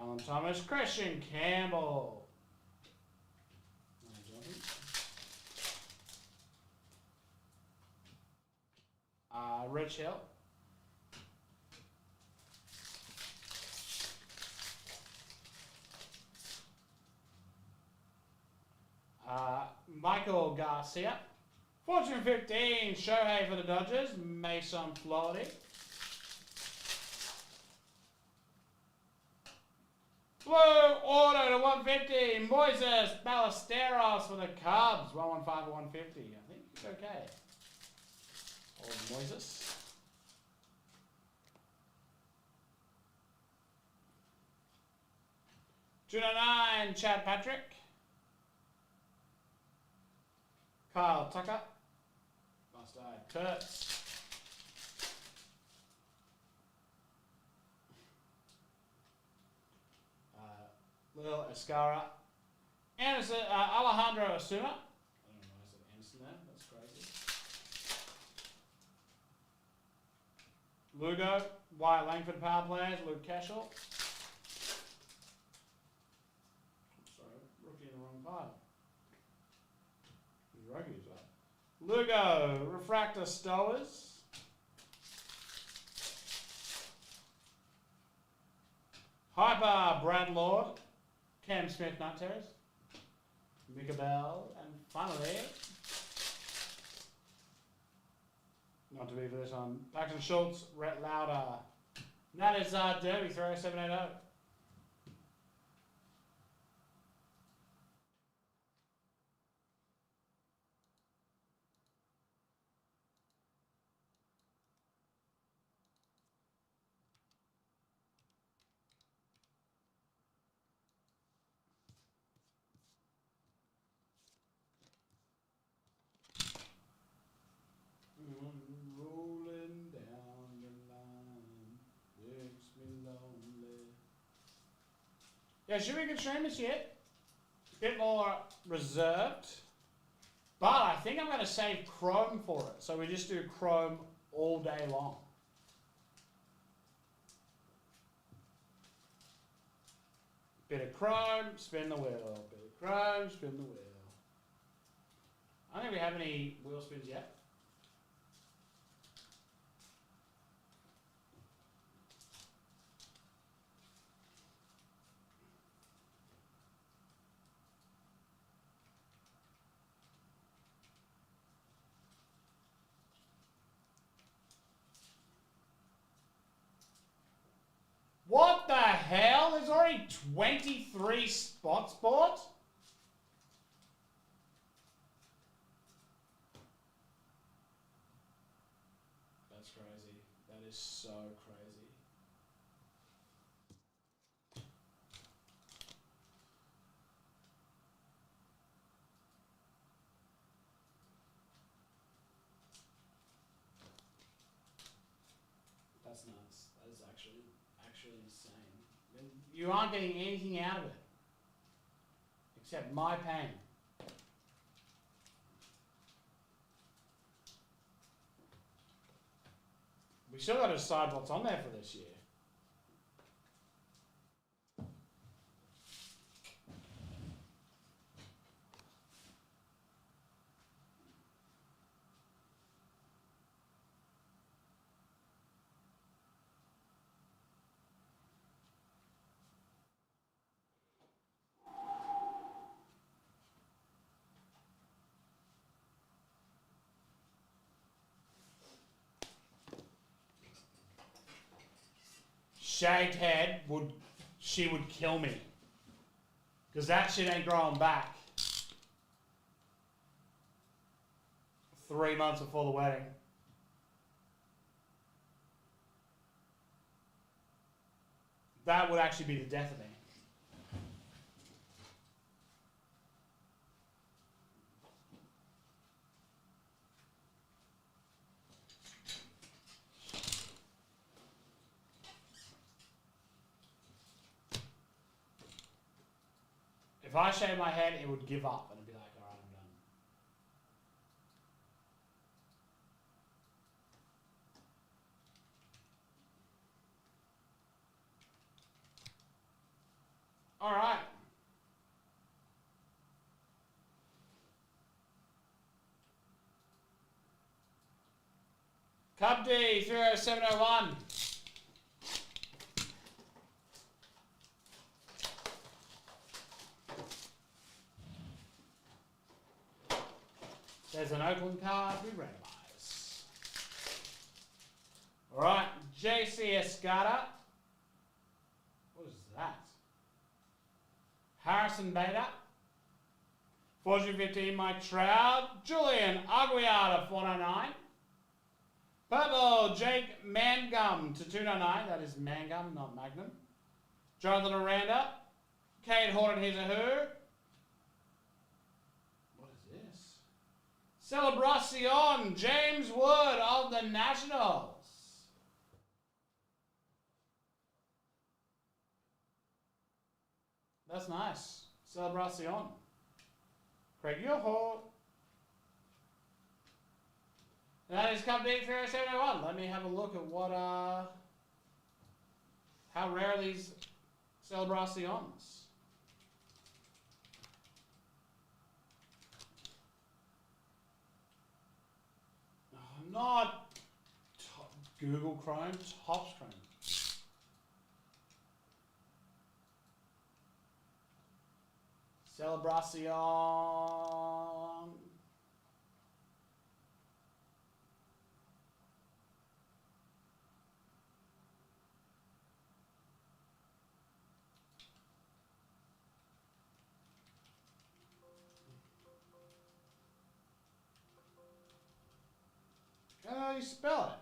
Alan Thomas, Christian Campbell. Rich Hill. Michael Garcia. Fortune 15, Shohei for the Dodgers, Mason Flaherty. Blue auto to 150, Moises Ballesteros for the Cubs, 115 to 150. I think it's okay. Old Moises. June 9, Chad Patrick. Kyle Tucker. Mustard Kurtz. Lil Escara. Anderson, Alejandro Osuna. I don't know why I said Anderson there. That's crazy. Lugo. Wyatt Langford power players. Luke Cashel. Rugby as well. Lugo, Refractor Stowers. Hyper, Brad Lord. Cam Smith, Nut Terrace. Mika Bell. And finally, not to be for this one, Paxton Schultz, Rhett Lauder. And that is Derby 30780. Rolling down the line, makes me lonely. Yeah, should we get streamers yet? A bit more reserved. But I think I'm going to save Chrome for it. So we just do Chrome all day long. Bit of Chrome, spin the wheel. Bit of Chrome, spin the wheel. I don't think we have any wheel spins yet. What the hell? There's already 23 spots bought? That's crazy. That is so crazy. That's nuts. That is actually insane. You aren't getting anything out of it. Except my pain. We still got to decide what's on there for this year. Shaved head would kill me. Because that shit ain't growing back. 3 months before the wedding. That would actually be the death of me. If I shave my head, it would give up and it'd be like, all right, I'm done. All right. Cup D 30701. There's an Oakland card we randomize. All right, JC Escada. What is that? Harrison Bader. Fortune 15, Mike Trout. Julian Aguiar 499. Purple, Jake Mangum to 299. That is Mangum, not Magnum. Jonathan Aranda. Kate Horton, here's a who. Celebracion, James Wood of the Nationals. That's nice. Celebracion. Craig Yoho. That is Cup D 30701. Let me have a look at what, how rare are these Celebracions? not Google Chrome, Topps Chrome. Celebración. How do you spell it?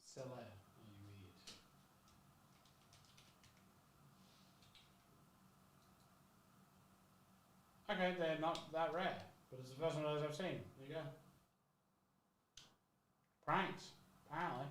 Cele. Oh, you idiot. Okay, they're not that rare, but it's the first one of those I've seen. There you go. Pranks, apparently.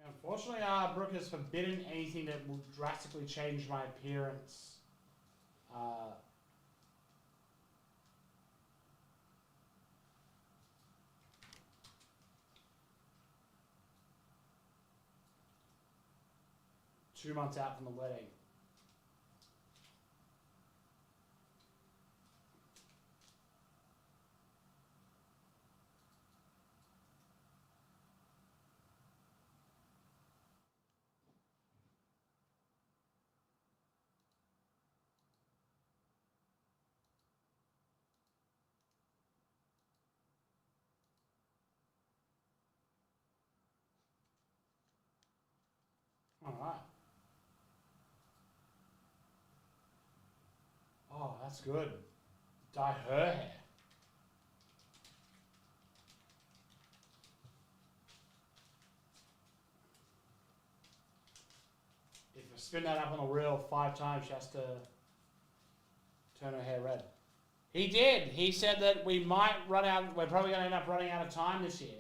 Unfortunately, Brooke has forbidden anything that will drastically change my appearance. 2 months out from the wedding. Alright. Oh, that's good. Dye her hair. If I spin that up on the reel 5 times, she has to turn her hair red. He did. He said that we might run out, we're probably going to end up running out of time this year.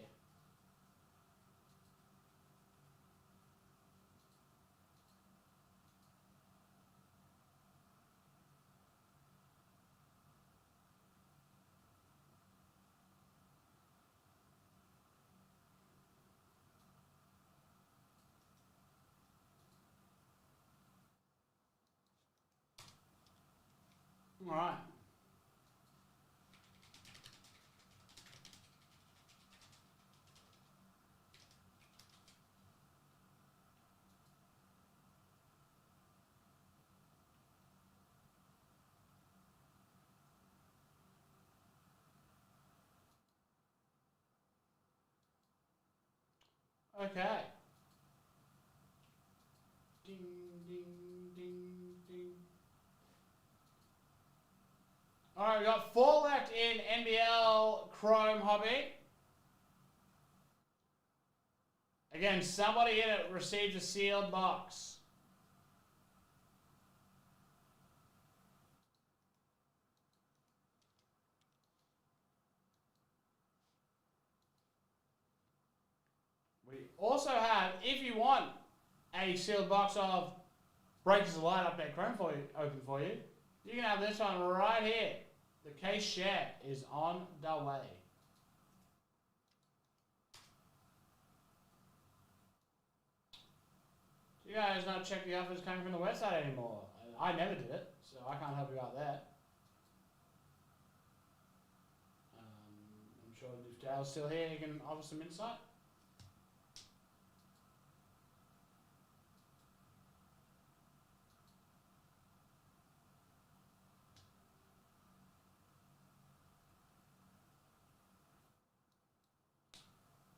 All right. Okay. Ding, ding, ding, ding. All right, we got 4 left in NBL Chrome Hobby. Again, somebody in it received a sealed box. We also have, if you want a sealed box of Breakers of Light Update Chrome for you, open for you, you can have this one right here. The case share is on the way. You guys not check the offers coming from the website anymore. I never did it, so I can't help you out there. I'm sure if Dale's still here, he can offer some insight.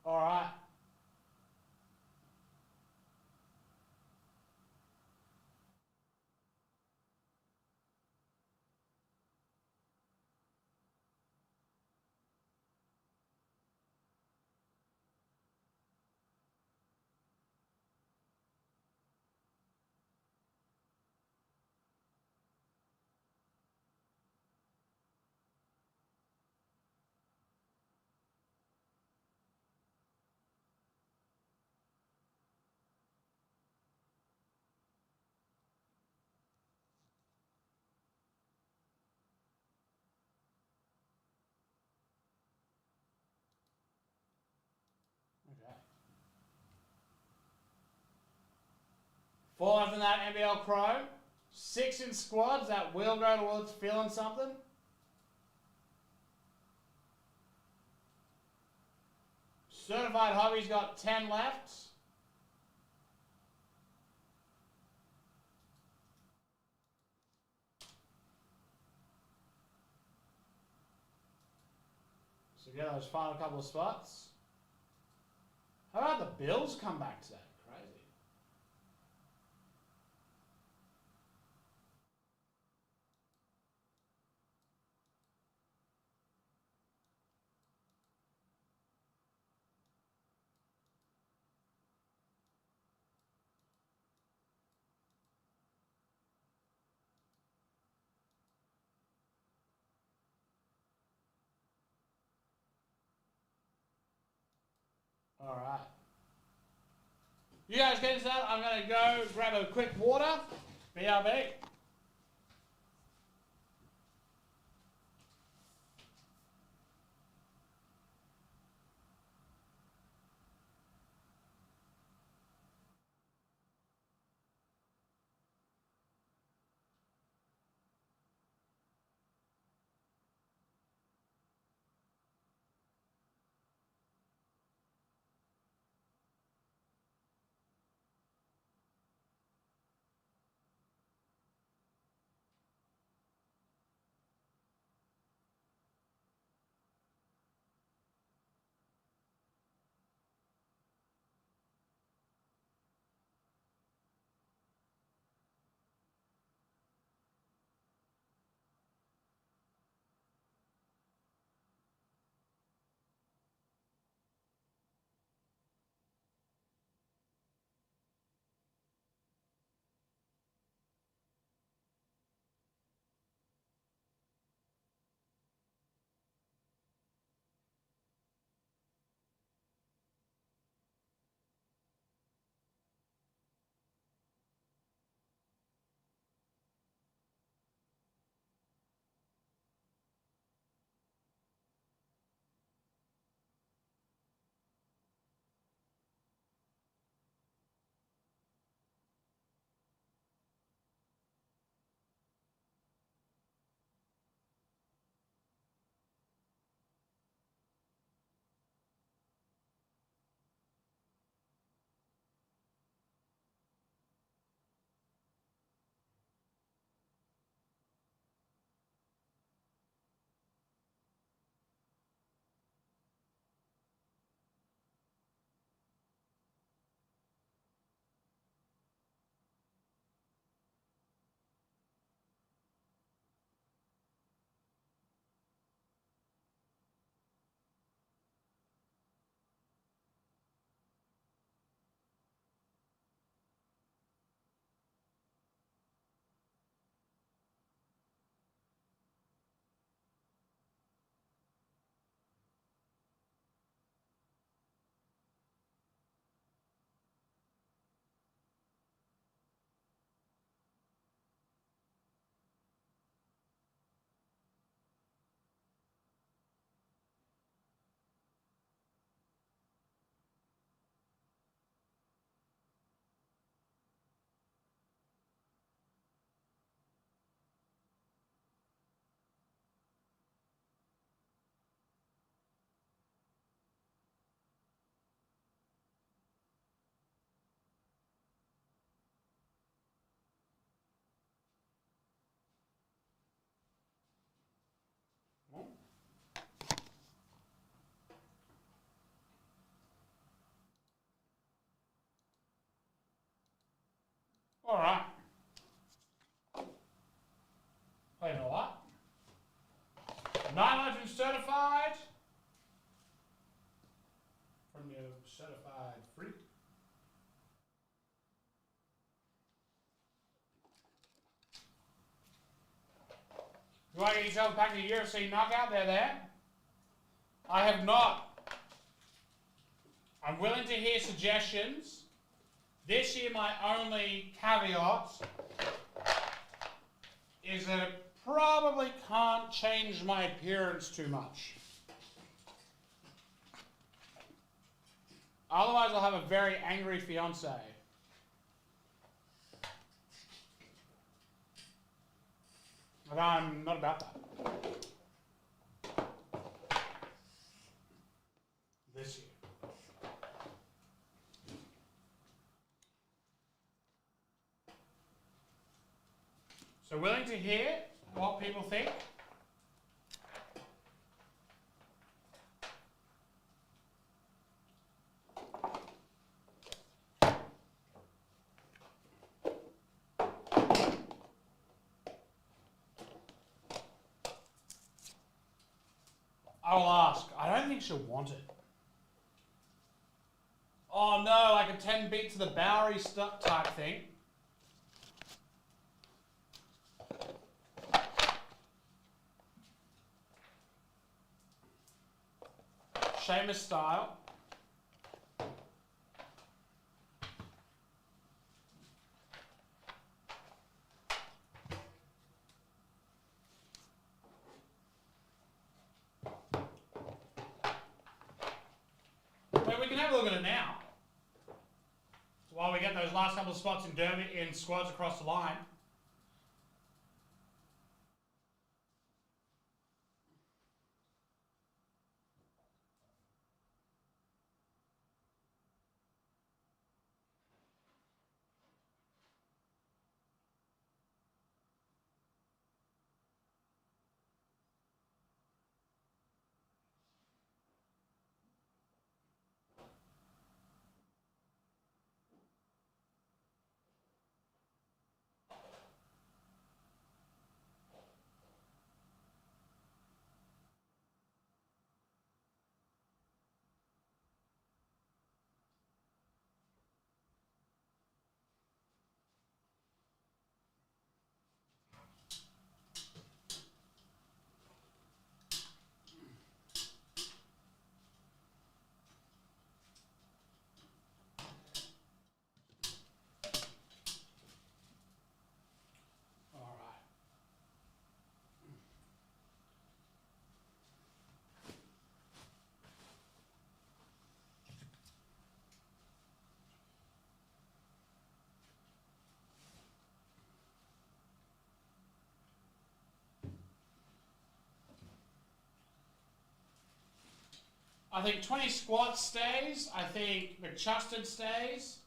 All right. Okay. 4 in that NBL Chrome. 6 in squads. That will go towards feeling something. Certified Hobby's got 10 left. So get those final couple of spots. How about the Bills come back today? Crazy. All right. You guys get into that. I'm going to go grab a quick water. BRB. Alright. Well, you know what? 900 certified from your certified freak. You want to get yourself a pack of the UFC knockout? They're there. I have not. I'm willing to hear suggestions. This year, my only caveat is that it probably can't change my appearance too much. Otherwise, I'll have a very angry fiance. And I'm not about that. This year. So willing to hear what people think. I will ask. I don't think she'll want it. Oh no, like a 10 beat to the Bowery type thing. Sheamus style. Well, we can have a look at it now. While we get those last couple of spots in Derby in squads across the line. I think 20 squats stays. I think McChusted stays.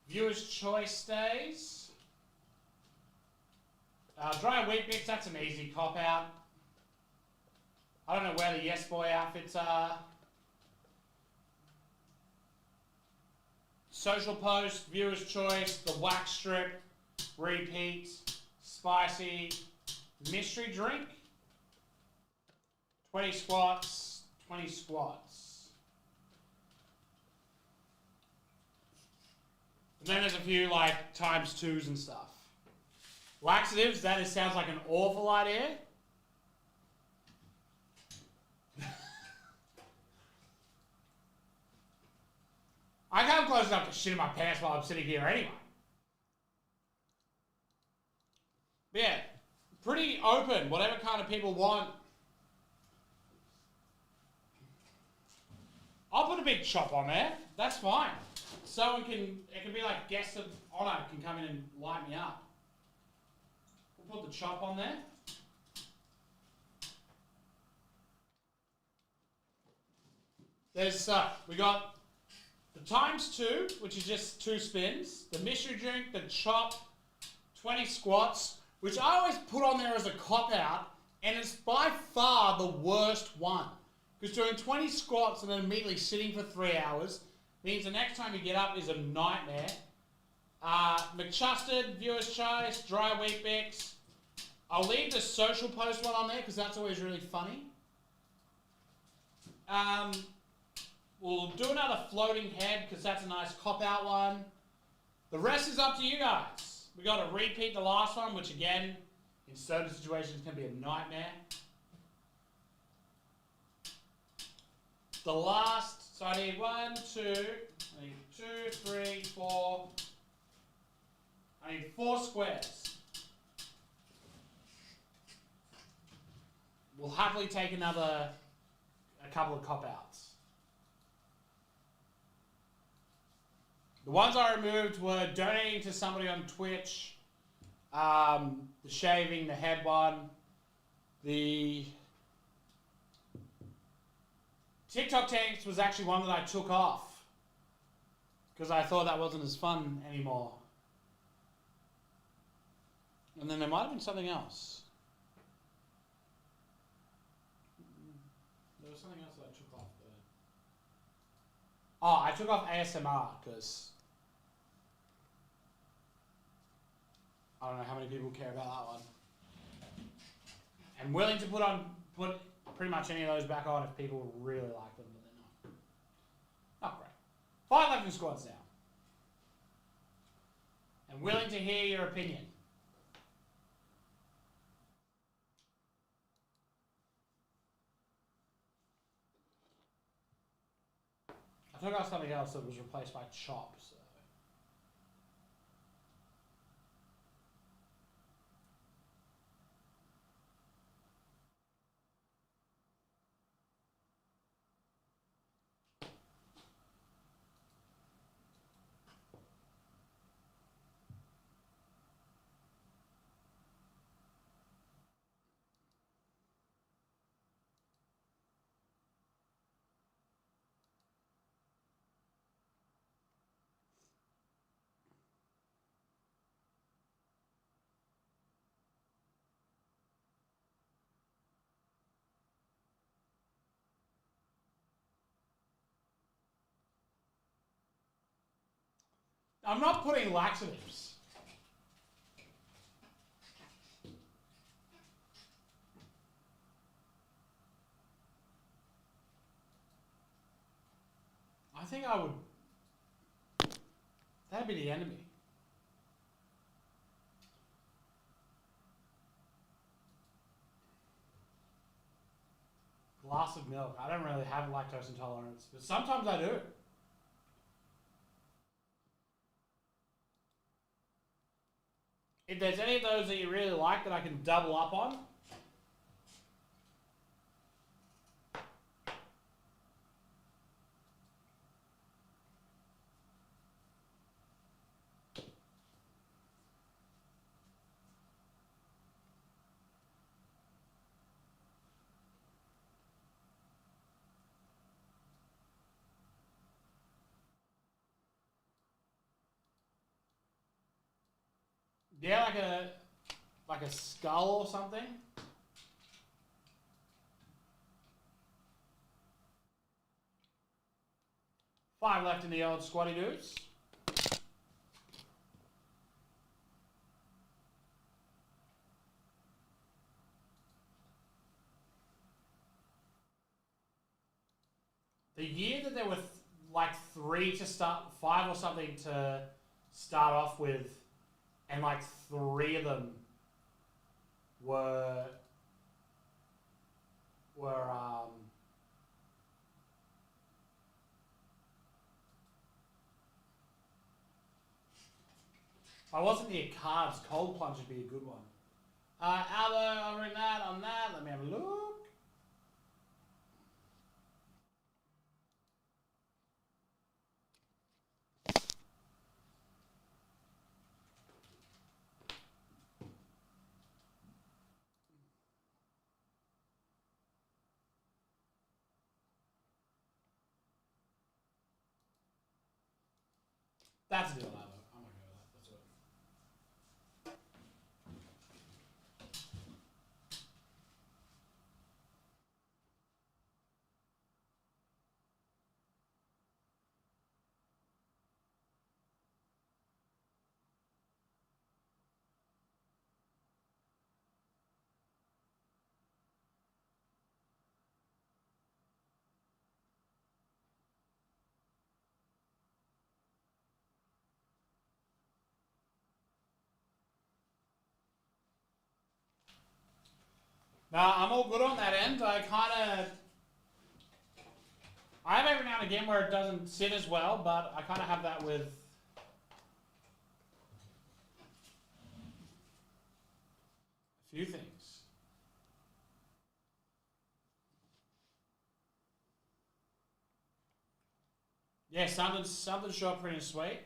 Viewer's choice stays. Dry wheat bix, that's an easy cop out. I don't know where the Yes Boy outfits are. Social post, viewer's choice, the wax strip, repeat, spicy, mystery drink. 20 squats, 20 squats. And then there's a few like times twos and stuff. Laxatives, sounds like an awful idea. I can't close enough to shit in my pants while I'm sitting here anyway. But yeah, pretty open, whatever kind of people want. I'll put a big chop on there. That's fine. Someone it can be like guest of honor can come in and light me up. We'll put the chop on there. There's, we got the ×2, which is just 2 spins, the mystery drink, the chop, 20 squats, which I always put on there as a cop-out, and it's by far the worst one. Because doing 20 squats and then immediately sitting for 3 hours means the next time you get up is a nightmare. McChusted, Viewer's Choice, Dry Wheat Bix. I'll leave the social post one on there because that's always really funny. We'll do another floating head because that's a nice cop-out one. The rest is up to you guys. We got to repeat the last one, which again, in certain situations can be a nightmare. The last, so I need 4. I need 4 squares. We'll happily take a couple of cop-outs. The ones I removed were donating to somebody on Twitch, the shaving, the head one, the TikTok tanks was actually one that I took off because I thought that wasn't as fun anymore. And then there might have been something else. There was something else that I took off. Oh, I took off ASMR because I don't know how many people care about that one. I'm willing to put pretty much any of those back on if people really like them, but they're not great. 5 left in squads now. I'm willing to hear your opinion. I took off something else that was replaced by Chop, so. I'm not putting laxatives. I think I would. That'd be the enemy. Glass of milk. I don't really have lactose intolerance, but sometimes I do. If there's any of those that you really like that I can double up on, yeah, like a skull or something. Five left in the old squatty doos. The year that there were like 3 to start, 5 or something to start off with, and like 3 of them were if I wasn't near carbs, cold plunge would be a good one. Albo, I'll ring that on that. Let me have a look. That's a deal, Albo. I'm okay with that. That's it. I'm all good on that end. I have every now and again where it doesn't sit as well, but I kind of have that with a few things. Yeah, something short, pretty sweet.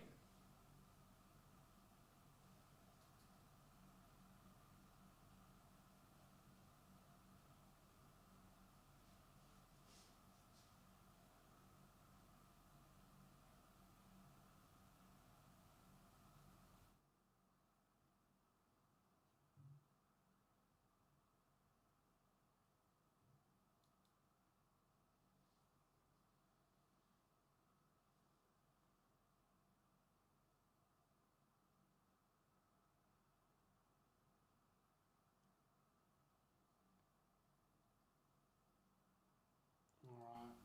Alright.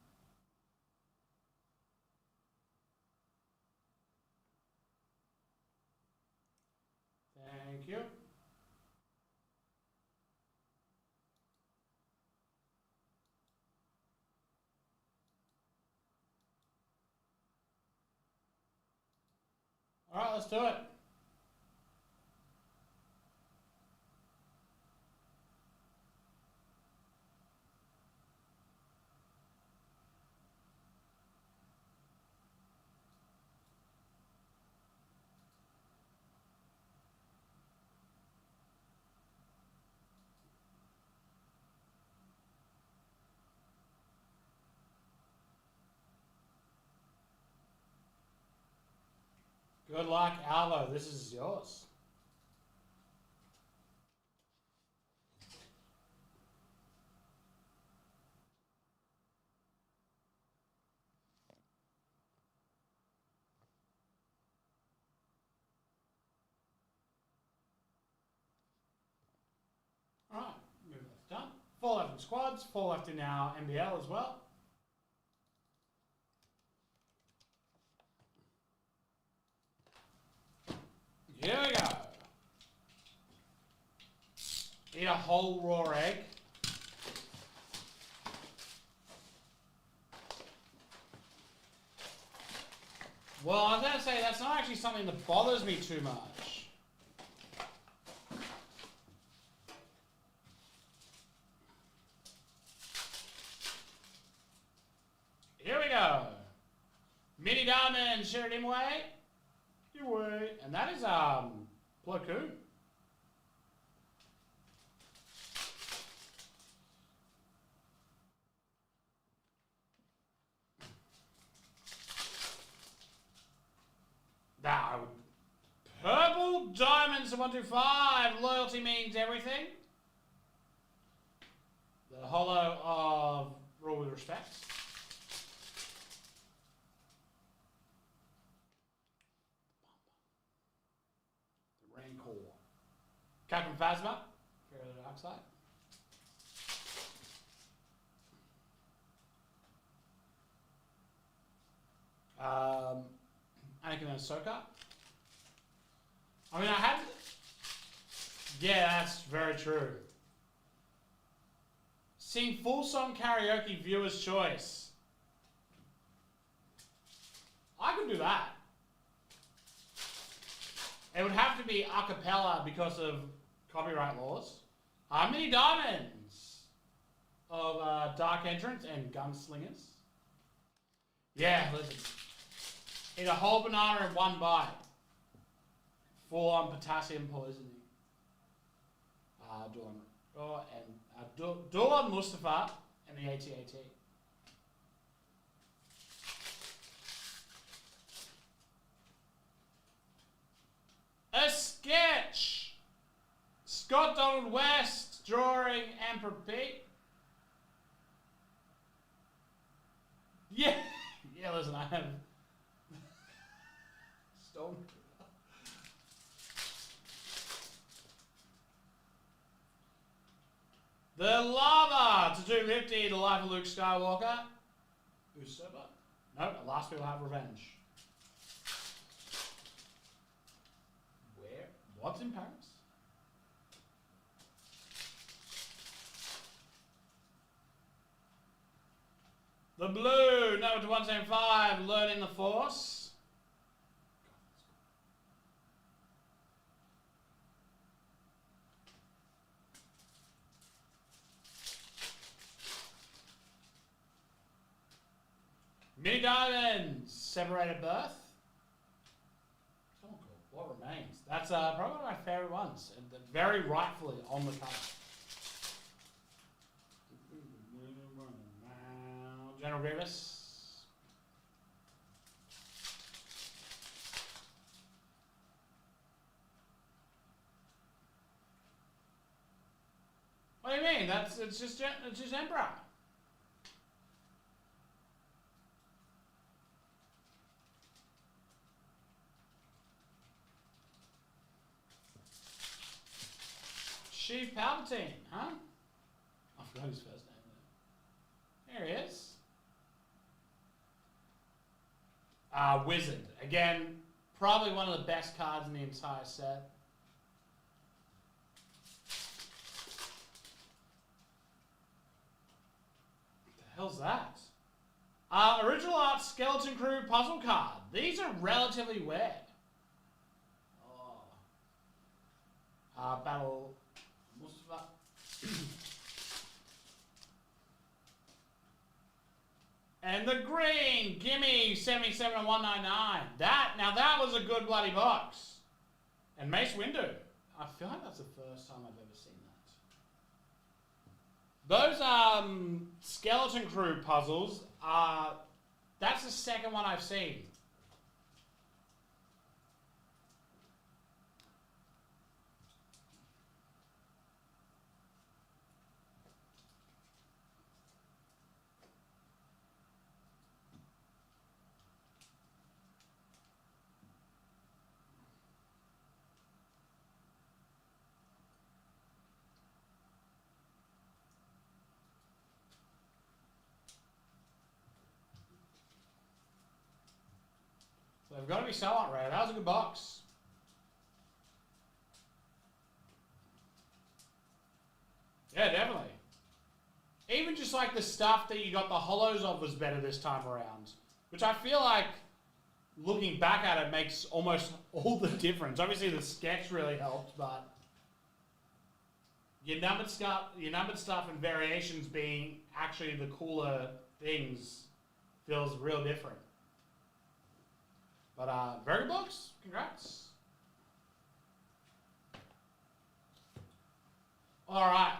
Thank you. Alright, let's do it. Good luck, Alvo. This is yours. Alright, move that's done. 4 left in squads, 4 left in our NBL as well. Here we go. Eat a whole raw egg. Well, I was going to say, that's not actually something that bothers me too much. Here we go. Mini Diamond, Sheridan Way. Way. And that is, Plo Koon. Now, purple diamonds to 125. Loyalty means everything. The holo of Rule with Respect. The Rancor. Captain Phasma. Fear of the Dark Side. Anakin and Ahsoka. I mean, I had... Yeah, that's very true. Sing full song karaoke, viewer's choice. I could do that. It would have to be a cappella because of copyright laws. Mini Diamonds of Dark Entrance and Gunslingers. Yeah, listen. Eat a whole banana in one bite. Full on potassium poisoning. Dulan Mustafa and the AT-AT. A sketch. Scott Donald West drawing Emperor Pete. Yeah. Yeah, listen, I have Stone. The Lava to 250, the life of Luke Skywalker. Usurper. No, at last we will have revenge. Where? What's in Paris? The blue, number to 175, Learning the Force. Mini Diamonds, Separated Birth. Oh, cool. What remains? That's probably one of my favourite ones. And very rightfully on the cover. General Grievous. What do you mean? It's just Emperor. Sheev Palpatine, huh? I forgot his first name there. There he is. Wizard. Again, probably one of the best cards in the entire set. What the hell's that? Original Art Skeleton Crew puzzle card. These are relatively rare. Battle Mustafa. And the green, gimme 77 and 199. That was a good bloody box. And Mace Windu. I feel like that's the first time I've ever seen that. Those Skeleton Crew puzzles that's the second one I've seen. So they've got to be somewhat rare. That was a good box. Yeah, definitely. Even just like the stuff that you got the hollows of was better this time around. Which I feel like, looking back at it, makes almost all the difference. Obviously the sketch really helped, but your numbered stuff and variations being actually the cooler things feels real different. But very good box. Congrats. All right.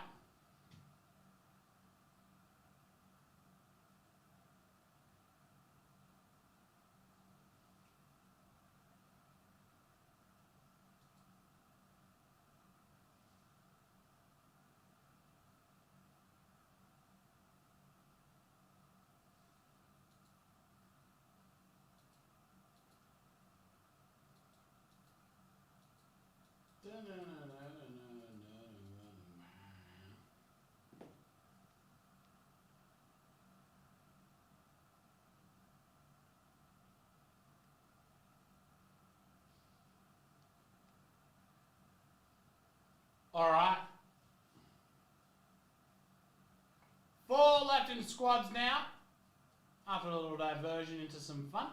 All right. 4 left in squads now. After a little diversion into some fun.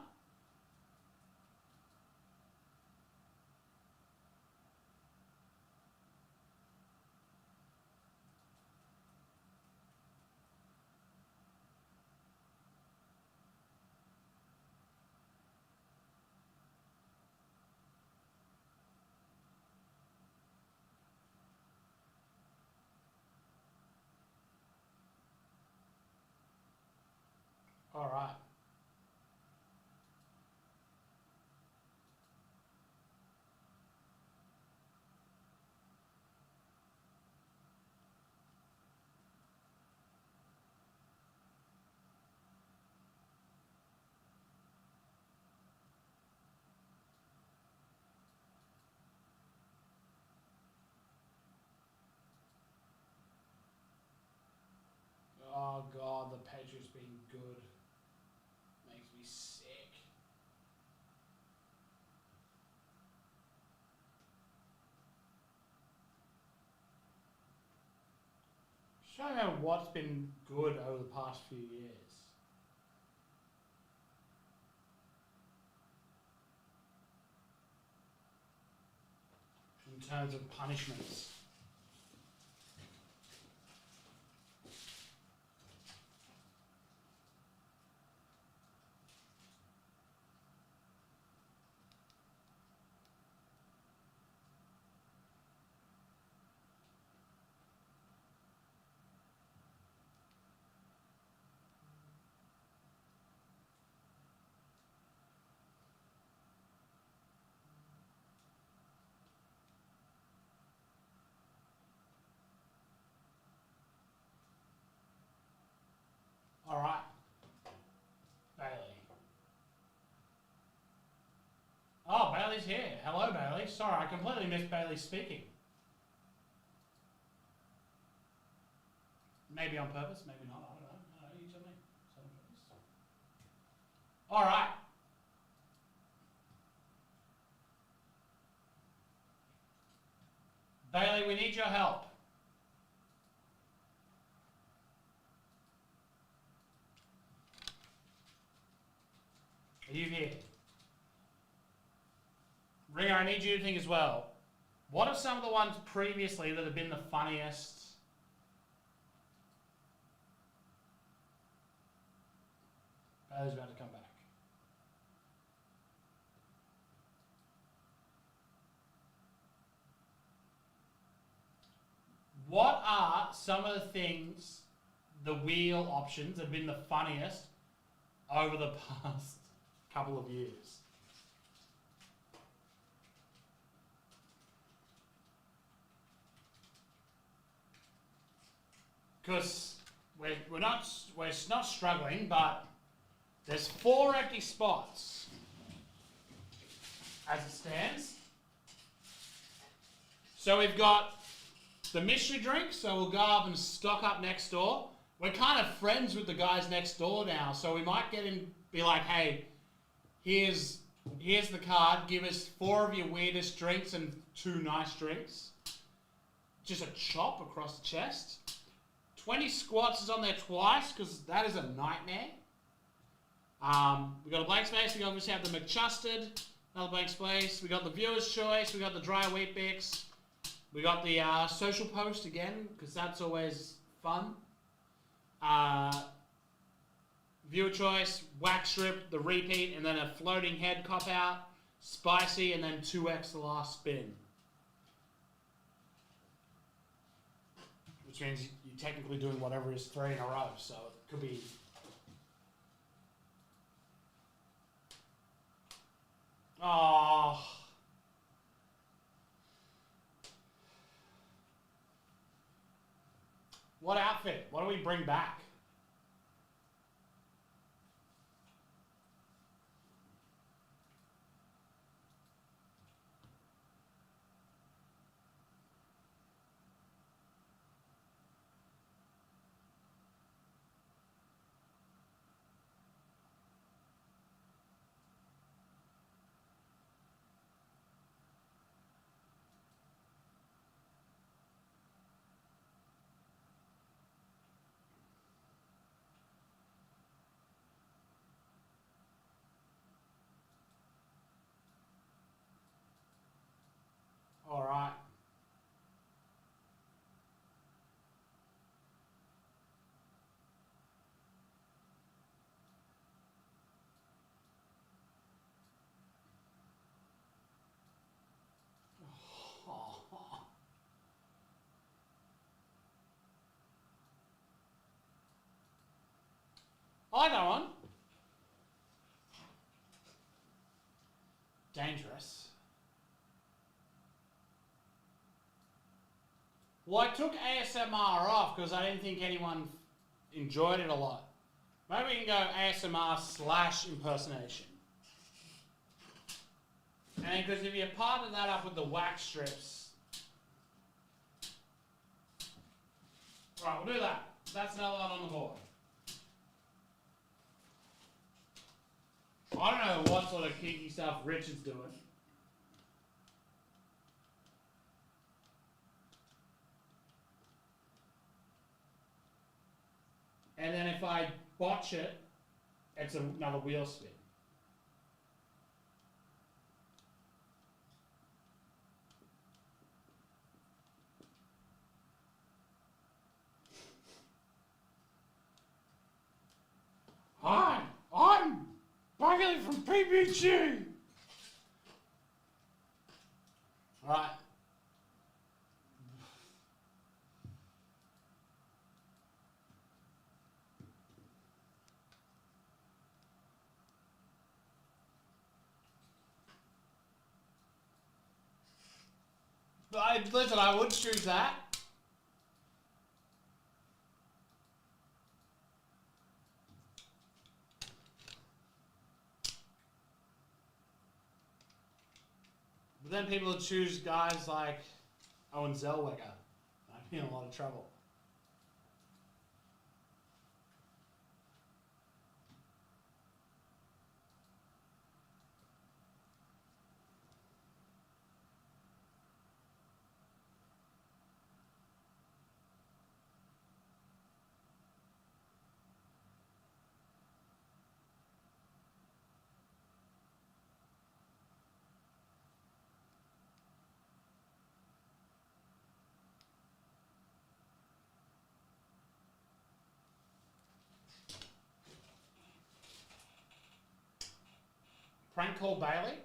All right. Oh God, the Patriots being good makes me sick. Just trying to remember what's been good over the past few years. terms of punishments. All right, Bailey. Oh, Bailey's here. Hello, Bailey. Sorry, I completely missed Bailey speaking. Maybe on purpose, maybe not. I don't know. You tell me. All right. Bailey, we need your help. Are you here? Ringer, I need you to think as well. What are some of the ones previously that have been the funniest? Bailey's about to come back. What are some of the things, the wheel options, that have been the funniest over the past couple of years? Because we're not struggling, but there's 4 empty spots as it stands. So we've got the mystery drink, so we'll go up and stock up next door. We're kind of friends with the guys next door now, so we might get in, be like, hey, here's the card, give us 4 of your weirdest drinks and 2 nice drinks. Just a chop across the chest. 20 squats is on there twice, because that is a nightmare. We got a blank space, we obviously have the McChusted, another blank space. We got the viewer's choice, we got the dry wheat bix. We got the social post again, because that's always fun. Viewer choice, wax strip, the repeat, and then a floating head cop out, spicy, and then 2x the last spin. Which means you're technically doing whatever is 3 in a row, so it could be... Oh. What outfit? What do we bring back? All right. I like that one. Dangerous. Well, I took ASMR off because I didn't think anyone enjoyed it a lot. Maybe we can go ASMR / impersonation. And because if you partner that up with the wax strips... Right, we'll do that. That's another one on the board. I don't know what sort of kinky stuff Richard's doing. And then if I botch it, it's another wheel spin. Hi, I'm Bagley from PPG. Right. Listen, I would choose that. But then people would choose guys like Owen Zellweger. I'd be in a lot of trouble. Prank call Bailey?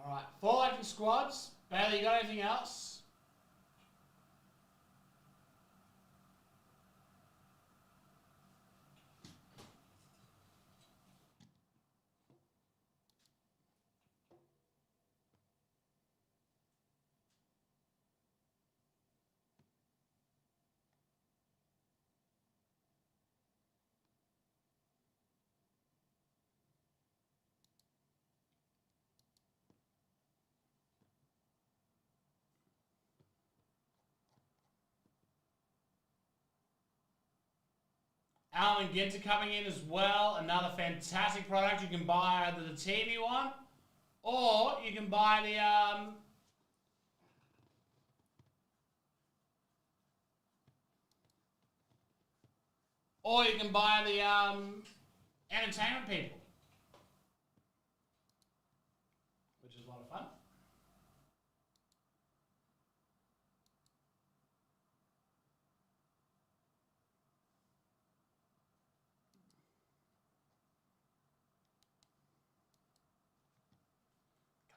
Alright, 4 Lightning squads. Bailey, you got anything else? Alan Ginter coming in as well. Another fantastic product. You can buy either the team you want, or you can buy the entertainment people, which is a lot of fun.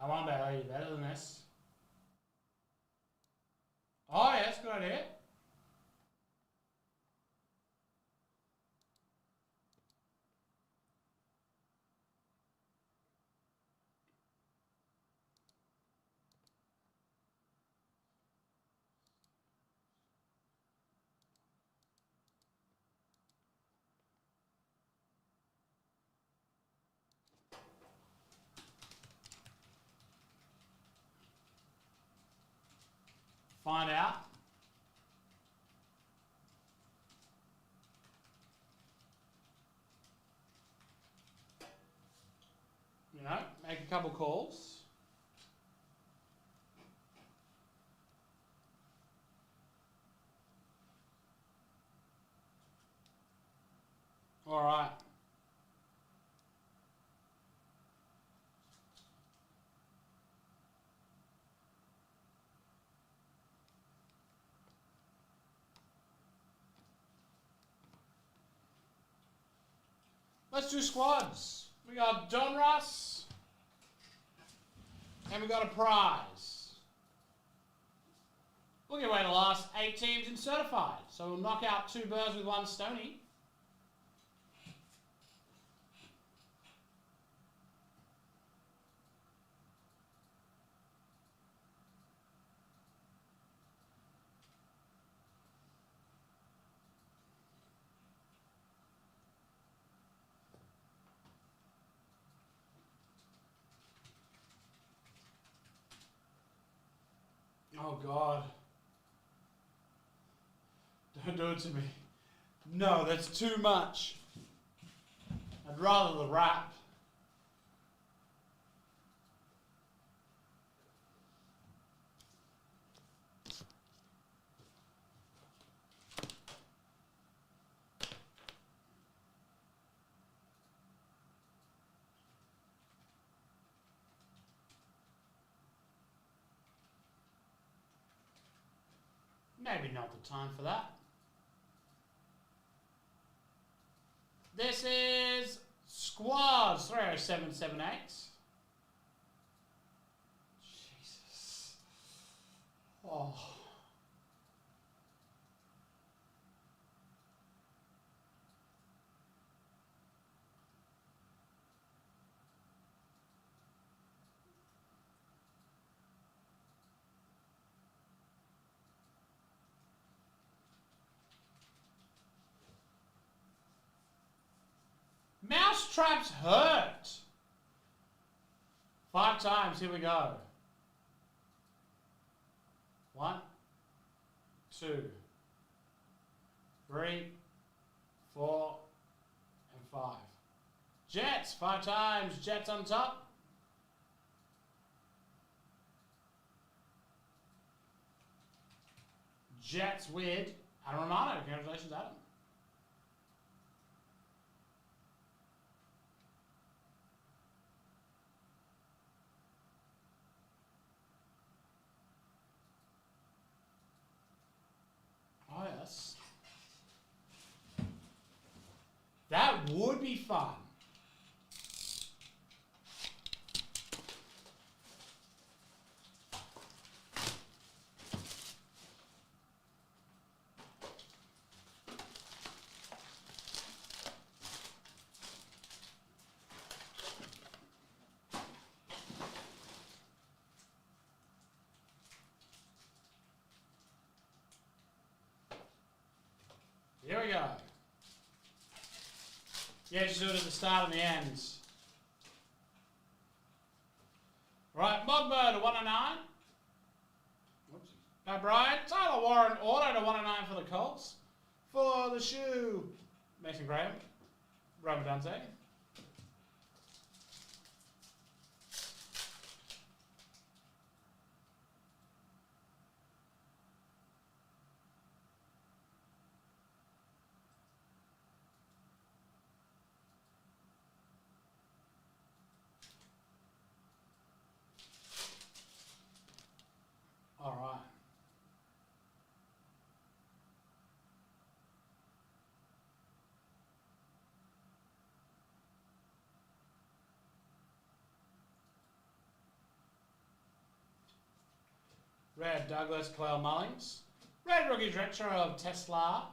Come on, Bailey, you're better than this. Oh, yeah, that's a good idea. Find out. You know, make a couple calls. All right. Let's do squads. We got Donruss, and we got a prize. We'll give away the last 8 teams in certified, so we'll knock out 2 birds with 1 stony. Oh, God. Don't do it to me. No, that's too much. I'd rather the rap. Maybe not the time for that. This is Squads 30778. Jesus. Oh. Mousetraps hurt. 5 times, here we go. 1, 2, 3, 4, and 5. Jets, 5 times, Jets on top. Jets with Adam Romano. Congratulations, Adam. Oh, yes. That would be fun. Here we go. Yeah, just do it at the start and the end. Right, Mogbo to 109. Whoopsie. Brian. Tyler Warren, auto to 109 for the Colts. For the shoe, Mason Graham. Roma Dante. All right. Red Douglas, Clell Mullings. Red Rookies Retro of Tesla.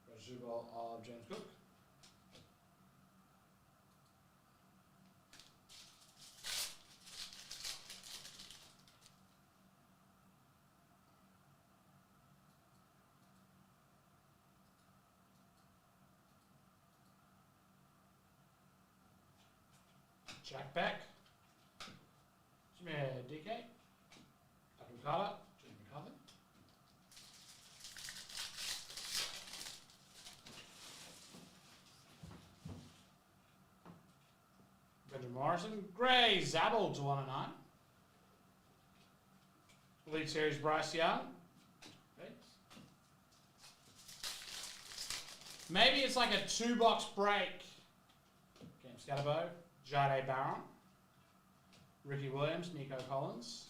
Red Super Bowl of James Cook. Jack Beck. Jimmy DK. Adam Carter. Jimmy McCarthy. Benjamin Morrison. Gray Zabel to 109. Elite Series Bryce Young. Maybe it's like a 2-box break. Cam Scatterbo. Jade Barron. Ricky Williams, Nico Collins.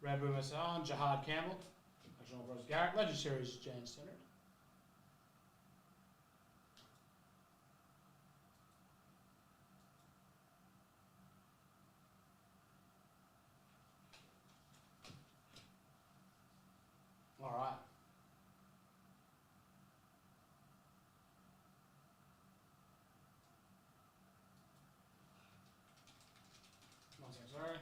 Red Boomer Song, Jahad Campbell. National Bros Garrett. Legend Series, James Stennard. All right. One second, sorry.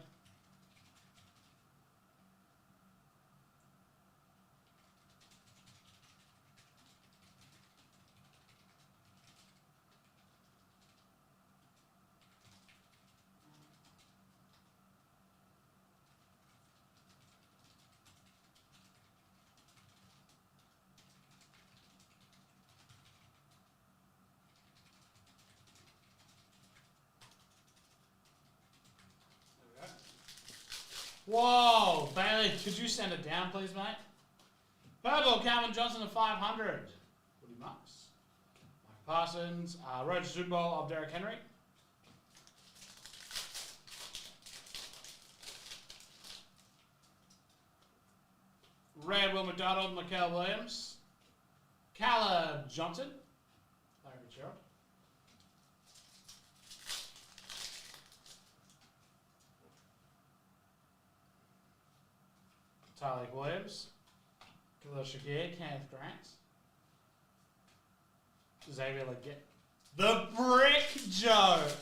Whoa, Bailey, could you send it down, please, mate? Purple, Calvin Johnson at 500. Woody Marks. Mike Parsons. Road to Super Bowl of Derrick Henry. Red, Will McDonald, Mikael Williams. Caleb Johnson. Larry Fitzgerald. Tyler Williams. Khalil Shakir, Kenneth Grant. Xavier Leggett. The brick joke!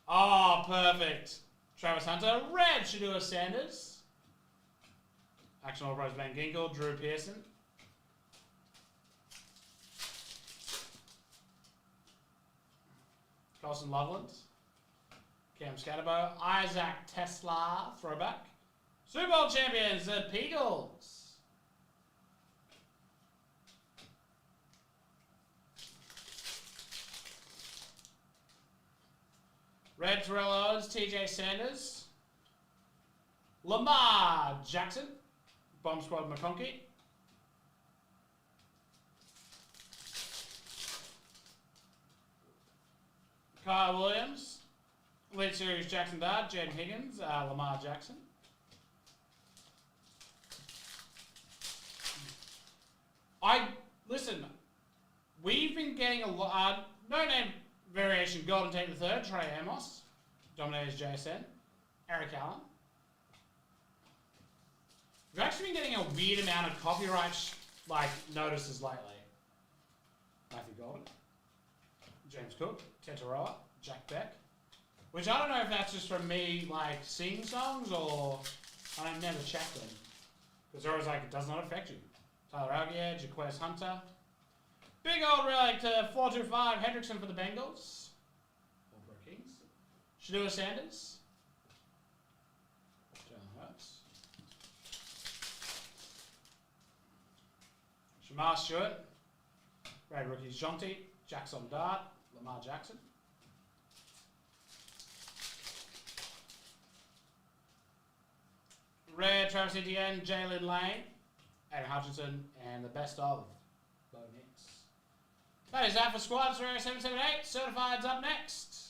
Oh, perfect. Travis Hunter. Red, Shadua Sanders. Action All Pros Van Ginkel, Drew Pearson. Carson Loveland. Cam Scatterbo. Isaac Tesla, throwback. Super Bowl champions, the Peagles. Red Terrell Owens, TJ Sanders. Lamar Jackson. Bomb Squad McConkey. Kyle Williams. Elite Series Jackson Dart. Jaden Higgins. Lamar Jackson. Listen, we've been getting a lot, no name variation, Golden Tate III, Trey Amos, Dominators JSN, Eric Allen. We've actually been getting a weird amount of copyright notices lately. Matthew Golden, James Cook, Tetaroa, Jack Beck. Which I don't know if that's just from me singing songs or I don't never check them. Because they're always it does not affect you. Tyler Algier, Jaquez Hunter. Big old relic to 425, Hendrickson for the Bengals. All Kings. Shadua Sanders. Jalen Hurts. Shamar Stewart. Red Rookies Jonty. Jackson Dart. Lamar Jackson. Red Travis Etienne, Jalen Lane. Aaron Hutchinson, and the best of Bo Nix. That is Alpha Squad 778. Certified's up next.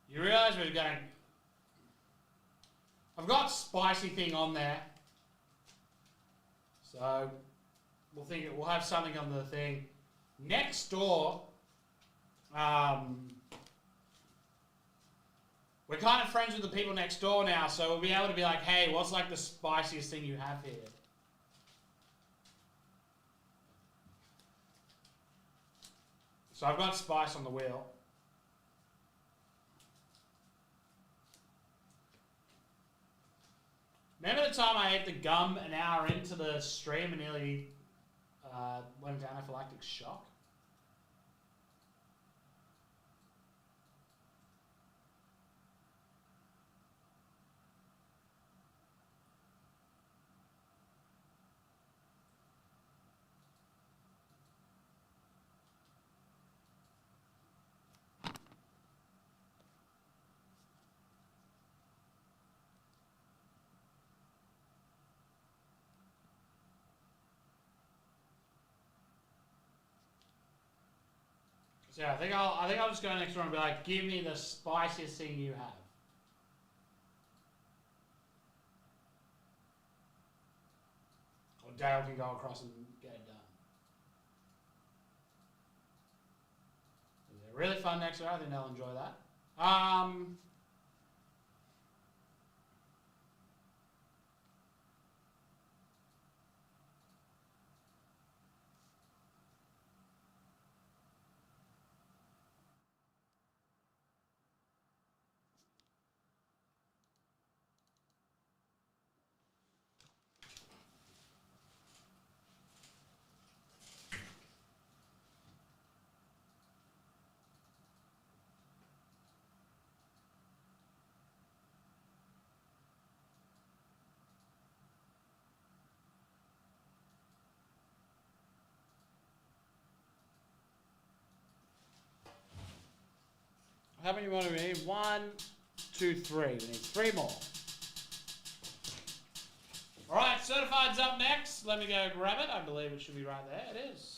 You realise we're going... I've got spicy thing on there. So, we'll have something on the thing. Next door, we're kind of friends with the people next door now, so we'll be able to be like, hey, what's the spiciest thing you have here? So I've got spice on the wheel. Remember the time I ate the gum an hour into the stream and nearly went into anaphylactic shock? So yeah, I think I'll just go next round and be like, give me the spiciest thing you have. Or Dale can go across and get it done. really fun next year. I think they'll enjoy that. How many more do we need? 1, 2, 3. We need 3 more. Alright, Certified's up next. Let me go grab it. I believe it should be right there. It is.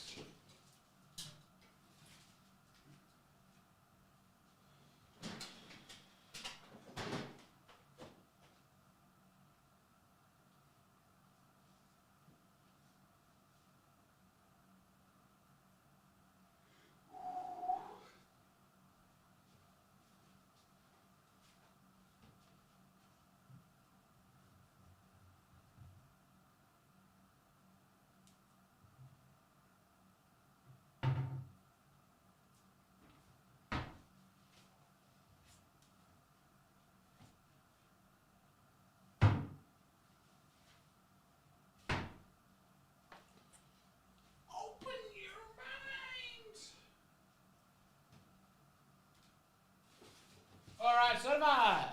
Alright, certified.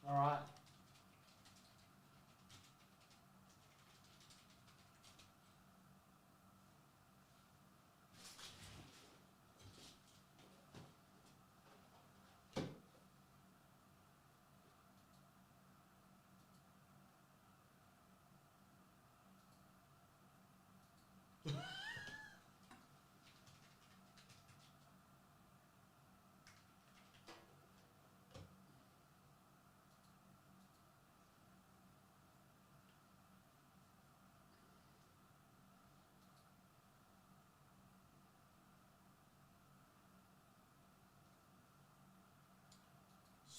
Alright.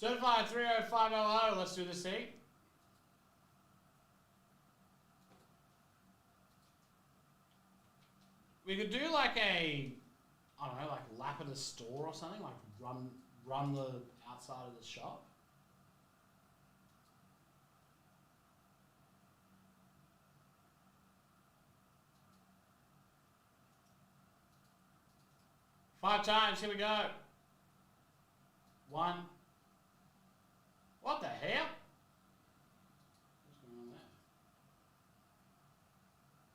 Certified 30500, let's do the C. We could do like a, I don't know, like lap at a store or something, like run the outside of the shop. Five times, here we go. 1. What the hell? What's going on there?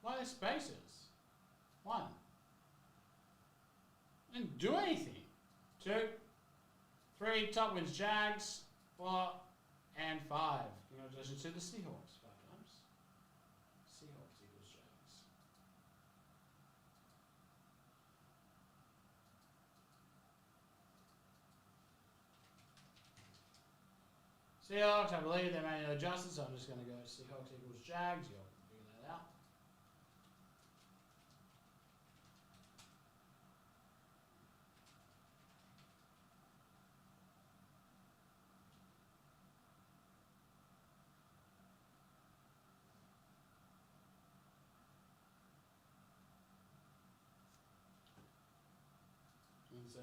Why are there spaces? 1. Didn't do anything. 2, 3, top wins Jags. 4, and 5. Congratulations to the Seahawks. 5 times. Seahawks equals Jags. Seahawks, I believe they made an adjustment, so I'm just going to go Seahawks equals Jags. You'll figure that out. One sec.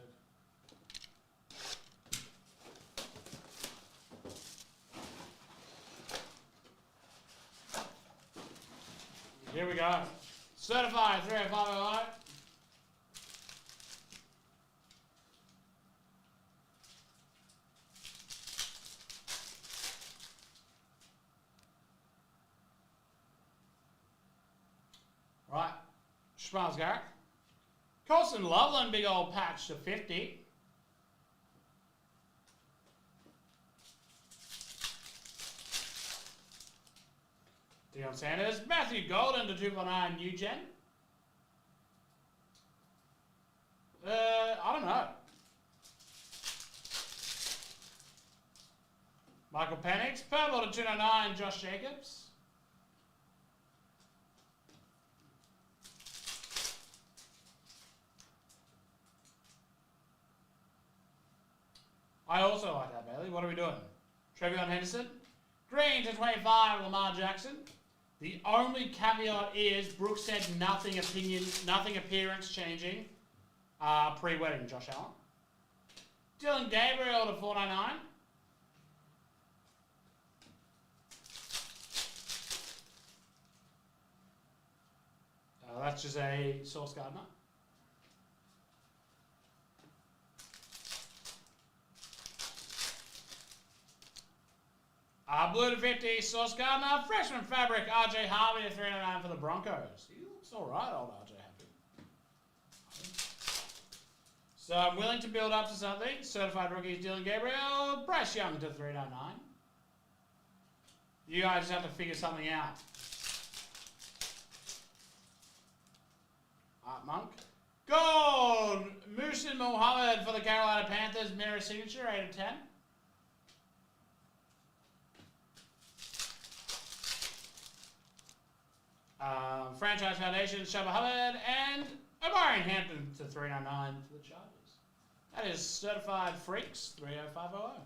Here we go. Certified 30500. Right. Schmalz Garrett. Colson Loveland, big old patch to 50. Deion Sanders. Matthew Golden to 249 New Gen. I don't know. Michael Penix. Purple to 209 Josh Jacobs. I also like that, Bailey. What are we doing? Trevion Henderson. Green to 25, Lamar Jackson. The only caveat is Brooks said nothing appearance changing pre-wedding, Josh Allen. Dylan Gabriel to 499. That's just a Sauce Gardner. Blue to 50, Sauce Gardner. Freshman fabric, RJ Harvey to 399 for the Broncos. He looks alright, old RJ Harvey. So I'm willing to build up to something. Certified rookies, Dylan Gabriel. Bryce Young to 399. You guys just have to figure something out. Art Monk. Gold! Muhsin Muhammad for the Carolina Panthers. Mirror signature, 8 of 10. Franchise Foundation, Shabba Hubbard, and Omarion Hampton to 399 for the Chargers. That is Certified Freaks, 30500.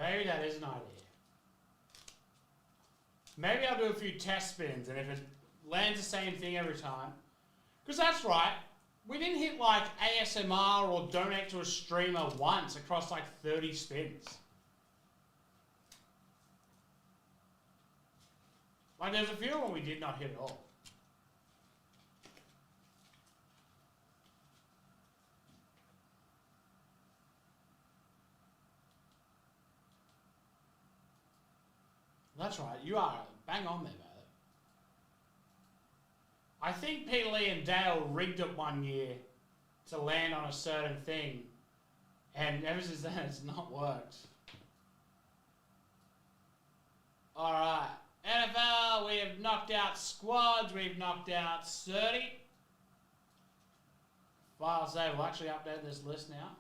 Maybe that is an idea. Maybe I'll do a few test spins, and if it lands the same thing every time. Because that's right, we didn't hit like ASMR or donate to a streamer once across like 30 spins. Like there's a few when we did not hit at all. That's right, you are bang on there, mate. I think Peter Lee and Dale rigged it one year to land on a certain thing, and ever since then it's not worked. Alright, NFL, we have knocked out squads, we've knocked out 30. File save, we'll actually update this list now.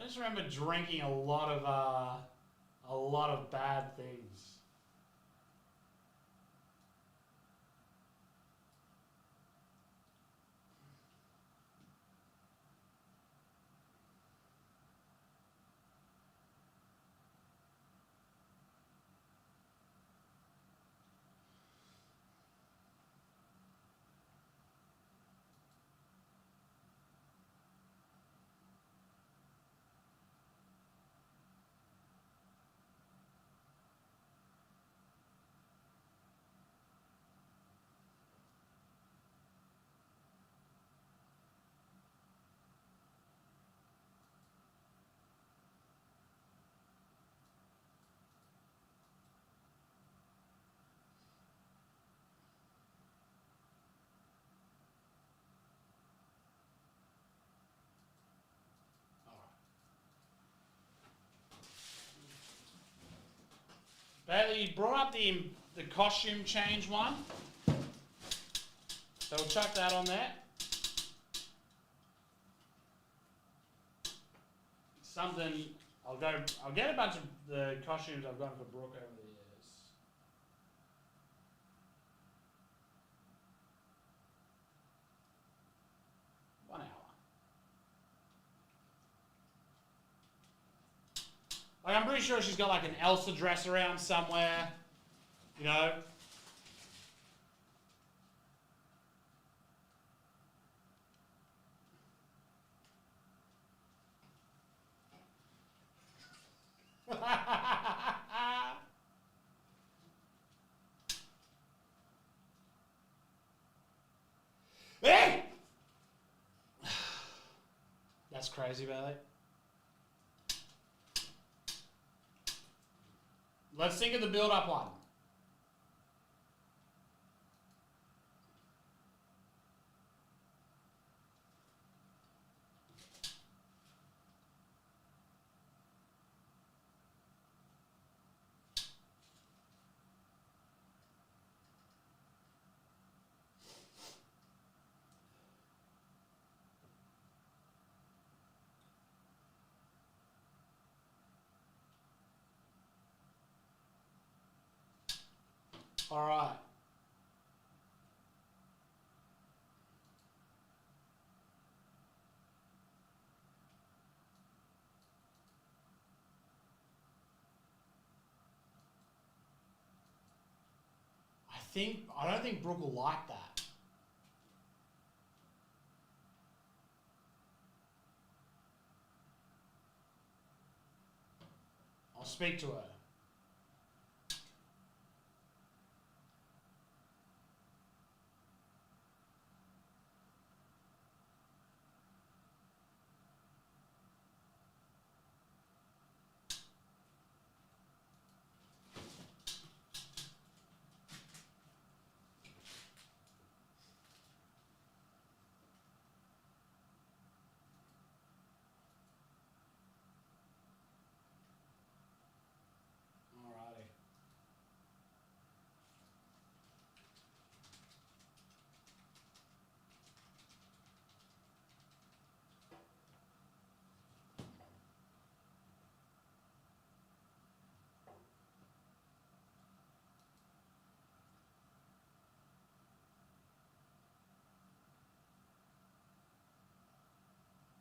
I just remember drinking a lot of bad things. Bailey, you brought up the costume change one. So we'll chuck that on there. Something, I'll get a bunch of the costumes I've gotten for Brooke over the years. One hour. Like, I'm pretty sure she's got like an Elsa dress around somewhere, you know. Hey! That's crazy, Bailey. Let's think of the build-up one. All right. I don't think Brooke will like that. I'll speak to her.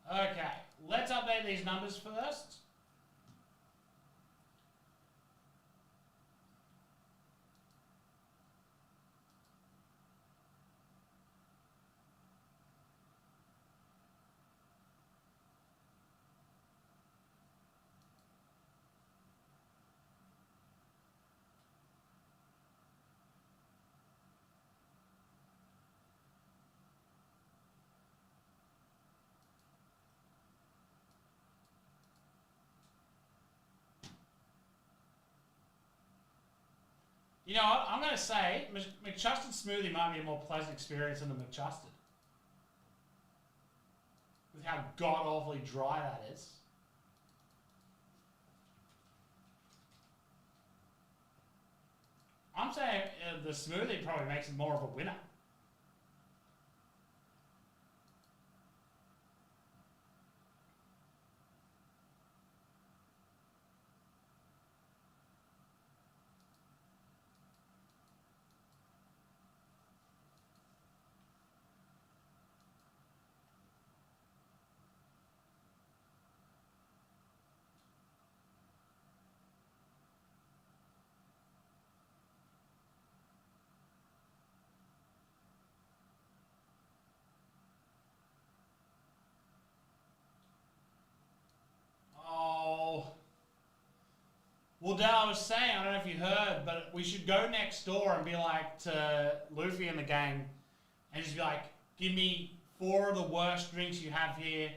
Okay, let's update these numbers first. You know what? I'm going to say McChusted smoothie might be a more pleasant experience than the McChusted. With how god-awfully dry that is. I'm saying the smoothie probably makes it more of a winner. Well, Dale, I was saying, I don't know if you heard, but we should go next door and be like to Luffy and the gang and just be like, give me 4 of the worst drinks you have here,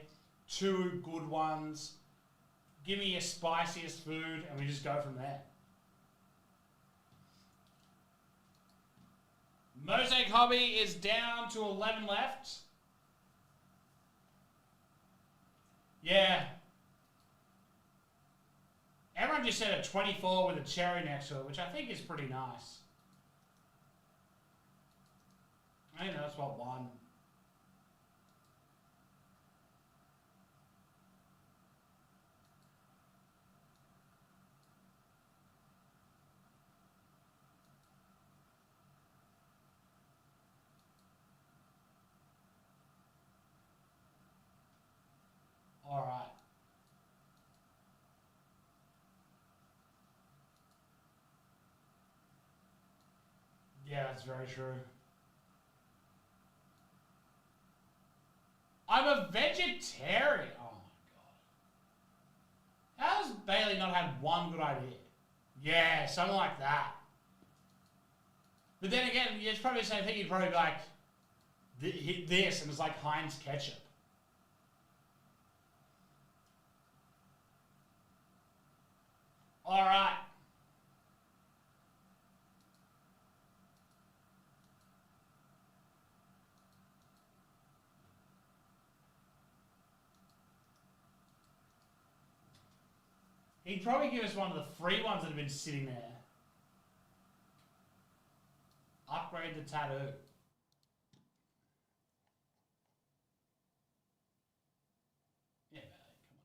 2 good ones, give me your spiciest food, and we just go from there. Mosaic Hobby is down to 11 left. Yeah. Everyone just said a 24 with a cherry next to it, which I think is pretty nice. I think that's what won. All right. Yeah, that's very true. I'm a vegetarian. Oh my god. How has Bailey not had one good idea? Yeah, something like that. But then again, it's probably the same thing. You'd probably be like, this, and it's like Heinz ketchup. All right. He'd probably give us one of the free ones that have been sitting there. Upgrade the tattoo. Yeah, Bailey, come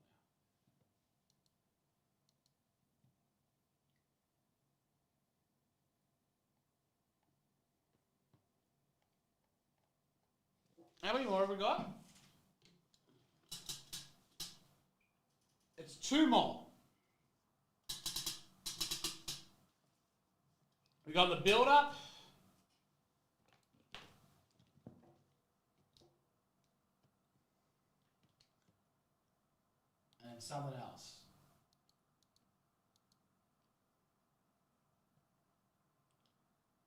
on now. How many more have we got? It's 2 more. We got the build-up. And something else.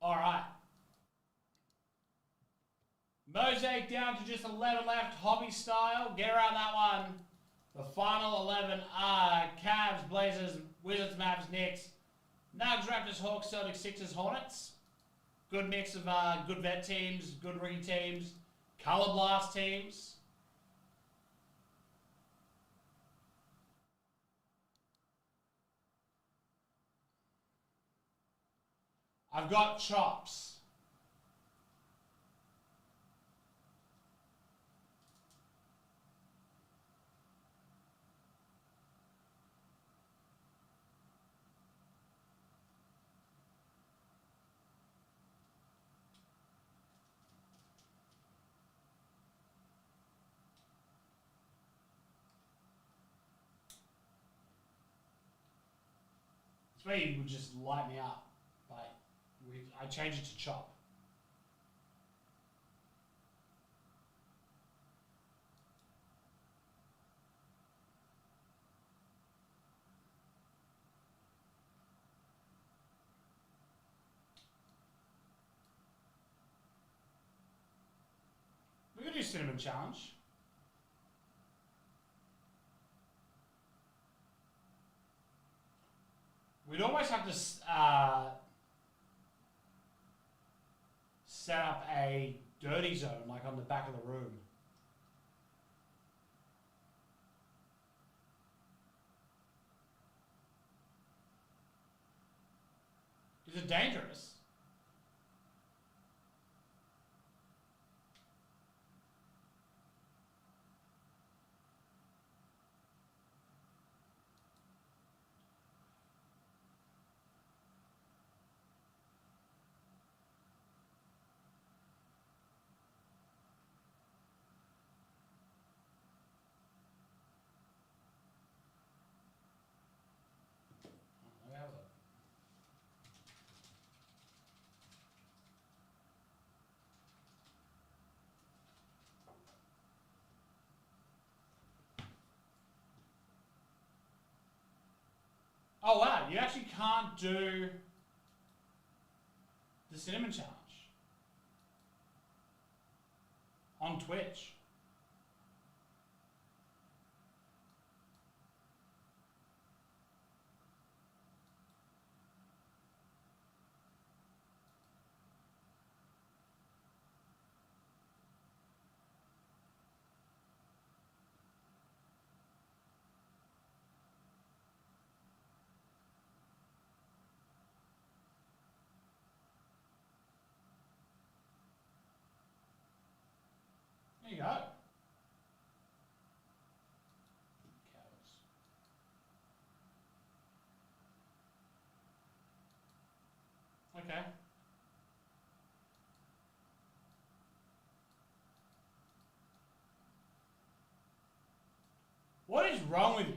All right. Mosaic down to just 11 left, hobby style. Get around that one. The final 11 are Cavs, Blazers, Wizards, Mavs, Knicks, Nugs, Raptors, Hawks, Celtics, Sixers, Hornets. Good mix of good vet teams, good rookie teams, color blast teams. I've got chops. This way you would just light me up. But I changed it to chop. We could do cinnamon challenge. We'd almost have to set up a dirty zone, like on the back of the room. Is it dangerous? Let me have a look. Oh wow, you actually can't do the cinnamon challenge on Twitch. There you go. Cows. Okay. What is wrong with you?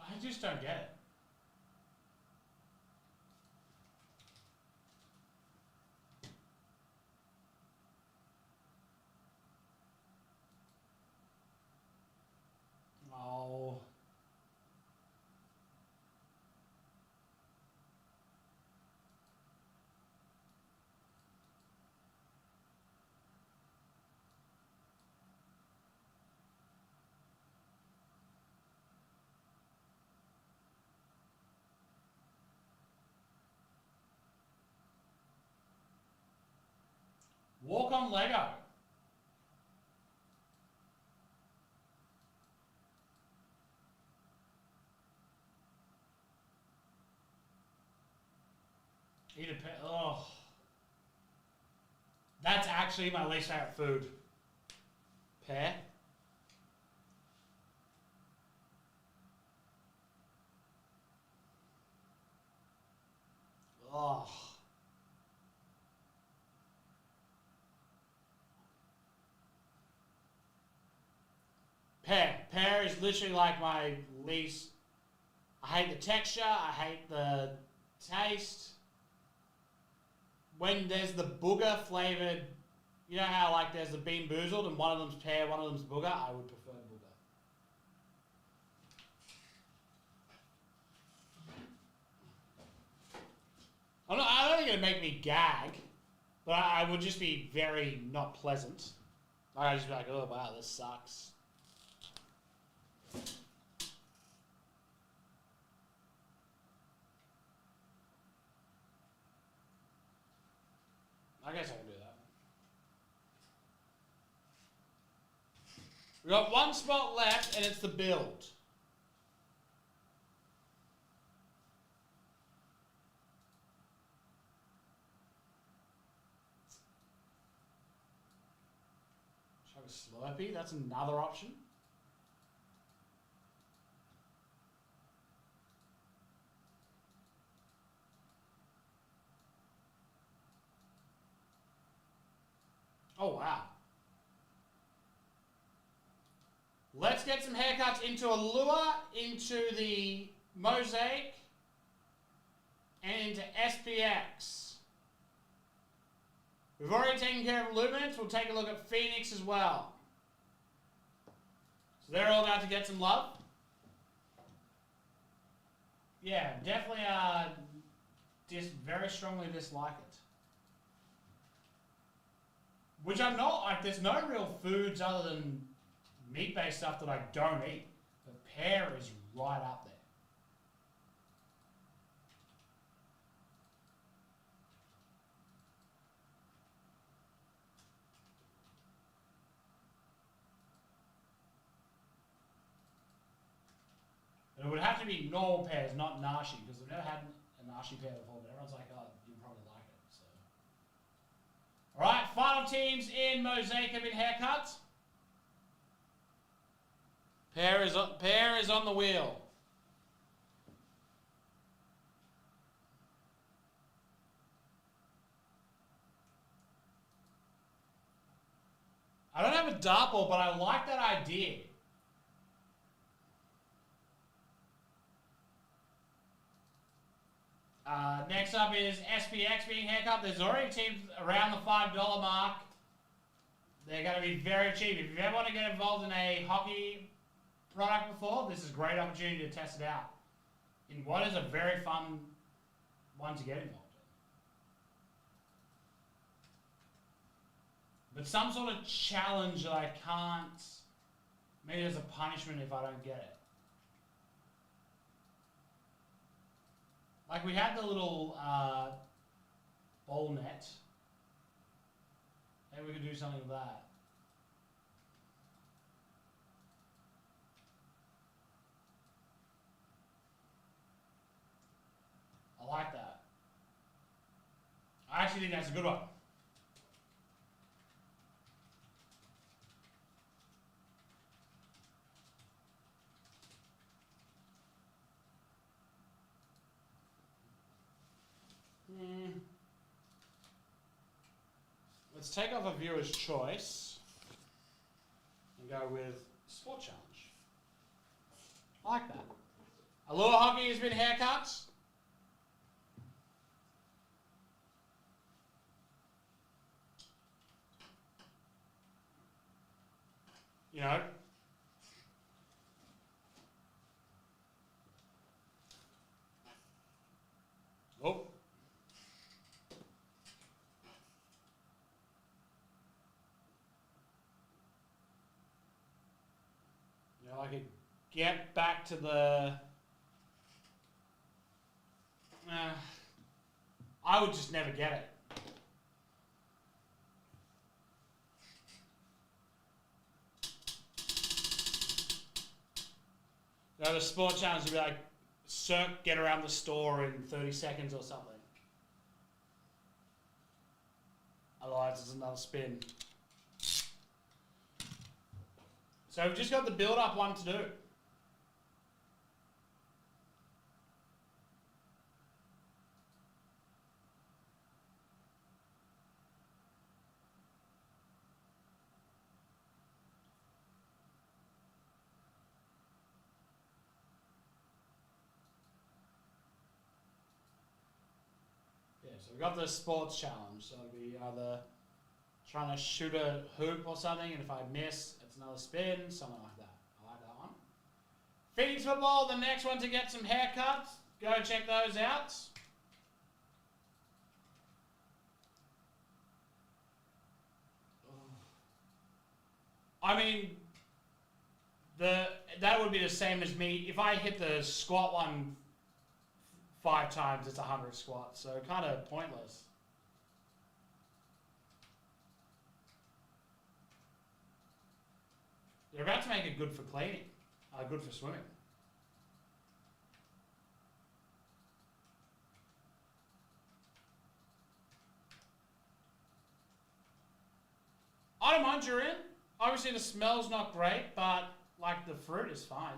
I just don't get it. Oh. Walk on Lego. Eat a pear. Oh. That's actually my least favorite food. Pear. Oh. Pear. Pear is literally like my least. I hate the texture. I hate the taste. When there's the booger flavored, you know how like there's the Bean Boozled and one of them's pear, one of them's booger? I would prefer booger. I don't think it'd make me gag, but I would just be very not pleasant. I'd just be like, oh wow, this sucks. I guess I can do that. We've got one spot left, and it's the build. Should I have a Slurpee? That's another option. Oh, wow. Let's get some haircuts into Allure, into the Mosaic, and into SPX. We've already taken care of Luminance. We'll take a look at Phoenix as well. So they're all about to get some love. Yeah, definitely very strongly dislike it. Which I'm not, like, there's no real foods other than meat-based stuff that I don't eat. But pear is right up there. And it would have to be normal pears, not nashi, because I've never had a nashi pear before, but everyone's like, oh, you probably like it, so. Alright, final teams in Mosaic have been haircuts. Pear is on the wheel. I don't have a dartboard, but I like that idea. Next up is SPX being haircut. There's already teams around the $5 mark. They're going to be very cheap. If you ever want to get involved in a hockey product before, this is a great opportunity to test it out. in what is a very fun one to get involved in. But some sort of challenge that I can't, maybe there's a punishment if I don't get it. Like we had the little ball net. Maybe we could do something with that. I like that. I actually think that's a good one. Let's take off a viewer's choice and go with Sport Challenge. I like that. Allure Hockey has been haircuts. You know. Oh. You know, I could get back to the... I would just never get it. So the Sport Challenge would be like, get around the store in 30 seconds or something. Otherwise, it's another spin. So we've just got the build-up one to do. So we've got the Sports Challenge, so it'll be either trying to shoot a hoop or something, and if I miss, it's another spin, something like that. I like that one. Phoenix Football, the next one to get some haircuts. Go check those out. I mean, that would be the same as me. If I hit the squat one 5 times, it's 100 squats, so kind of pointless. They're about to make it good for cleaning, good for swimming. I don't mind durian. Obviously the smell's not great, but like the fruit is fine.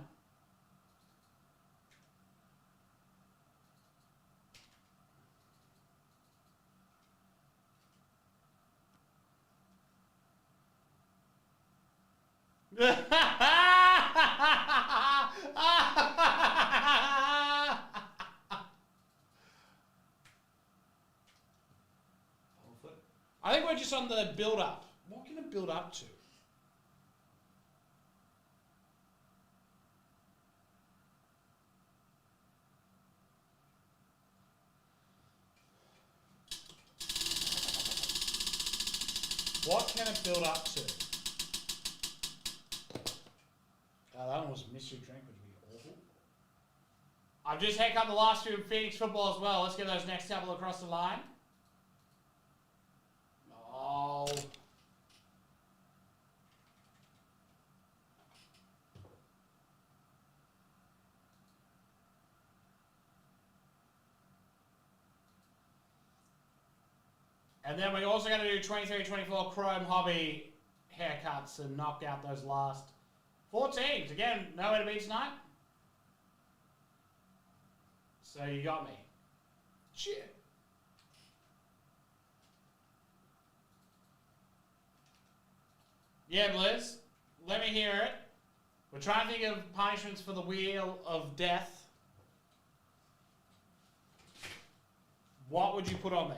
I think we're just on the build-up. What can it build up to? What can it build up to? That one was mystery drink, which would be awful. I've just haircut the last few in Phoenix Football as well. Let's get those next couple across the line. Oh. And then we're also going to do 23-24 Chrome Hobby haircuts and knock out those last 4 teams. Again, nowhere to be tonight. So you got me. Shit. Yeah, Blizz. Let me hear it. We're trying to think of punishments for the Wheel of Death. What would you put on there?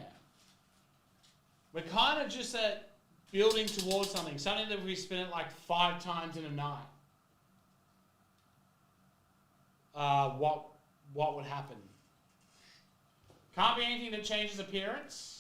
We're kind of just at building towards something that we spin it like 5 times in a night. what would happen? Can't be anything that changes appearance.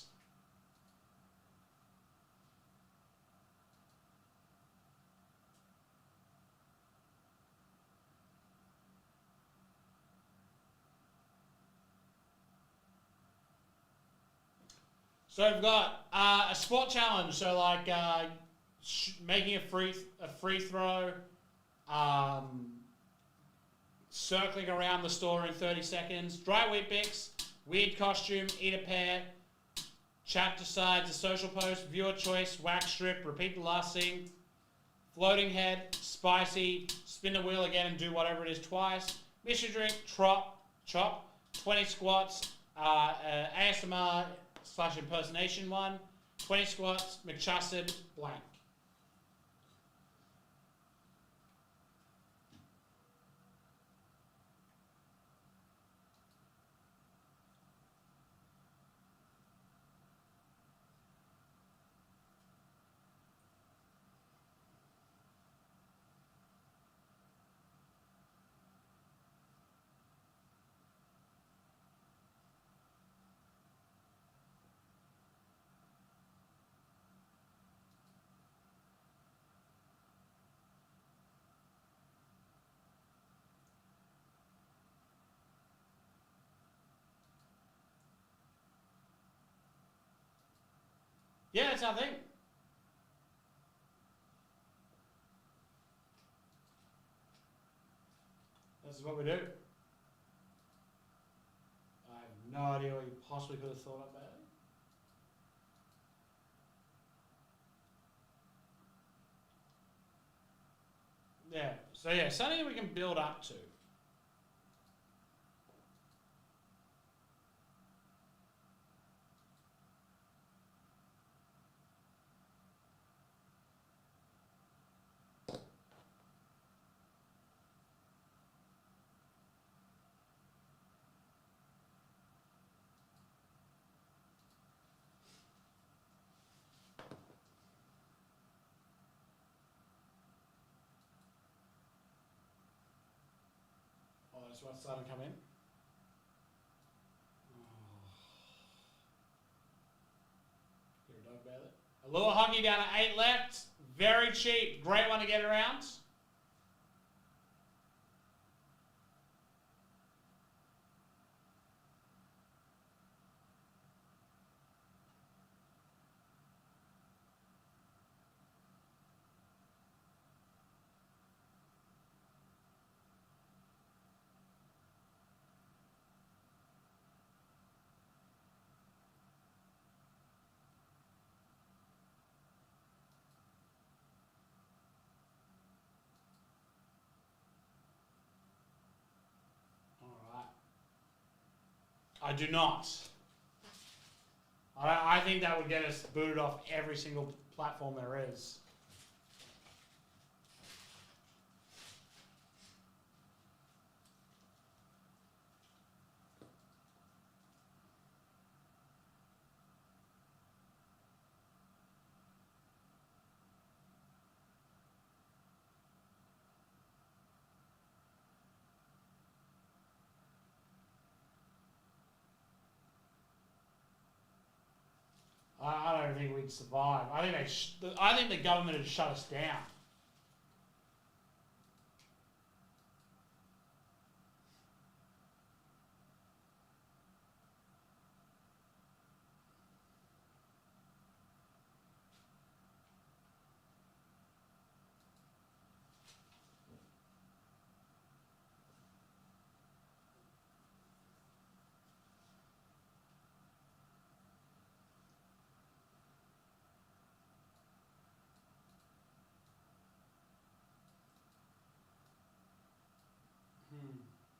So we've got a sport challenge. So like making a free throw, circling around the store in 30 seconds, dry Weet-Bix, weird costume, eat a pear, chat decides a social post, viewer choice, wax strip, repeat the last scene, floating head, spicy, spin the wheel again and do whatever it is twice, mystery drink, chop, 20 squats, ASMR / impersonation one, 20 squats, McChussed, blank. Yeah, that's our thing. This is what we do. I have no idea what you possibly could have thought up about it. Yeah, so yeah, something we can build up to. Oh, that's what's starting to come in. You're a dog about it. Allure Hockey down to 8 left. Very cheap. Great one to get around. I do not. I think that would get us booted off every single platform there is. I don't think we'd survive. I think the government had shut us down.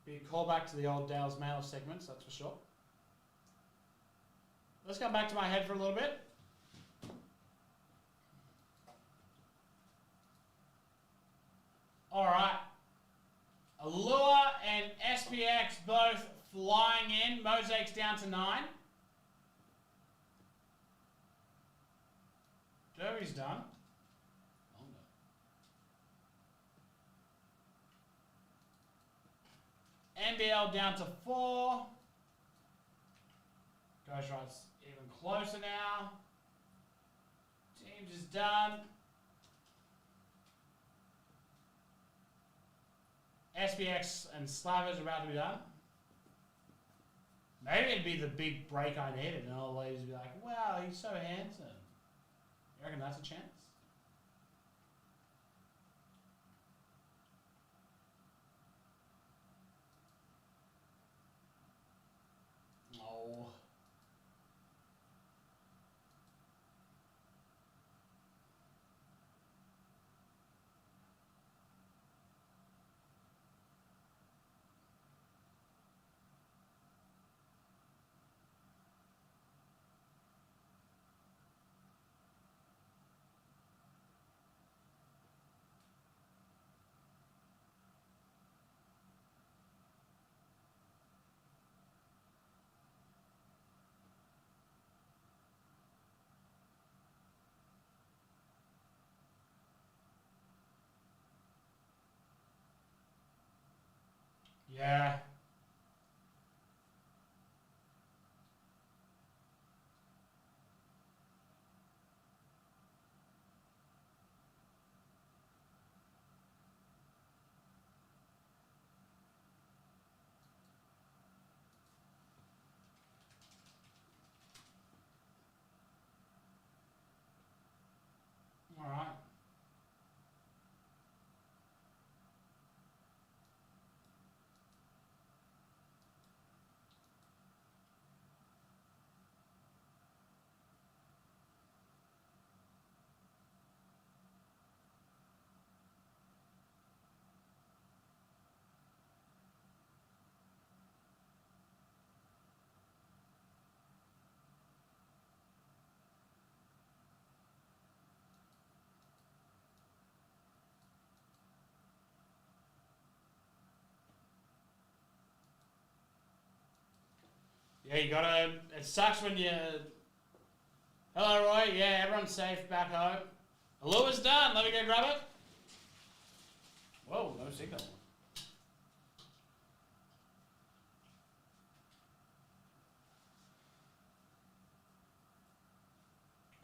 Be a callback to the old Dale's Mail segments, that's for sure. Let's come back to my head for a little bit. Alright. Allure and SPX both flying in. Mosaic's down to 9. Derby's done. NBL down to 4. Ghost Ride's even closer now. Teams is done. SPX and Slavers are about to be done. Maybe it'd be the big break I needed, and all the ladies would be like, wow, he's so handsome. You reckon that's a chance? No. Yeah. All right. Yeah, you gotta. It sucks when you. Hello, Roy. Yeah, everyone's safe back home. Alua's done. Let me go grab it. Whoa, no signal.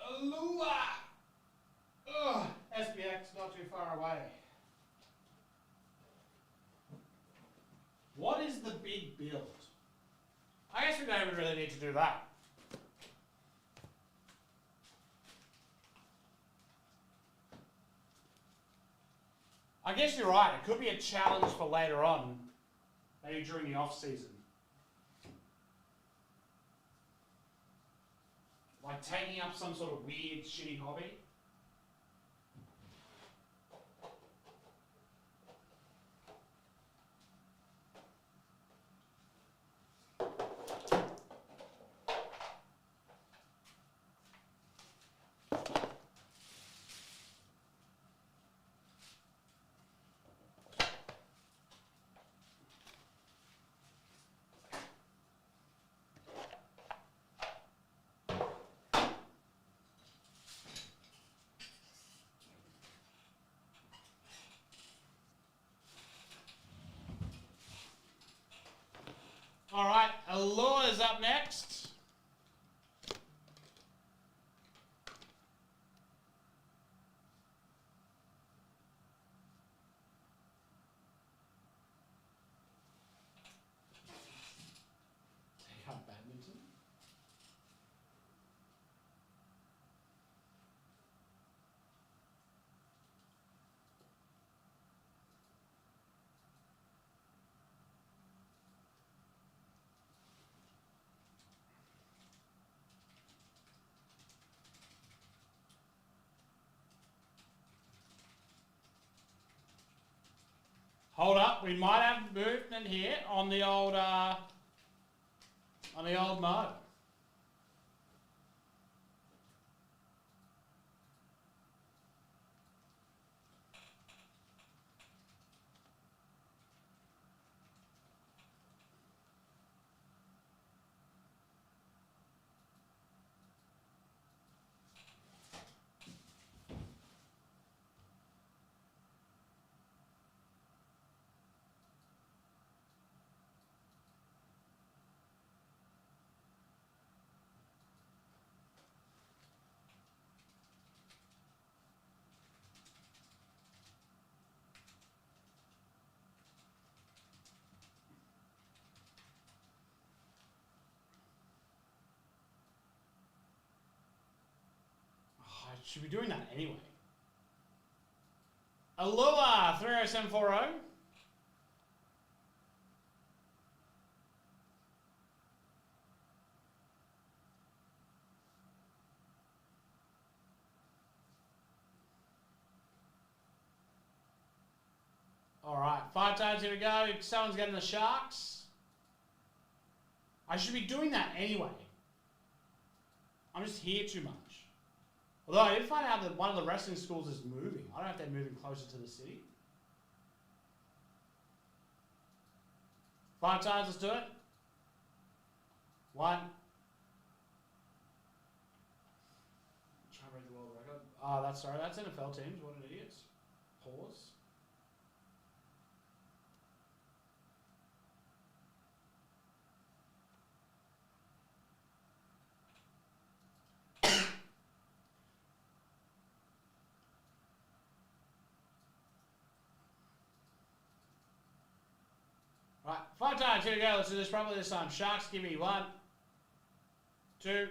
Alua! Ugh, SPX not too far away. What is the big build? I guess we don't even really need to do that. I guess you're right. It could be a challenge for later on, maybe during the off season. Like taking up some sort of weird, shitty hobby. All right, Allure is up next. Take up badminton. Hold up, we might have movement here on the old mode. should be doing that anyway. Alua 30740. All right, 5 times, here we go. Someone's getting the Sharks. I should be doing that anyway. I'm just here too much. Although I did find out that one of the wrestling schools is moving. I don't know if they're moving closer to the city. 5 times, let's do it. 1. Try and break the world record. Oh, that's NFL teams. What an idiot. Pause. Right, 5 times, here we go. Let's do this properly this time. Sharks, give me 1, 2,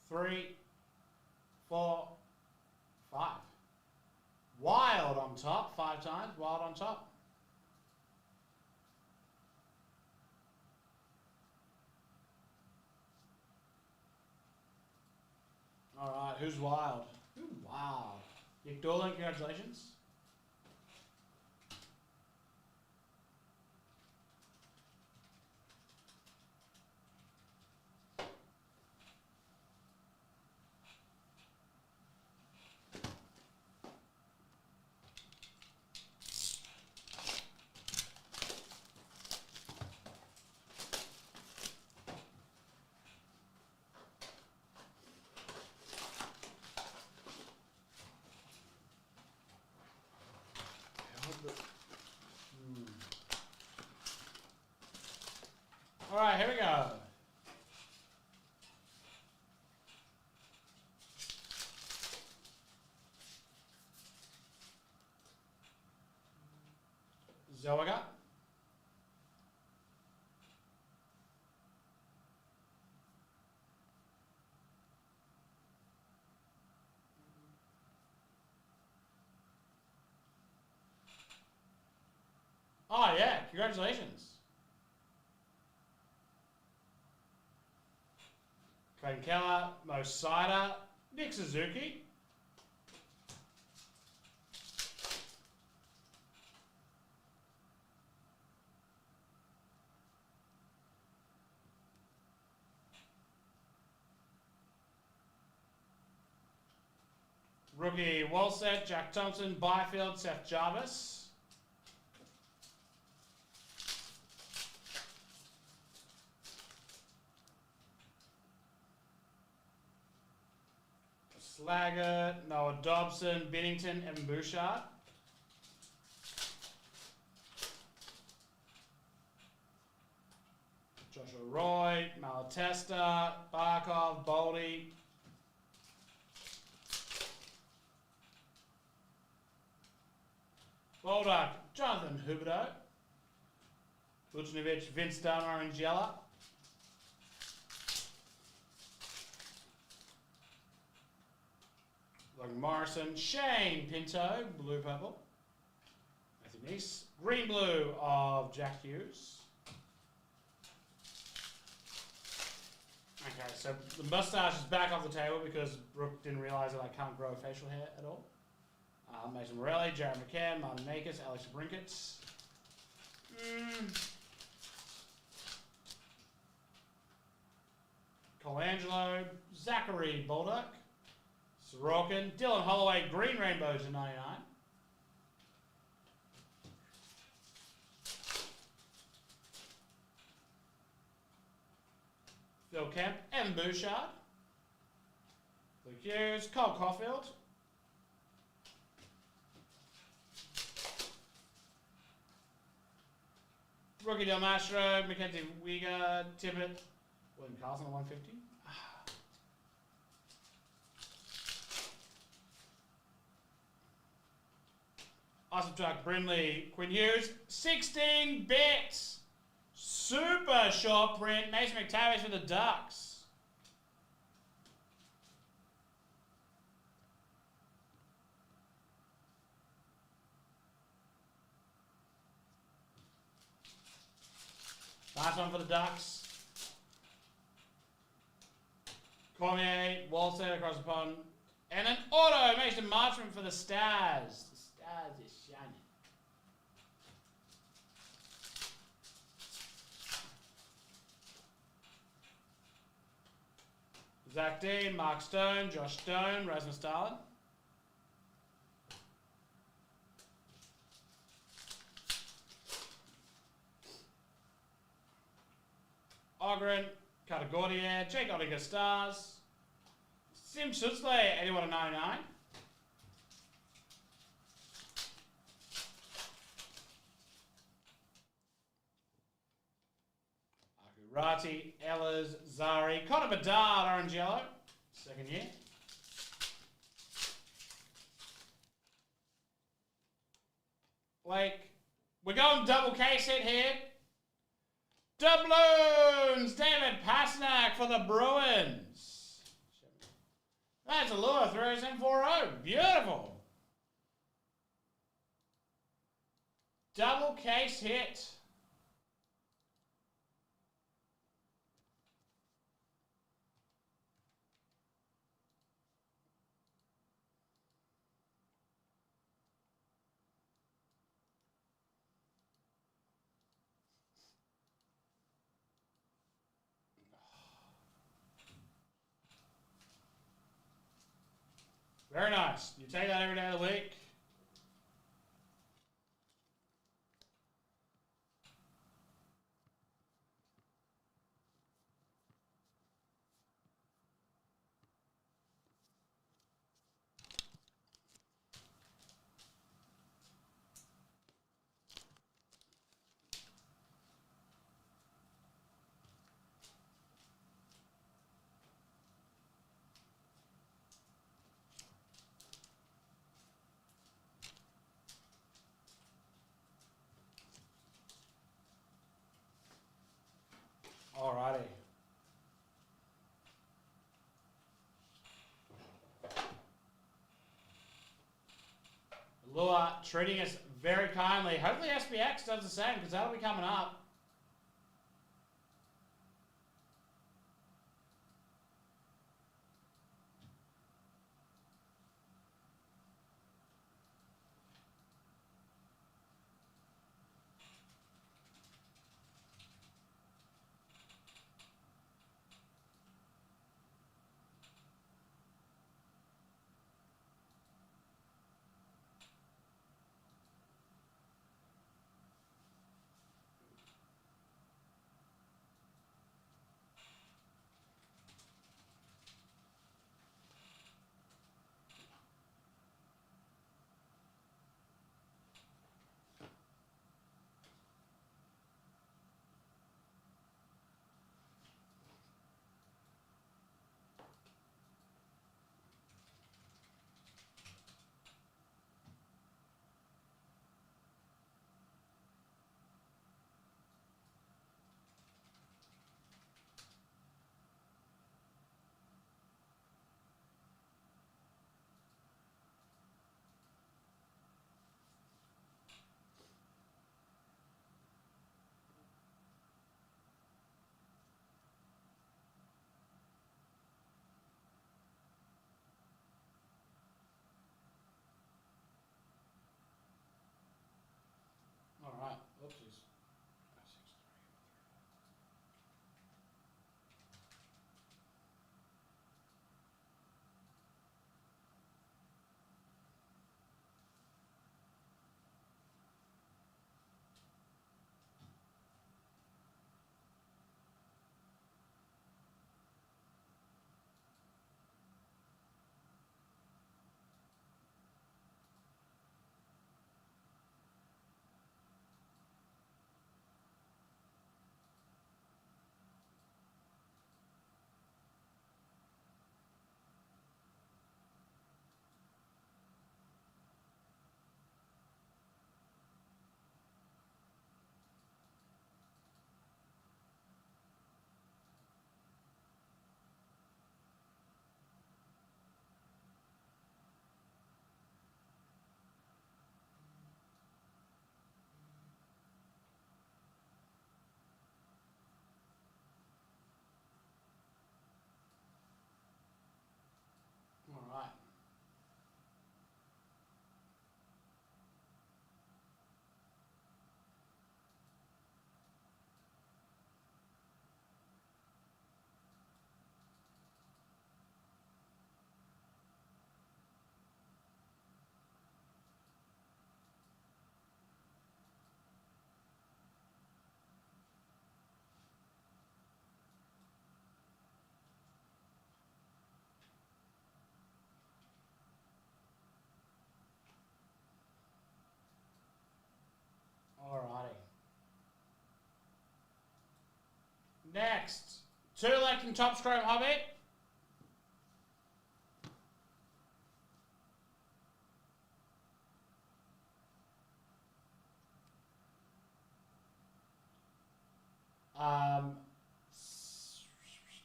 3, 4, 5. Wild on top, 5 times. Wild on top. All right, who's wild? Who's wild? Nick Dorland, congratulations. All right, here we go. Zoaga. Oh yeah, congratulations. Clayton Keller, Mo Sider, Nick Suzuki. Rookie Walsett, Jack Thompson, Byfield, Seth Jarvis. Slaggett, Noah Dobson, Binnington, Evan Bouchard. Joshua Roy, Malatesta, Barkov, Boldy. Bolduc, Jonathan Huberdeau. Vucinovic, Vince Dunn, Orangella. Logan Morrison, Shane Pinto, blue purple. Matthew Neese, green blue of Jack Hughes. Okay, so the mustache is back off the table because Brooke didn't realise that I can't grow facial hair at all. Mason Morelli, Jared McCann, Martin Nakis, Alex Brinkett. Colangelo, Zachary Bolduc, Sorokin, Dylan Holloway, Green Rainbows in 99. Phil Kemp, Evan Bouchard. Luke Hughes, Cole Caulfield. Rookie Del Mastro, Mackenzie Weger, Tippett, William Carlson at 150. Awesome Truck, Brimley, Quinn Hughes, 16 bits. Super short print, Mason McTavish for the Ducks. Nice one for the Ducks. Cormier, Walter across the pond. And an auto, Mason Marchment for the Stars. The Stars is shining. Zach Dean, Mark Stone, Josh Stone, Rasmus Dahlin. Ogren, Categordia, Jake Oettinger Stars. Sim Schutzley, 81 of 99. Akurati, Ellers, Zari, Connor Bedard, orange yellow, second year. Blake, we're going double case hit here. Doubloons, David Pasternak for the Bruins. That's a lure, throws in 4-0. Beautiful. Double case hit. Very nice. You take that every day of the week. Alrighty. Lua treating us very kindly. Hopefully SPX does the same because that'll be coming up. Next, 2 electing Topps Chrome Hobby.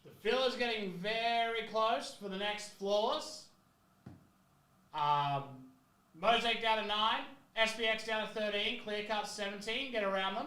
The filler's getting very close for the next flawless. Mosaic down to 9, SPX down to 13, Clear Cut 17, get around them.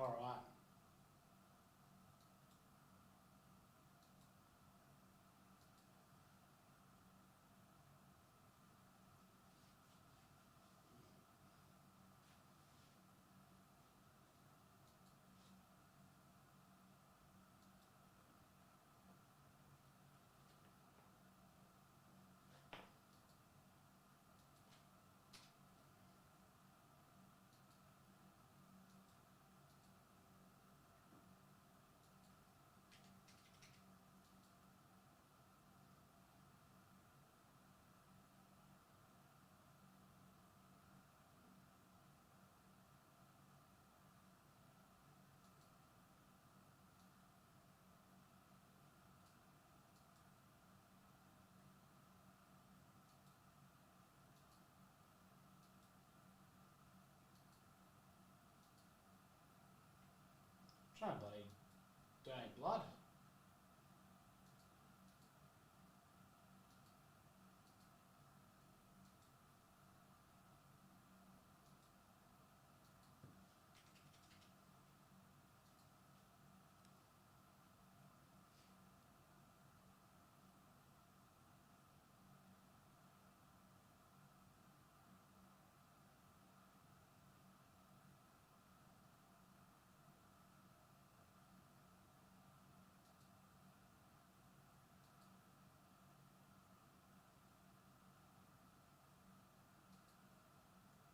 All right. Trying to bloody donate blood.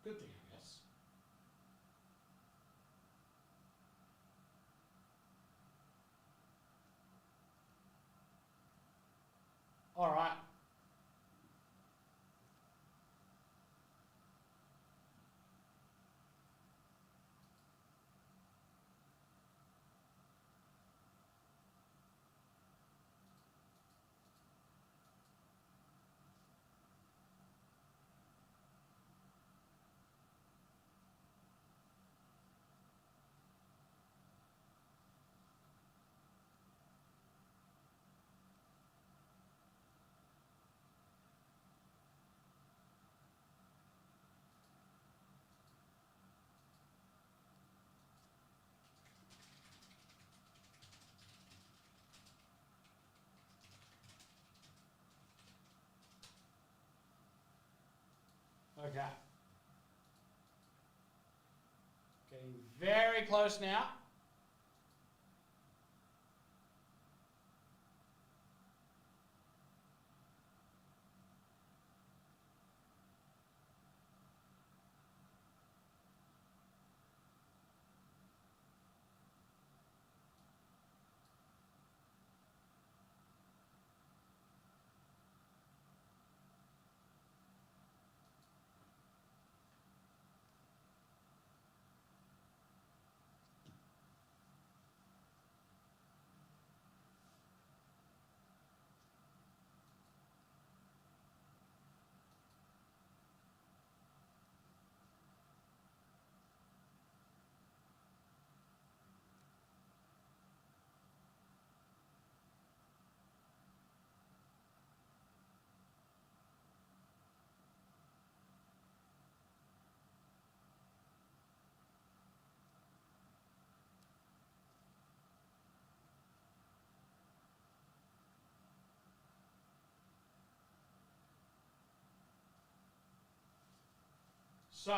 Good thing, I guess. All right. Okay. Getting very close now. So,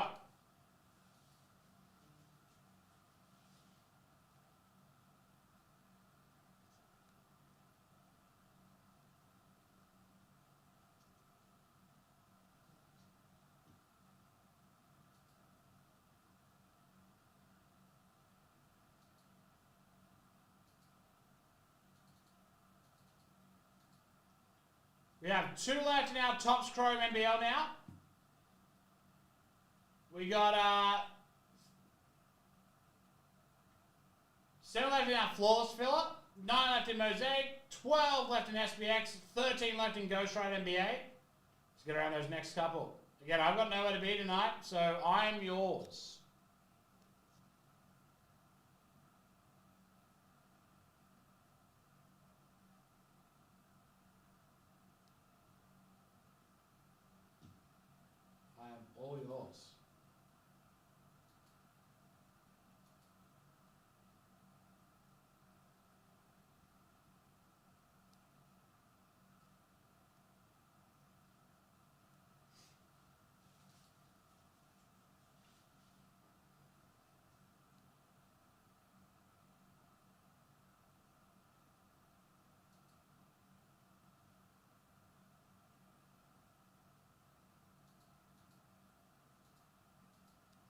we have 2 left in our Topps Chrome NBL now. We got 7 left in our Flawless Filler, 9 left in Mosaic, 12 left in SPX, 13 left in Ghost Rider NBA. Let's get around those next couple. Again, I've got nowhere to be tonight, so I'm yours. I am all yours.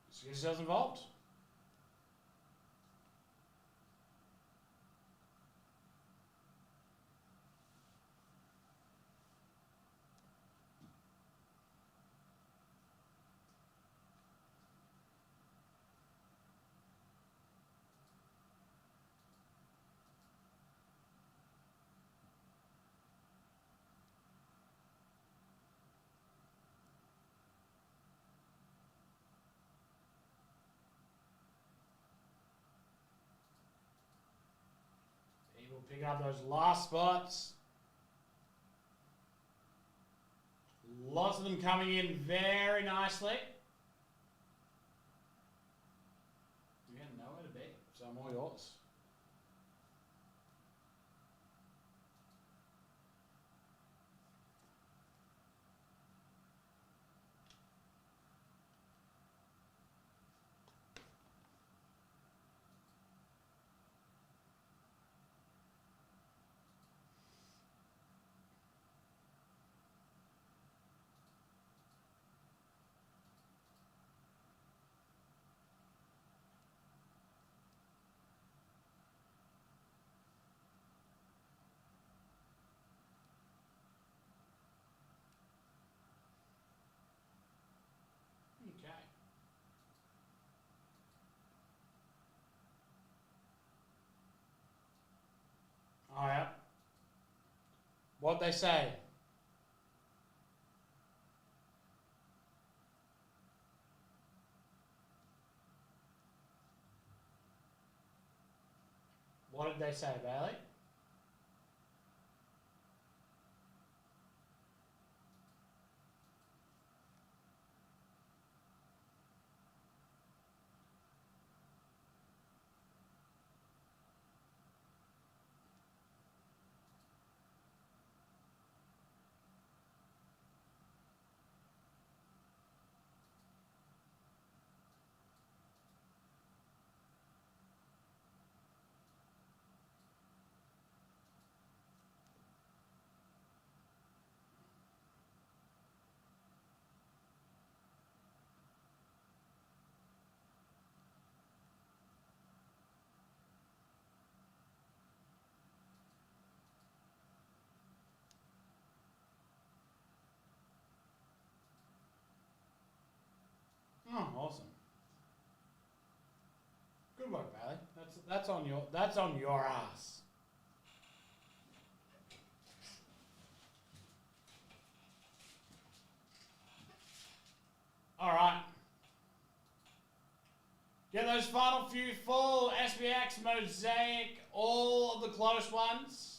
Let's get yourselves involved. People pick up those last spots. Lots of them coming in very nicely. Again, nowhere to be, so I'm all yours. Okay. Oh yeah. What'd they say? What did they say, Bailey? Oh, awesome. Good work, Bailey. That's on your ass. All right. Get those final few full. SPX, Mosaic, all of the close ones.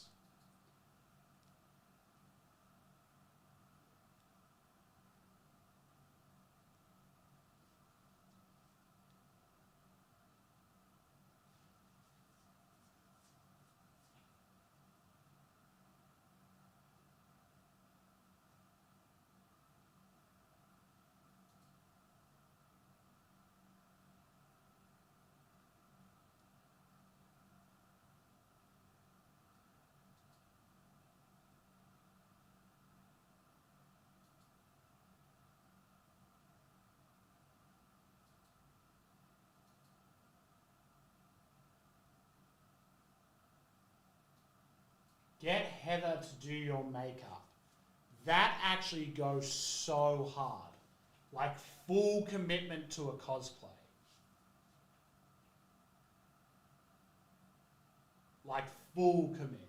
get Heather to do your makeup. That actually goes so hard. Like full commitment to a cosplay. Like full commit.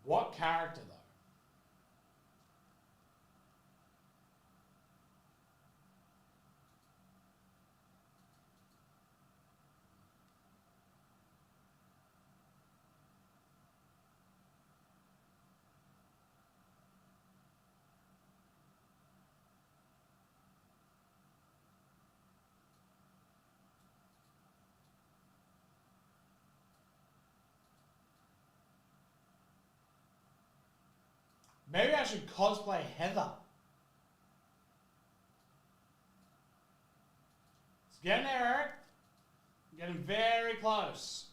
What character though? Maybe I should cosplay Heather. It's getting there, Eric. Getting very close.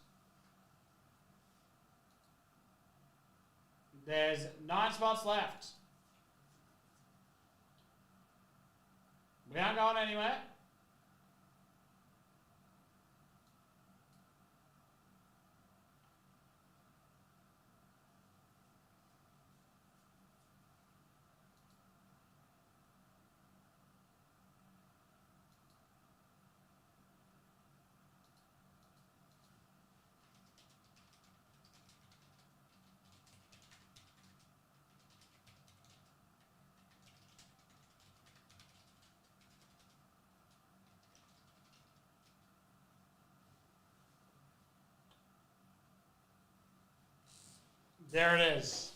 There's 9 spots left. We aren't going anywhere. There it is.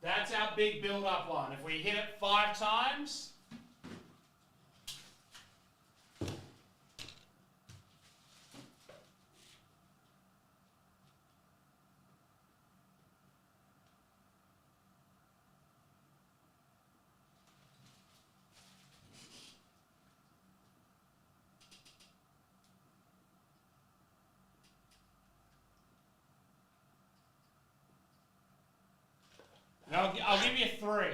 That's our big build-up one. If we hit it 5 times, I'll give you 3.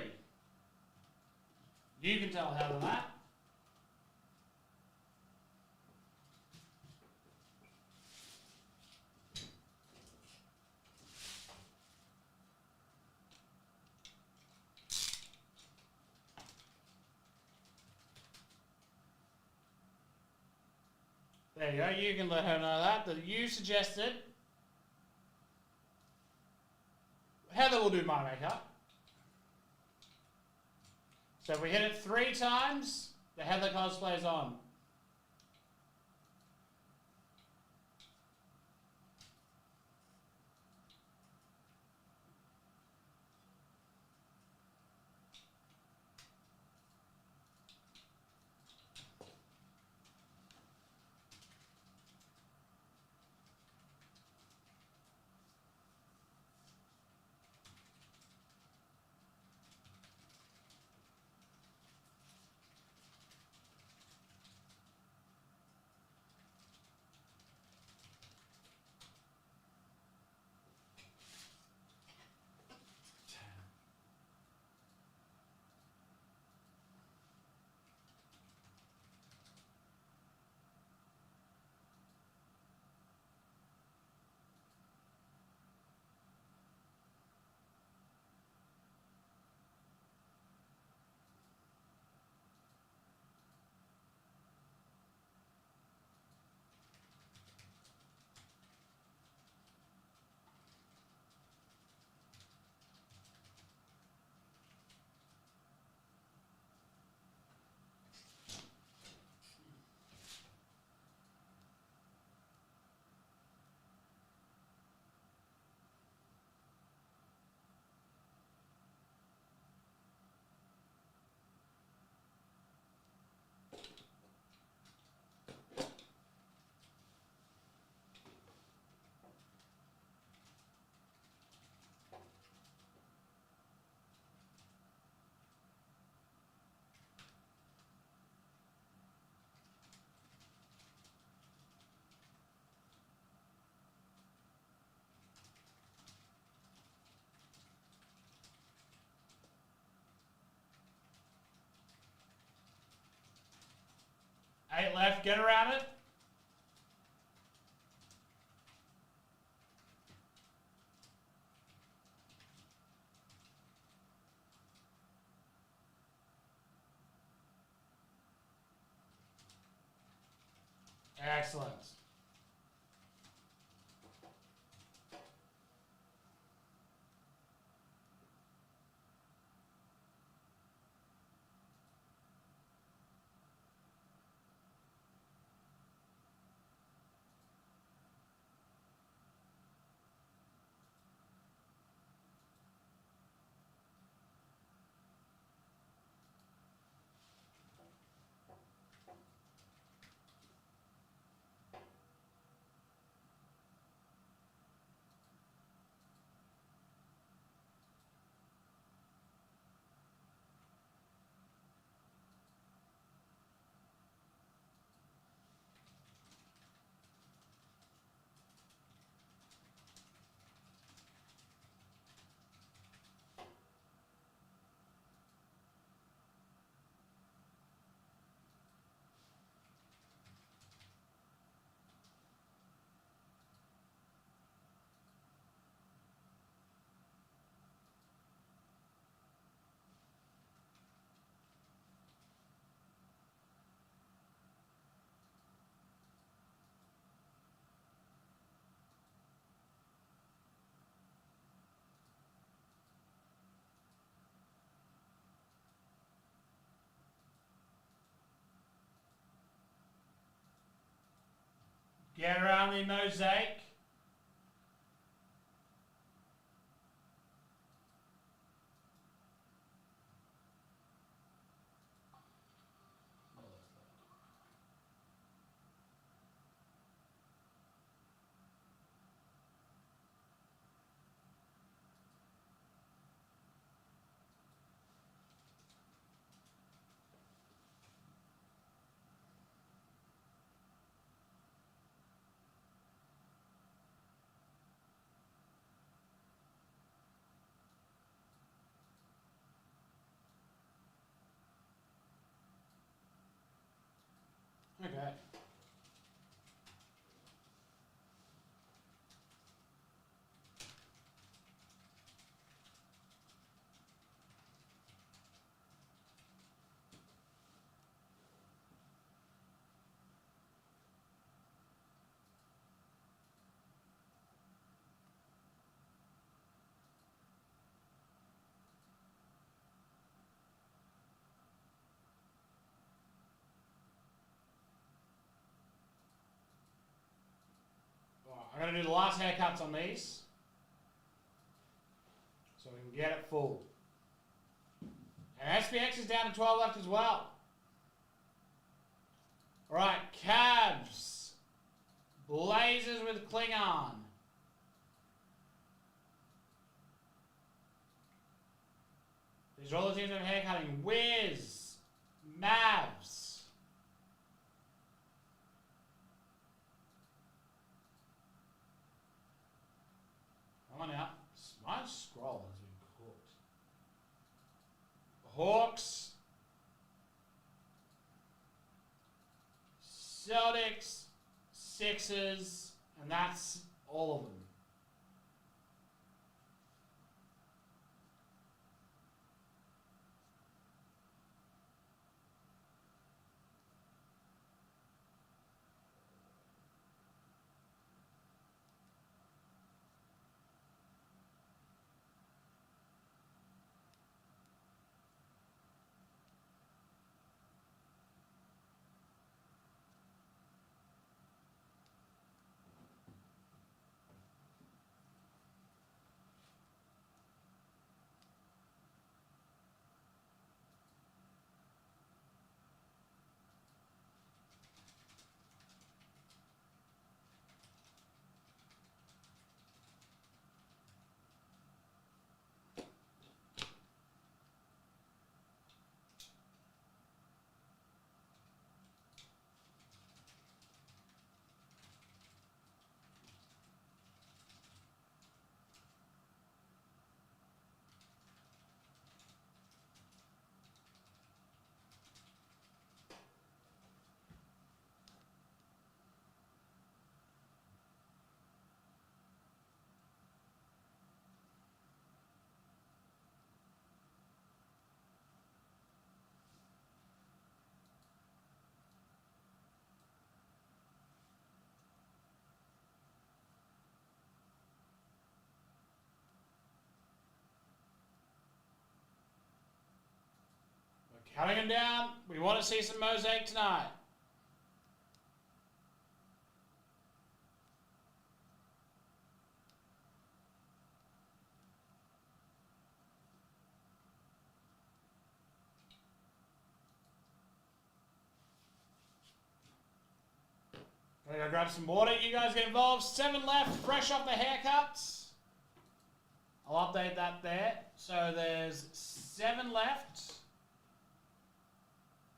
You can tell Heather that. There you go. You can let her know that you suggested. Heather will do my makeup. So if we hit it 3 times, the Heather cosplay's on. 8 left. Get around it. Excellent. Get around the mosaic. Okay. I'm going to do the last haircuts on these so we can get it full. And SPX is down to 12 left as well. Alright, Cavs. Blazers with Klingon. These are all the teams that have haircutting. Wiz. Mavs. Come on out. My scroll has been cooked. Hawks. Celtics. Sixers. And that's all of them. Cutting them down. We want to see some mosaic tonight. Gonna go grab some water. You guys get involved. 7 left, fresh off the haircuts. I'll update that there. So there's 7 left.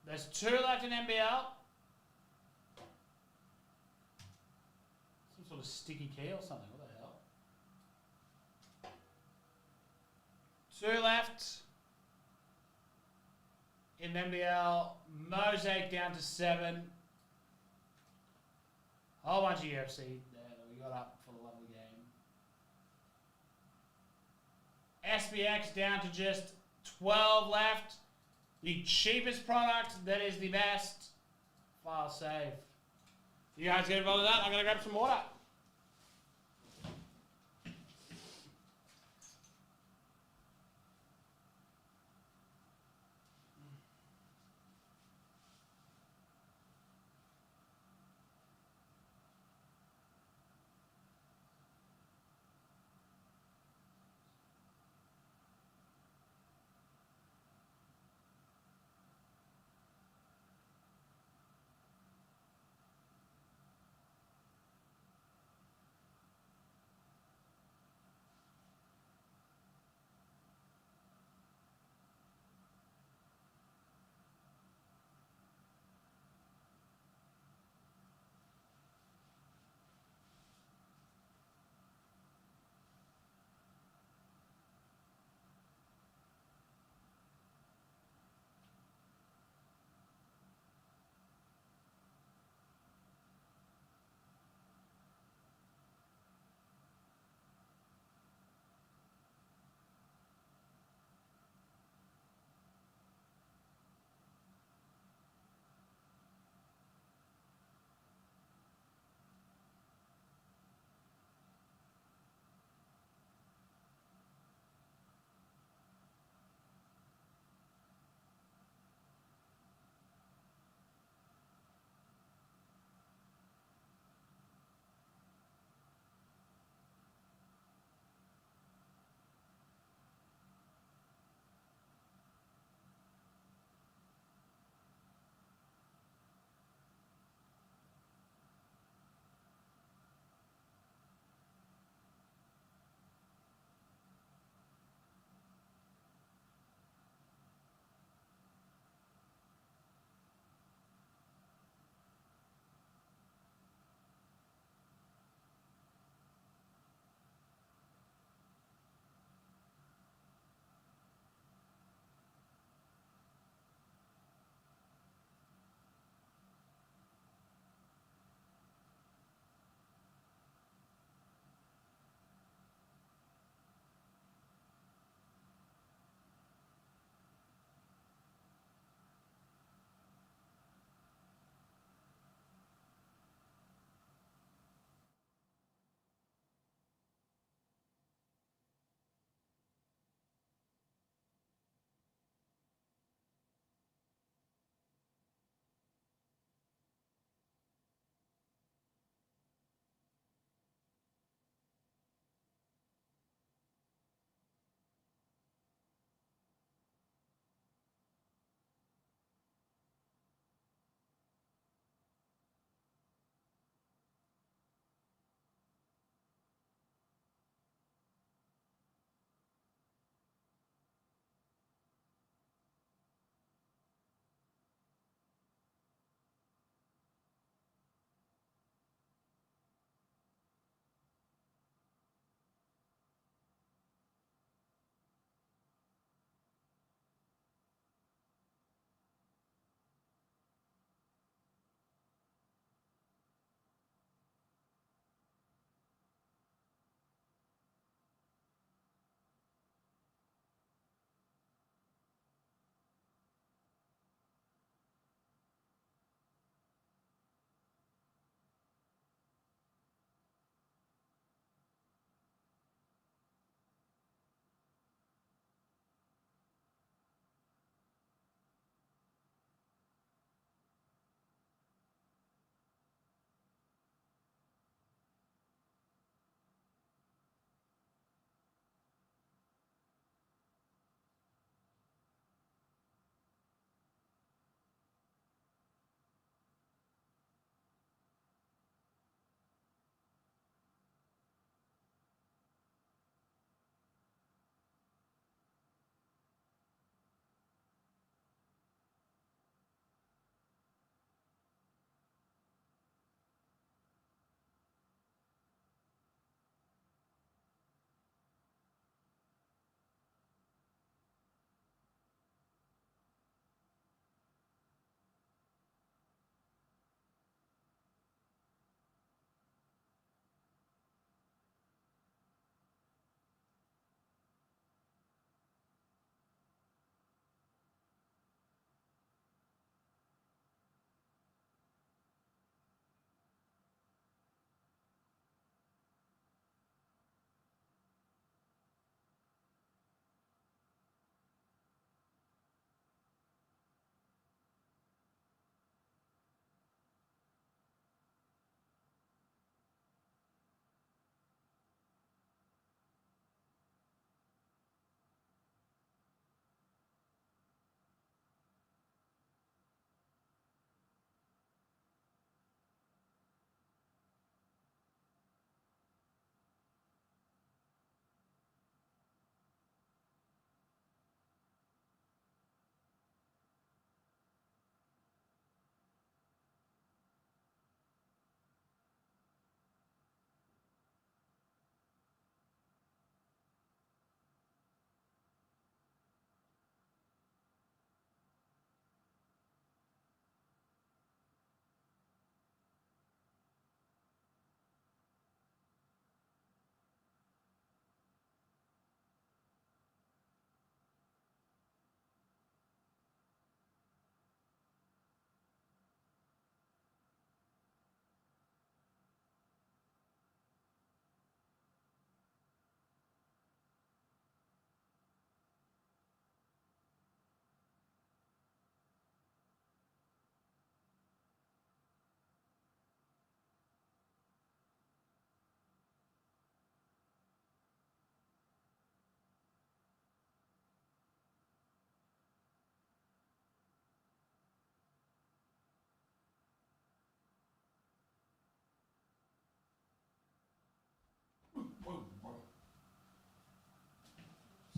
There's 2 left in NBL. Some sort of sticky key or something. What the hell? 2 left in NBL. Mosaic down to 7. Whole bunch of UFC there that we got up for the love of the game. SPX down to just 12 left. The cheapest product that is the best. File save. You guys get involved with that? I'm going to grab some water.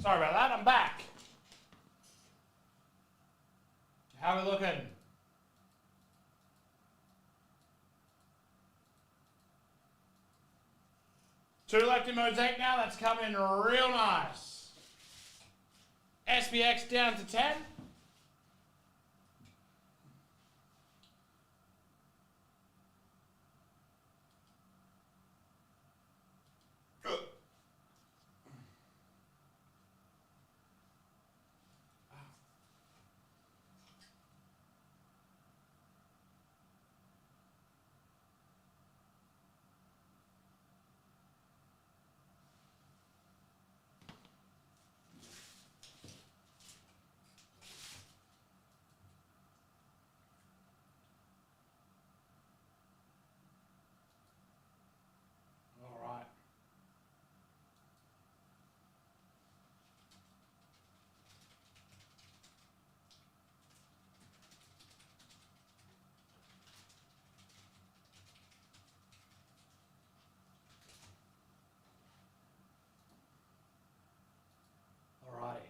Sorry about that, I'm back. How are we looking? Two left in Mosaic now, that's coming real nice. SPX down to 10. Alrighty.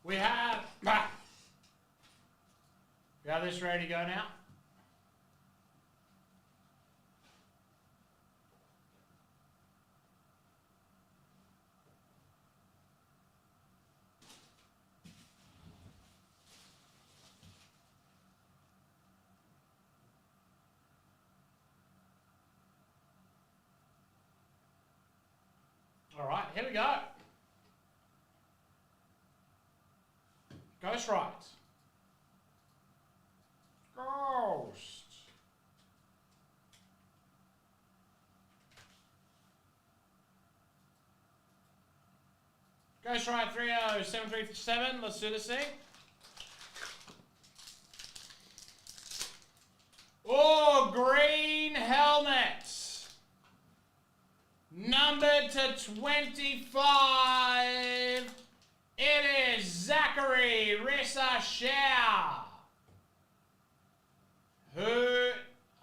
We have this ready to go now. All right, here we go. Ghost right. Ghost. Ghost right 30737. Let's do this thing. Oh, green helmet. Numbered to 25. It is Zachary Rissachar.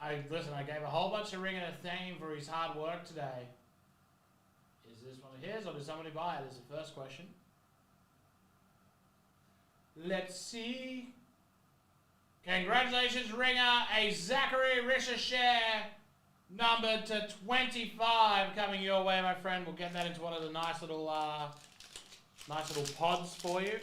I gave a whole bunch of ring and a theme for his hard work today. Is this one of his or did somebody buy it? Is the first question. Let's see. Congratulations, Ringer. A Zachary Rissachar numbered to 25 coming your way, my friend. We'll get that into one of the nice little pods for you.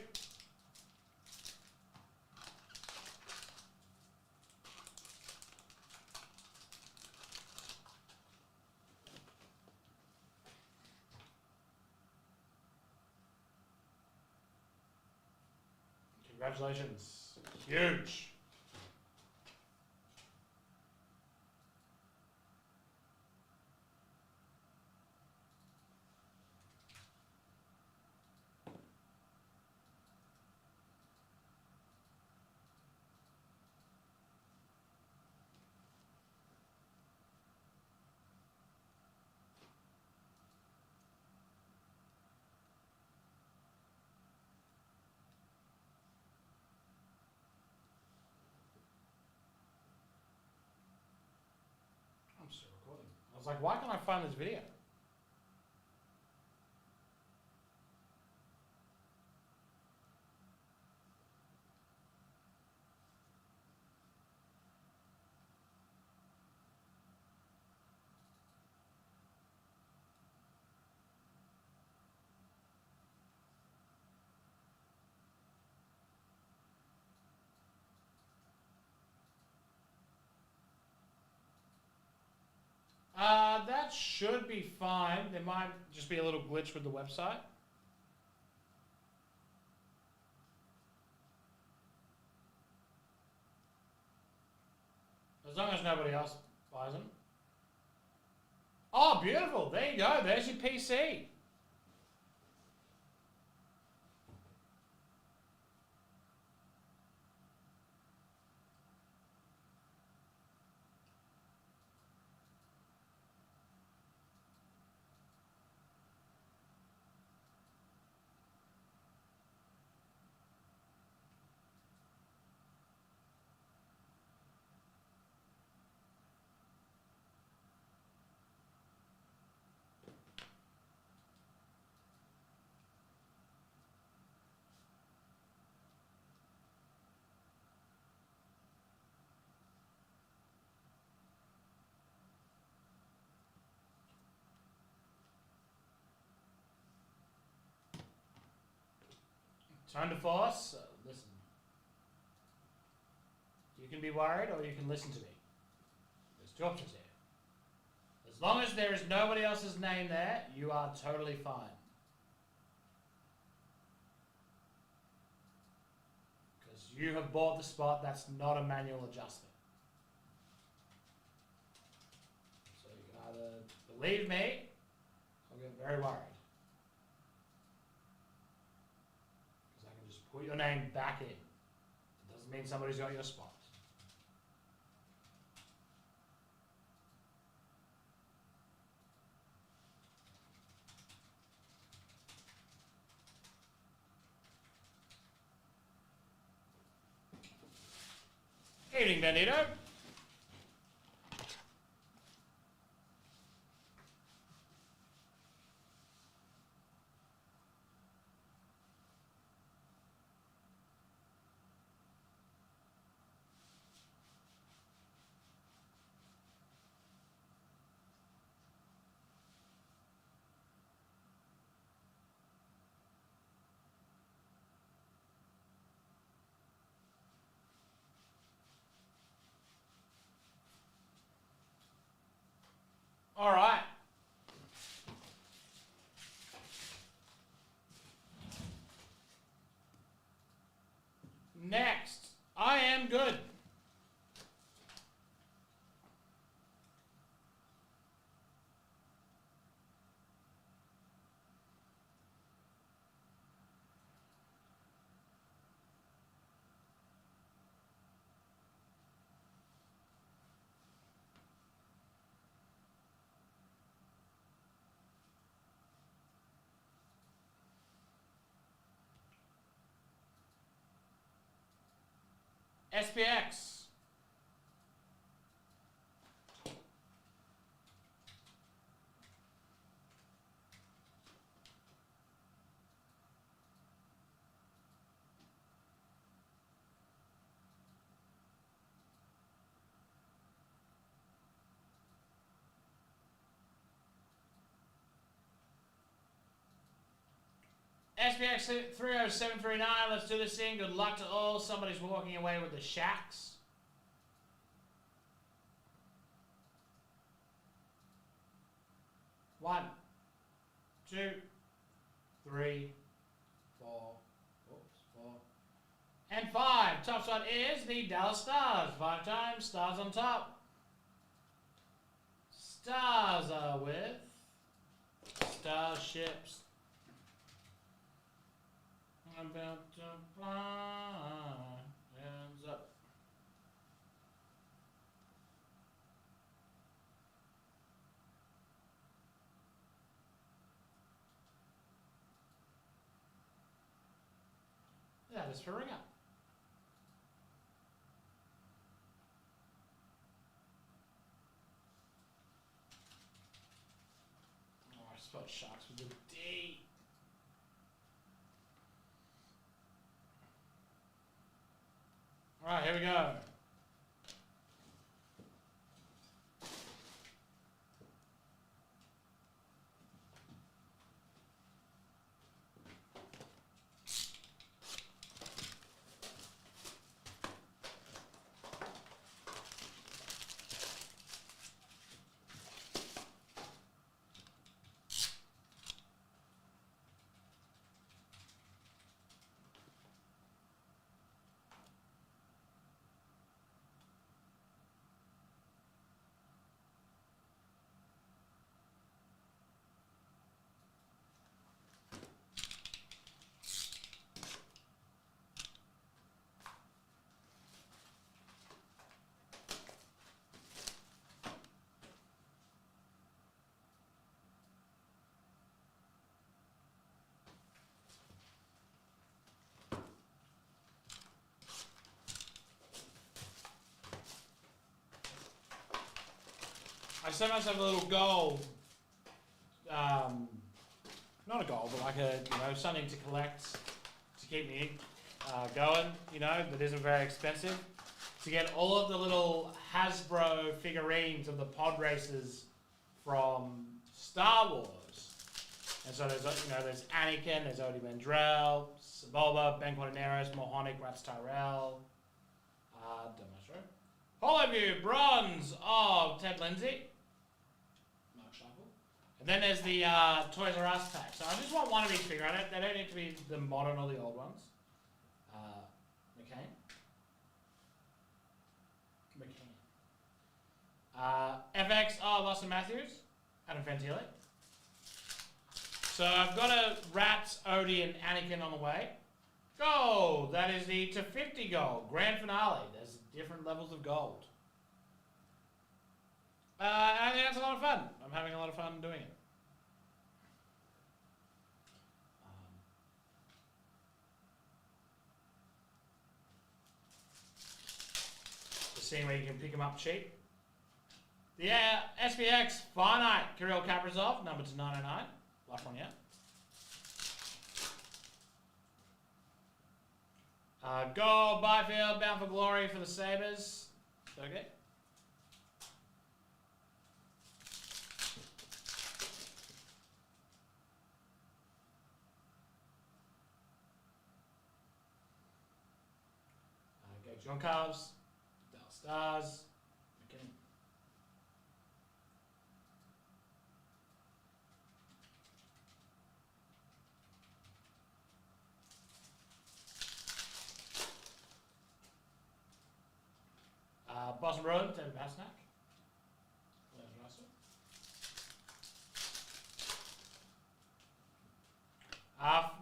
Congratulations. Huge. I was like, why can't I find this video? That should be fine. There might just be a little glitch with the website. As long as nobody else buys them. Oh, beautiful. There you go. There's your PC. Turn to force. Listen. You can be worried or you can listen to me. There's two options here. As long as there is nobody else's name there, you are totally fine. Because you have bought the spot, that's not a manual adjustment. So you can either believe me or get very worried. Put your name back in. It doesn't mean somebody's got your spot. Evening, Bandito. All right. Next, I am good. SPX. SPX 30739, let's do this thing. Good luck to all. Somebody's walking away with the shacks. One, two, three, four, and five. Top shot is the Dallas Stars. 5 times, Stars on top. Stars are with Starships. About to fly, hands up. That is for ring up. Oh, I spelled Sharks with a D. All right, here we go. I set myself a little goal. Not a goal, but like something to collect to keep me going. That isn't very expensive. To get all of the little Hasbro figurines of the pod races from Star Wars. And so there's Anakin, there's Odie Mandrell, Sebulba, Ben Quaterneros, Mohonic, Rats Tyrell, Demetro. Holoview bronze of Ted Lindsay. Mark Shuffle. And then there's the Toys R Us pack. So I just want one of each figure. They don't need to be the modern or the old ones. FX of Austin Matthews, Adam Fantilli. So I've got a Rats, Odie, and Anakin on the way. Gold! That is the to 50 gold. Grand finale. There's different levels of gold. I think that's a lot of fun. I'm having a lot of fun doing it. Just seeing where you can pick them up cheap. The SPX Finite Kirill Kaprizov, number to 909. Last one, yeah. Gold, Byfield, Bound for Glory for the Sabres. Okay. John Cubs, Dallas Stars. Okay. Boston Bruins, David Pasternak.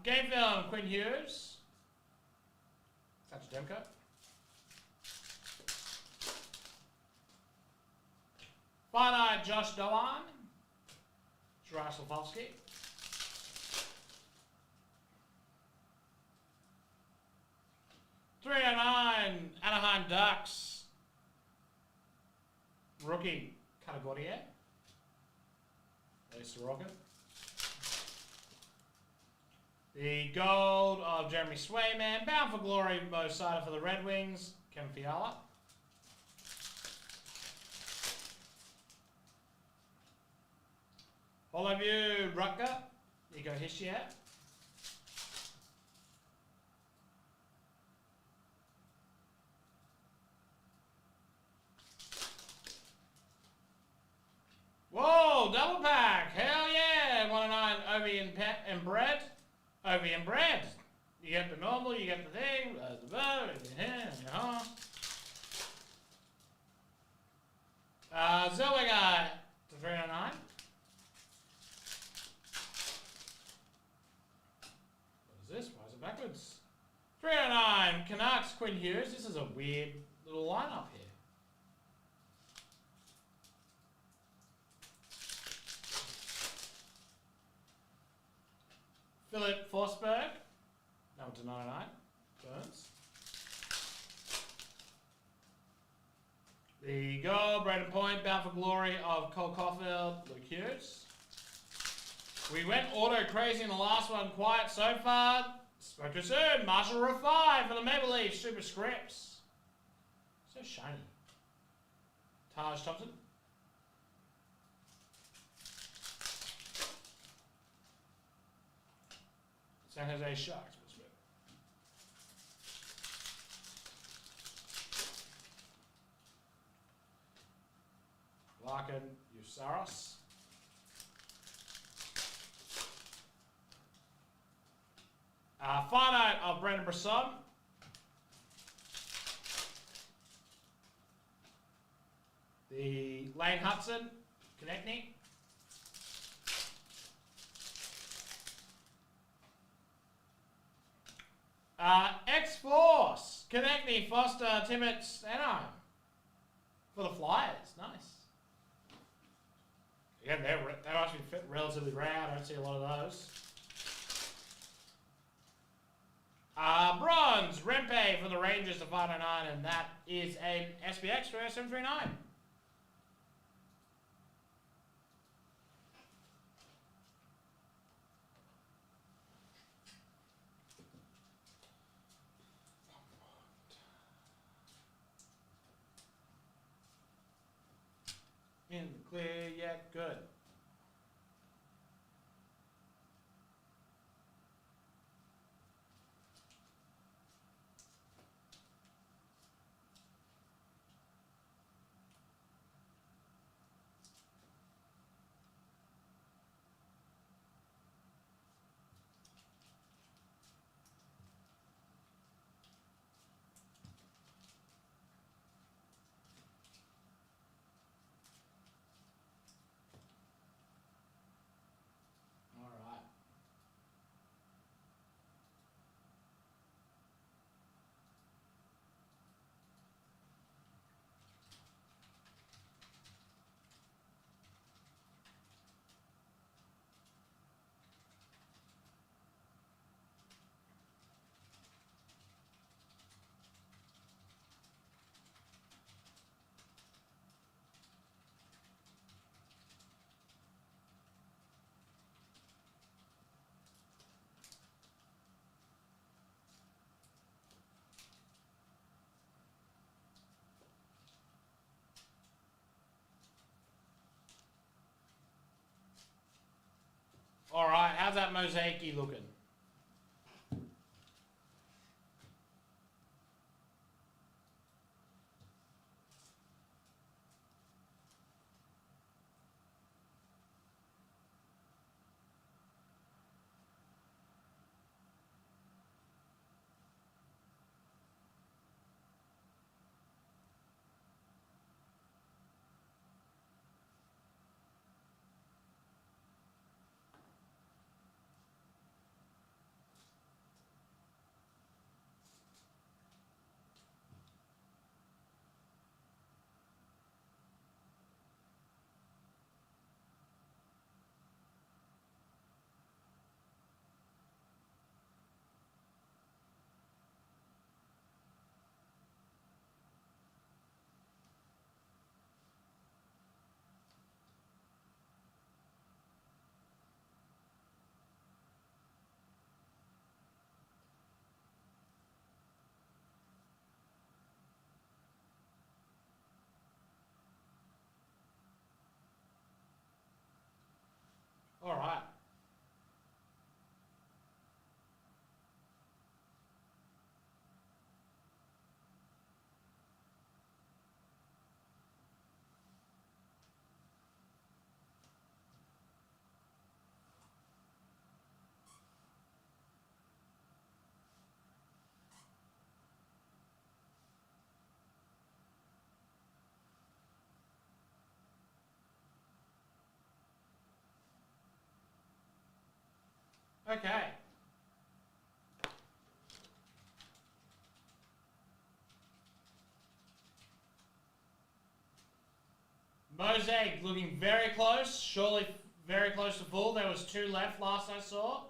Game film, Quinn Hughes. Satch Demko. Finite, Josh Doan. Juraj Slafkovsky. $309, Anaheim Ducks. Rookie, Categoria. Lisa Rocket. The gold of Jeremy Swayman. Bound for Glory, Mo Sider for the Red Wings. Kevin Fiala. Holoview, Rutger. Nico Hischier. Whoa, double pack. Hell yeah. 109 Ovi and Bread. Ovi and Bread. You get the normal, you get the thing. Zellweger to 309. What is this? Why is it backwards? 309 Canucks, Quinn Hughes. This is a weird little lineup here. Philip Forsberg, number to 99, Burns. The goal, Braden Point, Bound for Glory of Cole Caulfield, Luke Hughes. We went auto crazy in the last one, quiet so far. Spoke too soon. Marshall Rafai for the Maple Leafs, Super Scripts. So shiny. Taj Thompson. San Jose Sharks. Larkin, Usaros. Finite of Brandon Brisson. The Lane Hudson, Konechny. X-Force, Konechny, Foster, Timmets, Anaheim. For the Flyers, nice. Again, they must be fit relatively rare. I don't see a lot of those. Bronze, Rempe for the Rangers to 509, and that is an SPX for 739. in the clear, yeah, good. All right. All right, how's that mosaic looking? All right. Okay. Mosaic looking very close, surely very close to full. There was 2 left last I saw.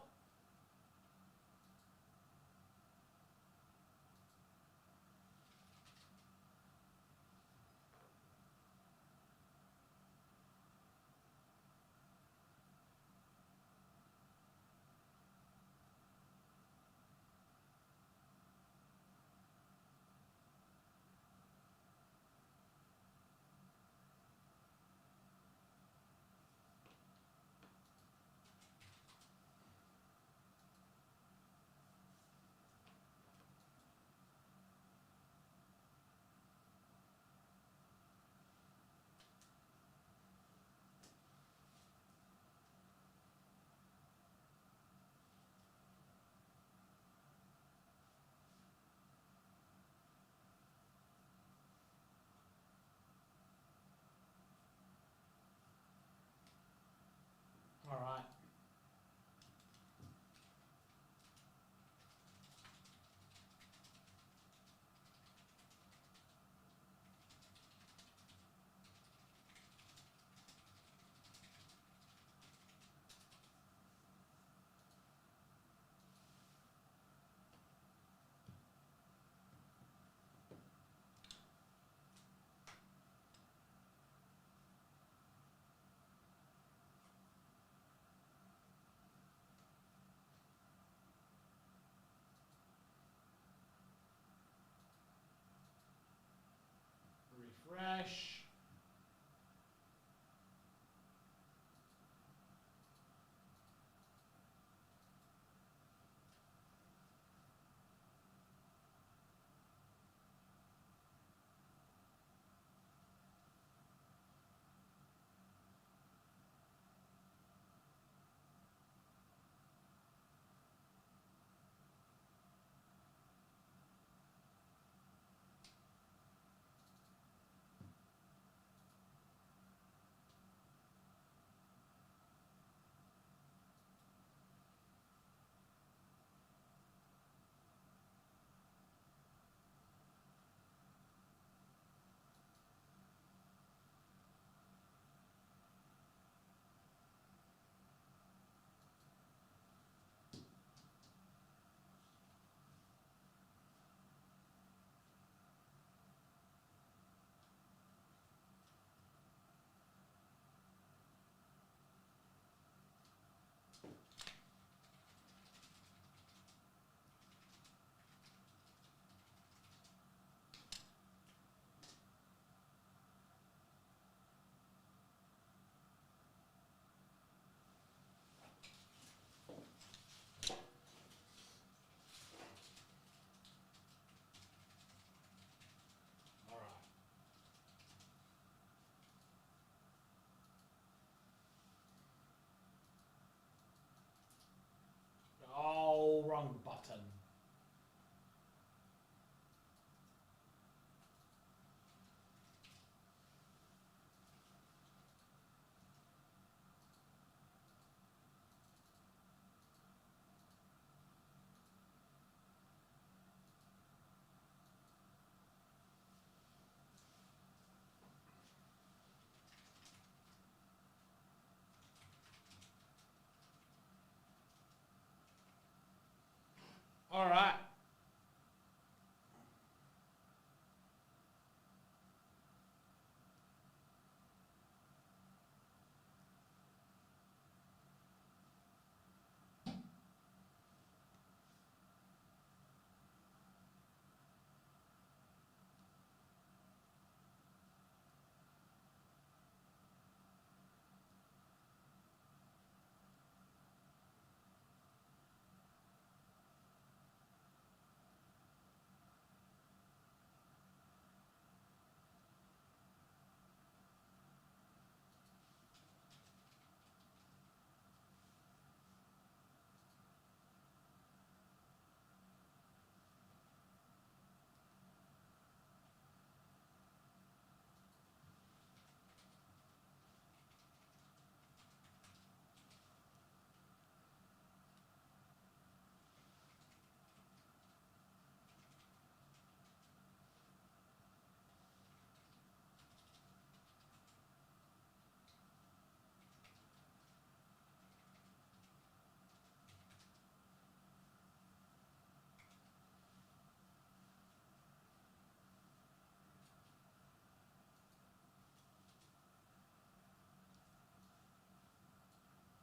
All right.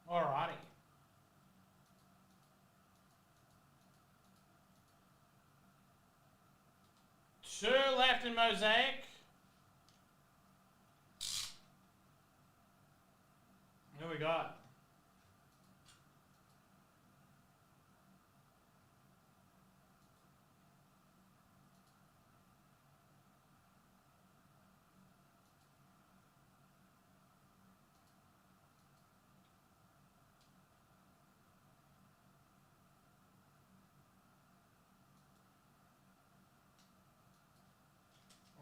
Alrighty. Two left in Mosaic. Who we got?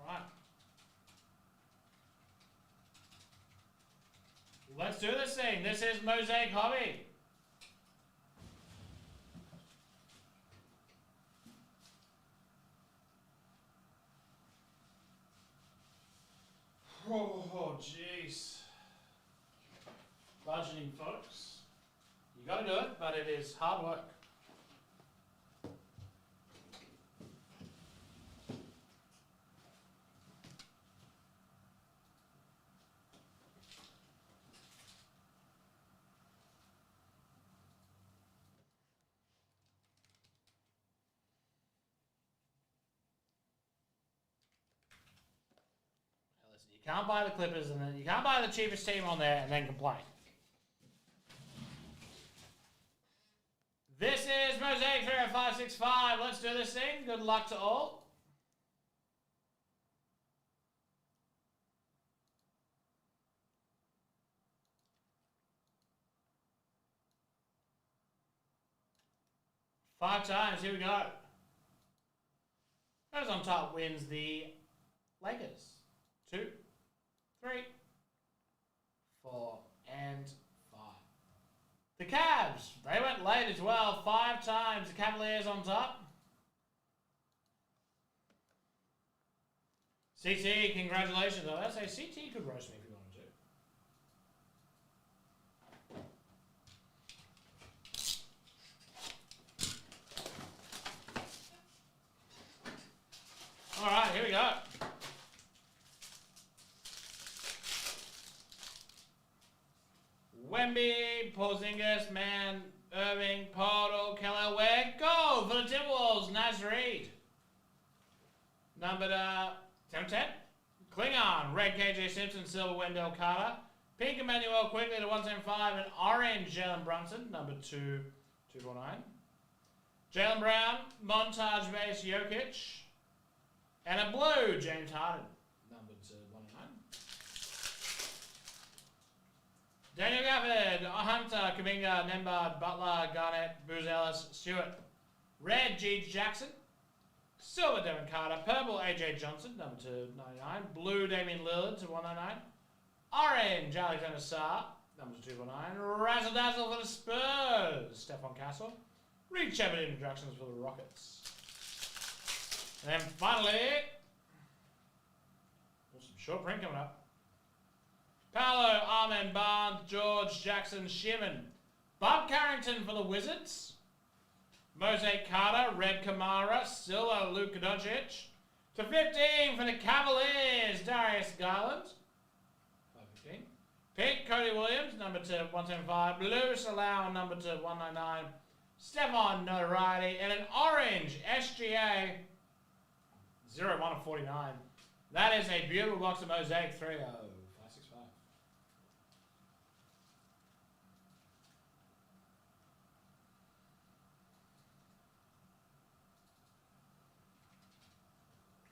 Alright. Let's do this thing. This is Mosaic Hobby. Oh, jeez. Budgeting, folks. You gotta do it, but it is hard work. Listen, you can't buy the Clippers and then you can't buy the cheapest team on there and then complain. This is Mosaic 30565. Let's do this thing. Good luck to all. Five times. Here we go. Goes on top wins the Lakers. 2, 3, 4, and 5. The Cavs, they went late as well. 5 times. The Cavaliers on top. CT, congratulations. I would say CT could roast me if you wanted to. Alright, here we go. Wemby, Porzingis, Mann, Irving, Portal, Keller, where go for the Timberwolves, Naz Reid. Number 10, Klingon, red KJ Simpson, silver Wendell Carter, pink Emmanuel quickly to 175, and orange Jalen Brunson, number 249. Jaylen Brown, montage base Jokic, and a blue James Harden, number 109. Daniel Gafford, Hunter, Kuminga, Nembhard, Butler, Garnett, Booz Ellis, Stewart. Red, G. Jackson. Silver, Devin Carter. Purple, AJ Johnson, number 299. Blue, Damian Lillard to 199. Orange, Alexander Sarr, number 249. Razzle Dazzle for the Spurs, Stephon Castle. Reed Shepard introductions for the Rockets. And then finally, some short print coming up. Paolo, Armin, Barnes, George, Jackson, Shimon. Bob Carrington for the Wizards. Mosaic Carter, red Kamara, silver Luka Doncic. To 15 for the Cavaliers, Darius Garland. 515. Pink, Cody Williams, number to 175. Blue, Salau, number to 199. Stephon Notoriety. And an orange, SGA, 01 of 49. That is a beautiful box of Mosaic 3-0. 565.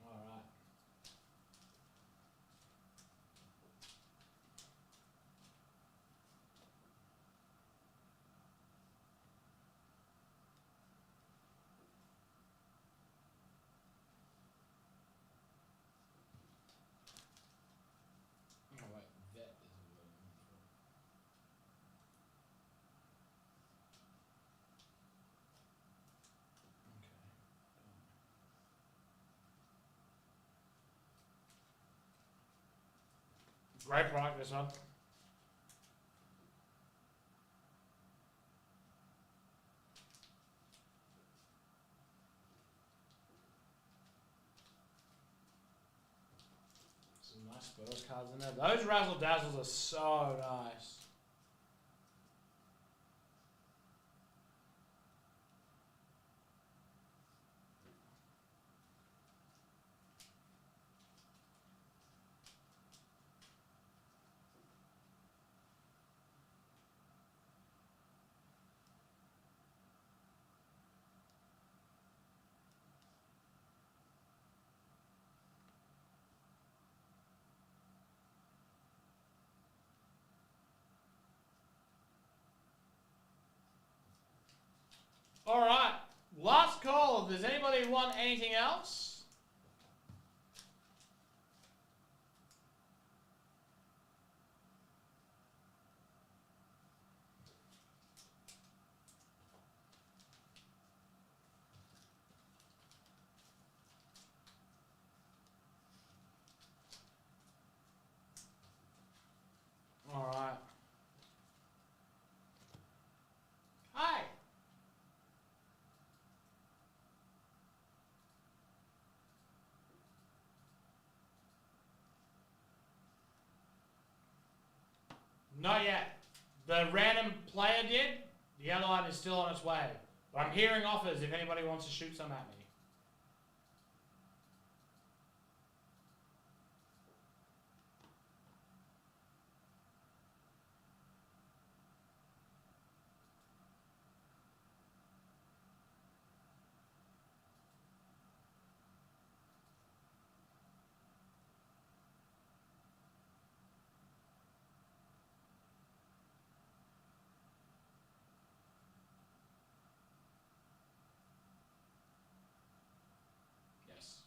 Alright. Oh wait, vet is a word. Okay. Great product, this one. Some nice Spurs cards in there. Those Razzle Dazzles are so nice. Alright, last call. Does anybody want anything else? Alright. Hi. Not yet. The random player did. The yellow one is still on its way. But I'm hearing offers if anybody wants to shoot some at me. Yes.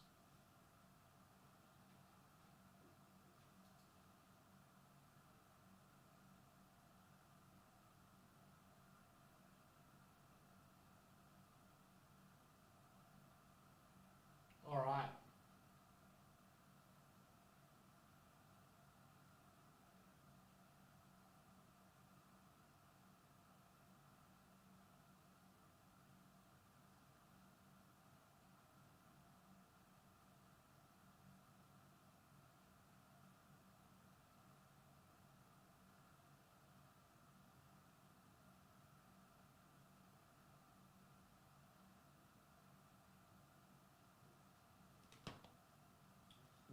Alright.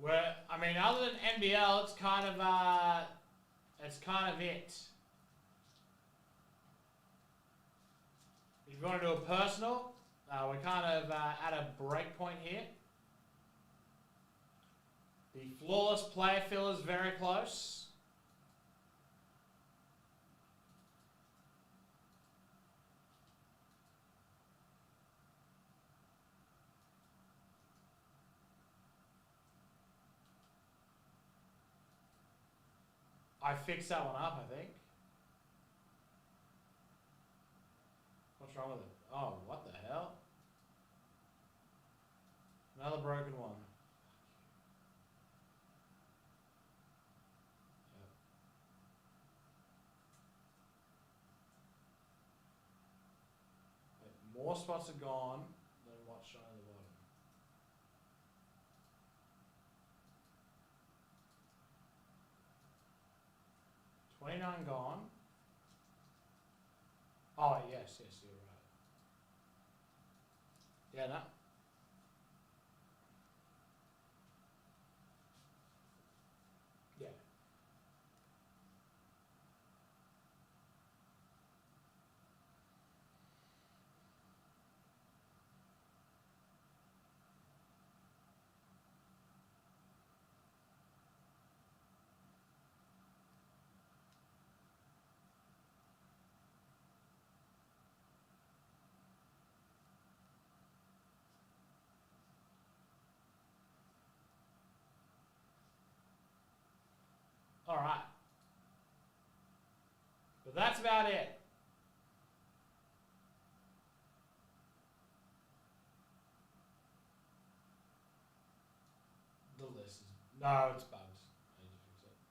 Well, I mean, other than NBL, it's kind of it. If you want to do a personal, we're kind of at a break point here. The flawless player fill is very close. I fixed that one up, I think. What's wrong with it? Oh, what the hell? Another broken one. Yep. More spots are gone than what's shown at the bottom. $29 gone. Oh, yes, you're right. Yeah, no. Yeah. All right. But that's about it. The list is... No, it's bugs. I need to fix it.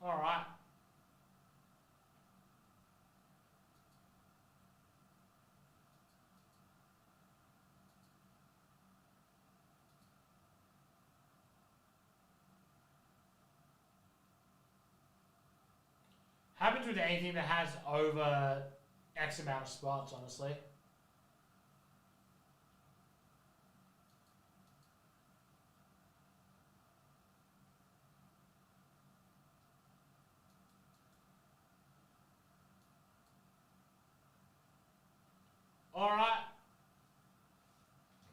All right. Happens with anything that has over X amount of spots, honestly. All right.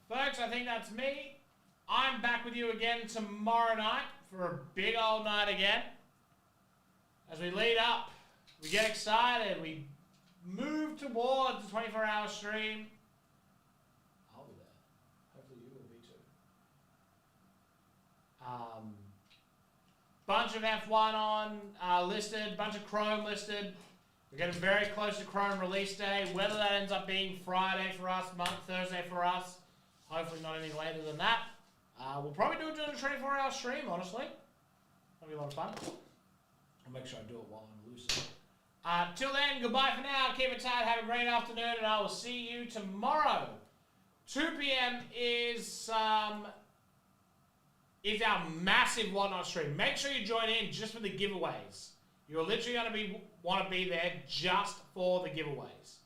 Folks, I think that's me. I'm back with you again tomorrow night for a big old night again. As we lead up, we get excited, we move towards the 24-hour stream. I'll be there. Hopefully you will be too. Bunch of F1 on listed, bunch of Chrome listed. We're getting very close to Chrome release day. Whether that ends up being Friday for us, Thursday for us, hopefully not any later than that. We'll probably do it during a 24-hour stream, honestly. That'll be a lot of fun. I'll make sure I do it while I'm lucid. Till then, goodbye for now. Keep it tight. Have a great afternoon, and I will see you tomorrow. 2 p.m. is our massive Whatnot stream. Make sure you join in just for the giveaways. You're literally going to want to be there just for the giveaways.